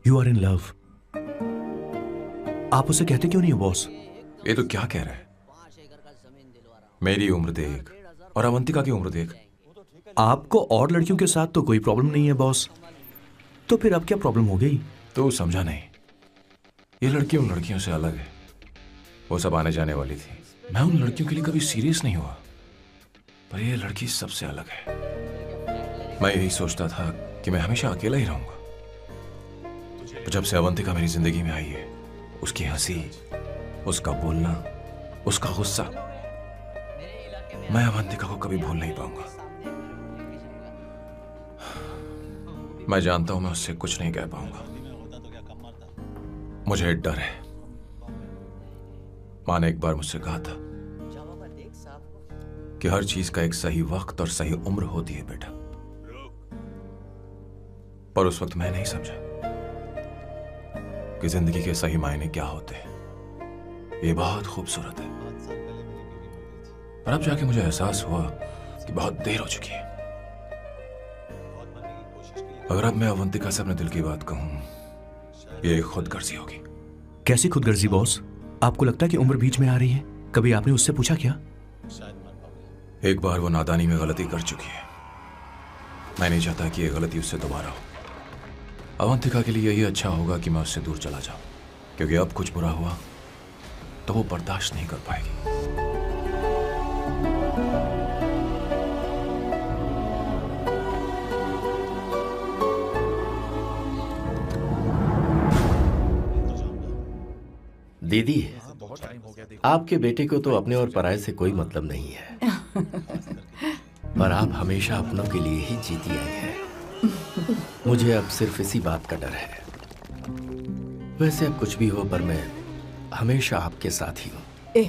You are in love. आप उसे कहते क्यों नहीं हो बॉस? ये तो क्या कह रहा है? मेरी उम्र देख और अवंतिका की उम्र देख। आपको और लड़कियों के साथ तो कोई प्रॉब्लम नहीं है बॉस, तो फिर अब क्या प्रॉब्लम हो गई? तो समझा नहीं, ये लड़की उन लड़कियों से अलग है। वो सब आने जाने वाली थी, मैं उन लड़कियों के लिए कभी सीरियस नहीं हुआ, पर ये लड़की सबसे अलग है। मैं यही सोचता था कि मैं हमेशा अकेला ही रहूंगा, पर जब से अवंतिका मेरी जिंदगी में आई है, उसकी हंसी, उसका बोलना, उसका गुस्सा, मैं अवंतिका को कभी भूल नहीं पाऊंगा। मैं जानता हूं मैं उससे कुछ नहीं कह पाऊंगा। मुझे डर है। माँ ने एक बार मुझसे कहा था कि हर चीज का एक सही वक्त और सही उम्र होती है बेटा, पर उस वक्त मैं नहीं समझा कि जिंदगी के सही मायने क्या होते हैं। ये बहुत खूबसूरत है, पर अब जाके मुझे एहसास हुआ कि बहुत देर हो चुकी है। अगर अब मैं अवंतिका से अपने दिल की बात कहूं, ये खुदगर्जी होगी। कैसी खुदगर्जी बॉस? आपको लगता है कि उम्र बीच में आ रही है? कभी आपने उससे पूछा क्या? एक बार वो नादानी में गलती कर चुकी है, मैं नहीं चाहता कि ये गलती उससे दोबारा हो। अवंतिका के लिए यही अच्छा होगा कि मैं उससे दूर चला जाऊं। क्योंकि अब कुछ बुरा हुआ तो वो बर्दाश्त नहीं कर पाएगी। दीदी, आपके बेटे को तो अपने और पराये से कोई मतलब नहीं है, पर आप हमेशा अपनों के लिए ही जीती आई हैं। मुझे अब सिर्फ इसी बात का डर है। वैसे अब कुछ भी हो, पर मैं हमेशा आपके साथ ही हूँ।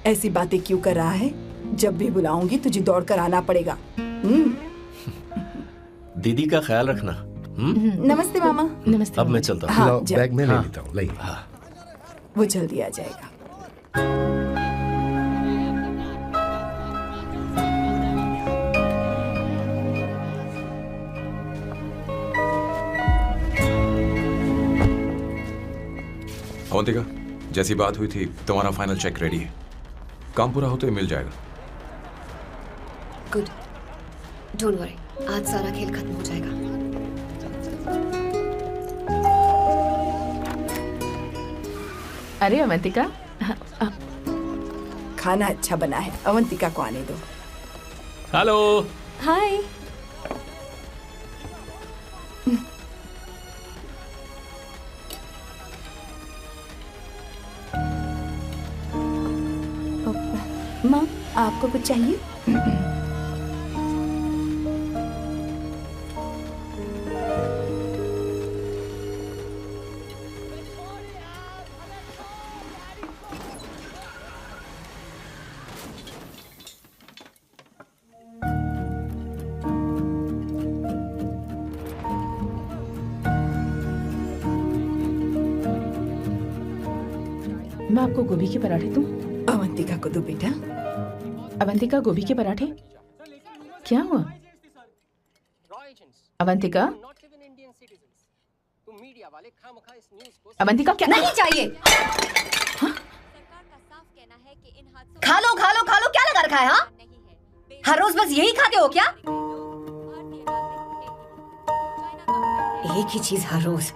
ऐसी बातें क्यों कर रहा है? जब भी बुलाऊंगी तुझे दौड़ कर आना पड़ेगा। दीदी का ख्याल रखना। नमस्ते मामा। नमस्ते। अब मैं चलता हूँ। हाँ, बैग में ले लेता हूँ। लाइए। वो जल्दी आ जाएगा। अवंतिका, जैसी बात हुई थी तुम्हारा फाइनल चेक रेडी है। काम पूरा होते ही मिल जाएगा। गुड, डोंट वरी, आज सारा खेल खत्म हो जाएगा। अरे अवंतिका, खाना अच्छा बना है, अवंतिका को आने दो। हेलो। हाय। माँ, आपको कुछ चाहिए? मैं आपको गोभी के पराठे दूं? अवंतिका को दो बेटा। अवंतिका, गोभी के पराठे? क्या हुआ? अवंतिका? अवंतिका क्या? नहीं चाहिए। खा लो खा लो खा लो, क्या लगा रखा है? हाँ, हर रोज बस यही खाते हो क्या? एक ही चीज हर रोज।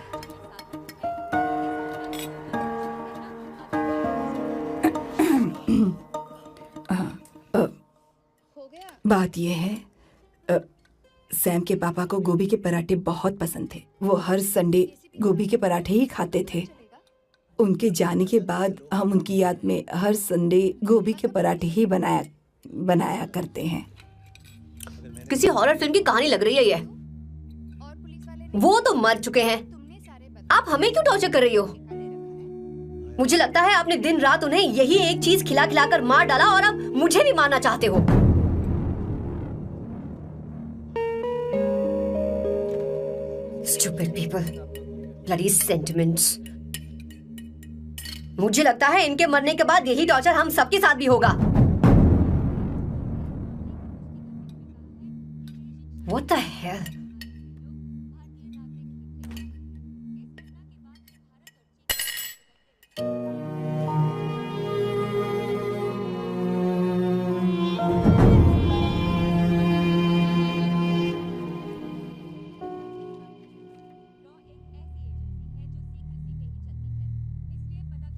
बात यह है, सैम के पापा को गोभी के पराठे बहुत पसंद थे। वो हर संडे गोभी के पराठे ही खाते थे। उनके जाने के बाद हम उनकी याद में हर संडे गोभी के पराठे ही बनाया करते हैं। किसी हॉरर फिल्म की कहानी लग रही है ये। वो तो मर चुके हैं, आप हमें क्यों टॉर्चर कर रही हो? मुझे लगता है आपने दिन रात उन्हें यही एक चीज खिला खिलाकर मार डाला और अब मुझे भी मारना चाहते हो। Stupid people, bloody sentiments. मुझे लगता है इनके मरने के बाद यही टॉर्चर हम सबके साथ भी होगा। What the hell?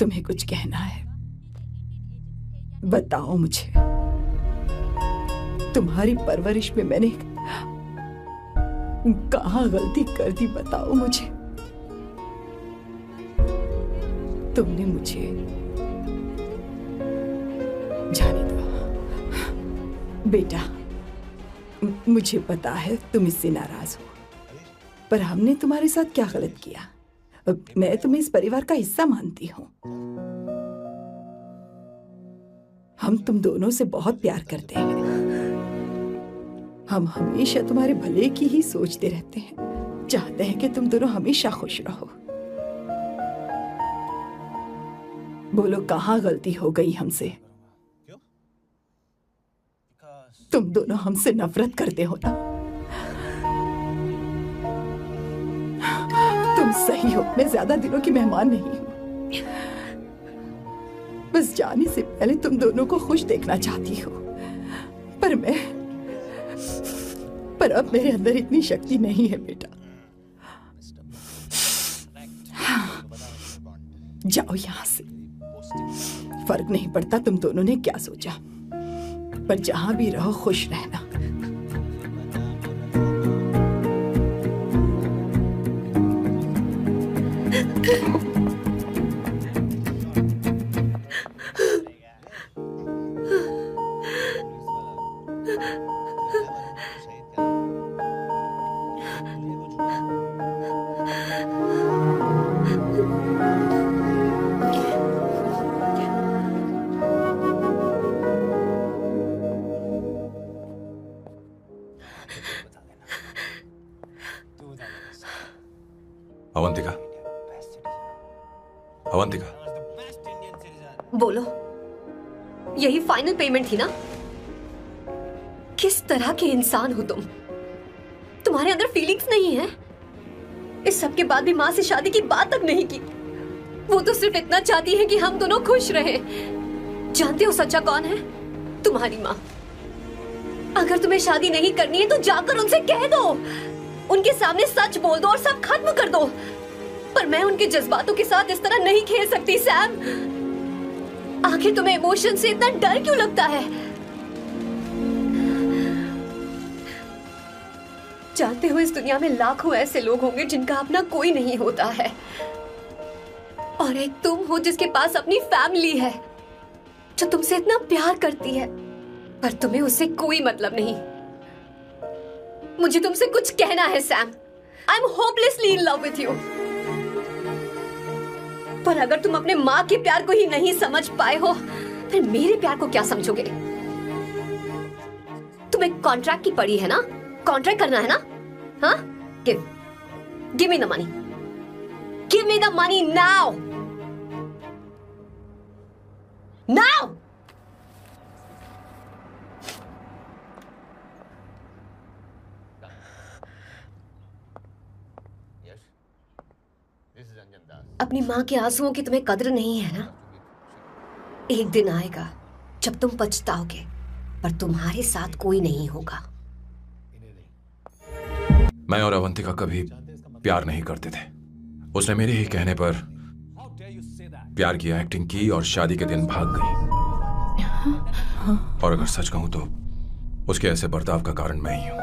तुम्हें कुछ कहना है? बताओ मुझे। तुम्हारी परवरिश में मैंने कहाँ गलती कर दी, बताओ मुझे। तुमने मुझे जाने दो बेटा। मुझे पता है तुम इससे नाराज हो, पर हमने तुम्हारे साथ क्या गलत किया? मैं तुम्हें इस परिवार का हिस्सा मानती हूँ। हम तुम दोनों से बहुत प्यार करते हैं। हम हमेशा तुम्हारे भले की ही सोचते रहते हैं, चाहते हैं कि तुम दोनों हमेशा खुश रहो। बोलो, कहाँ गलती हो गई हमसे? तुम दोनों हमसे नफरत करते हो ना? तुम सही हो, मैं ज्यादा दिनों की मेहमान नहीं हूं। बस जाने से पहले तुम दोनों को खुश देखना चाहती हो, पर अब मेरे अंदर इतनी शक्ति नहीं है बेटा। जाओ यहाँ से। फर्क नहीं पड़ता तुम दोनों ने क्या सोचा, पर जहां भी रहो खुश रहना। अवंतिका, अवंतिका, बोलो, यही फाइनल पेमेंट थी ना? किस तरह के इंसान हो तुम? तुम्हारे अंदर फीलिंग्स नहीं है? इस सब के बाद भी माँ से शादी की बात तक नहीं की। वो तो सिर्फ इतना चाहती है कि हम दोनों खुश रहें। जानते हो सच्चा कौन है? तुम्हारी माँ। अगर तुम्हें शादी नहीं करनी है तो जाकर उनसे कह दो, उनके सामने सच बोल दो और सब खत्म कर दो। पर मैं उनके जज्बातों के साथ इस तरह नहीं खेल सकती सैम। आखिर तुम्हें इमोशन से इतना डर क्यों लगता है? जानते हो इस दुनिया में लाखों ऐसे लोग होंगे जिनका अपना कोई नहीं होता है, और एक तुम हो जिसके पास अपनी फैमिली है जो तुमसे इतना प्यार करती है, पर तुम्हें उससे कोई मतलब नहीं। मुझे तुमसे कुछ कहना है Sam. I am hopelessly in love with you. पर अगर तुम अपने माँ के प्यार को ही नहीं समझ पाए हो, फिर मेरे प्यार को क्या समझोगे? तुम्हें कॉन्ट्रैक्ट की पड़ी है ना? कॉन्ट्रैक्ट करना है ना? हाँ? Give me the money. Give me the money now. Now. अपनी माँ के आंसुओं की तुम्हें कदर नहीं है ना? एक दिन आएगा जब तुम पछताओगे, पर तुम्हारे साथ कोई नहीं होगा। मैं और अवंतिका कभी प्यार नहीं करते थे। उसने मेरे ही कहने पर प्यार की एक्टिंग की और शादी के दिन भाग गई। और अगर सच कहूं तो उसके ऐसे बर्ताव का कारण मैं ही हूं।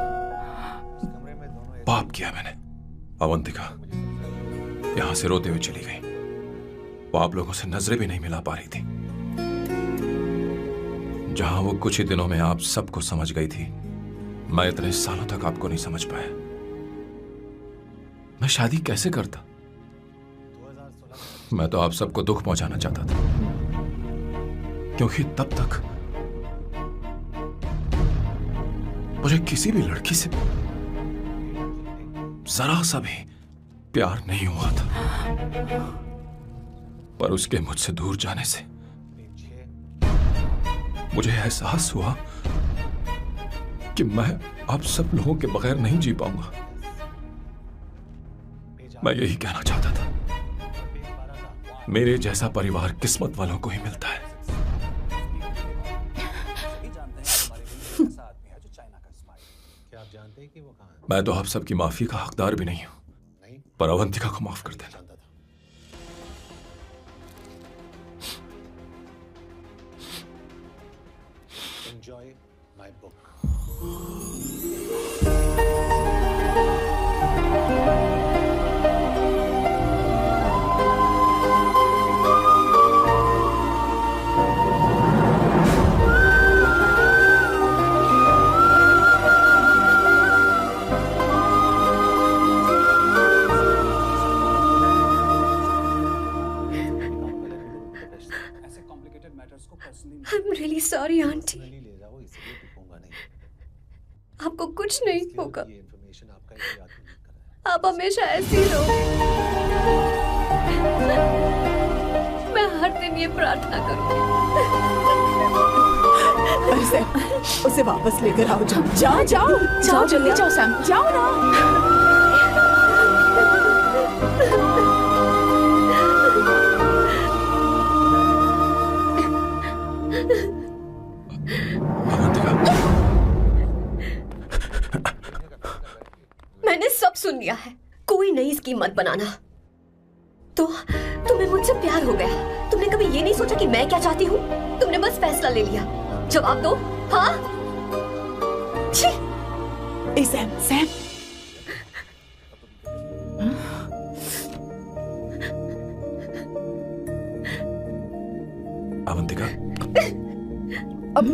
पाप किया मैंने। अवंतिका यहां से रोते हुए चली गई। वो आप लोगों से नजरें भी नहीं मिला पा रही थी। जहां वो कुछ ही दिनों में आप सबको समझ गई थी, मैं इतने सालों तक आपको नहीं समझ पाया। मैं शादी कैसे करता? मैं तो आप सबको दुख पहुंचाना चाहता था, क्योंकि तब तक मुझे किसी भी लड़की से जरा सा भी प्यार नहीं हुआ था। पर उसके मुझसे दूर जाने से मुझे एहसास हुआ कि मैं आप सब लोगों के बगैर नहीं जी पाऊंगा। मैं यही कहना चाहता था, मेरे जैसा परिवार किस्मत वालों को ही मिलता है। मैं तो आप सबकी माफी का हकदार भी नहीं हूं, पर अवंतिका को माफ कर देना। Enjoy my book. I'm really sorry, aunty. आपको कुछ नहीं होगा। आप हमेशा ऐसी रहो। मैं हर दिन ये प्रार्थना करूंगी। उसे वापस लेकर आओ। जाओ जाओ जाओ, जल्दी जाओ सैम, जाओ ना। मैंने सब सुन लिया है। कोई नई स्कीम मत बनाना। तो तुम्हें मुझसे प्यार हो गया। तुमने कभी ये नहीं सोचा कि मैं क्या चाहती हूँ? तुमने बस फैसला ले लिया। जवाब दो। हाँ? छी! ए सैम, सैम। अवंतिका, अब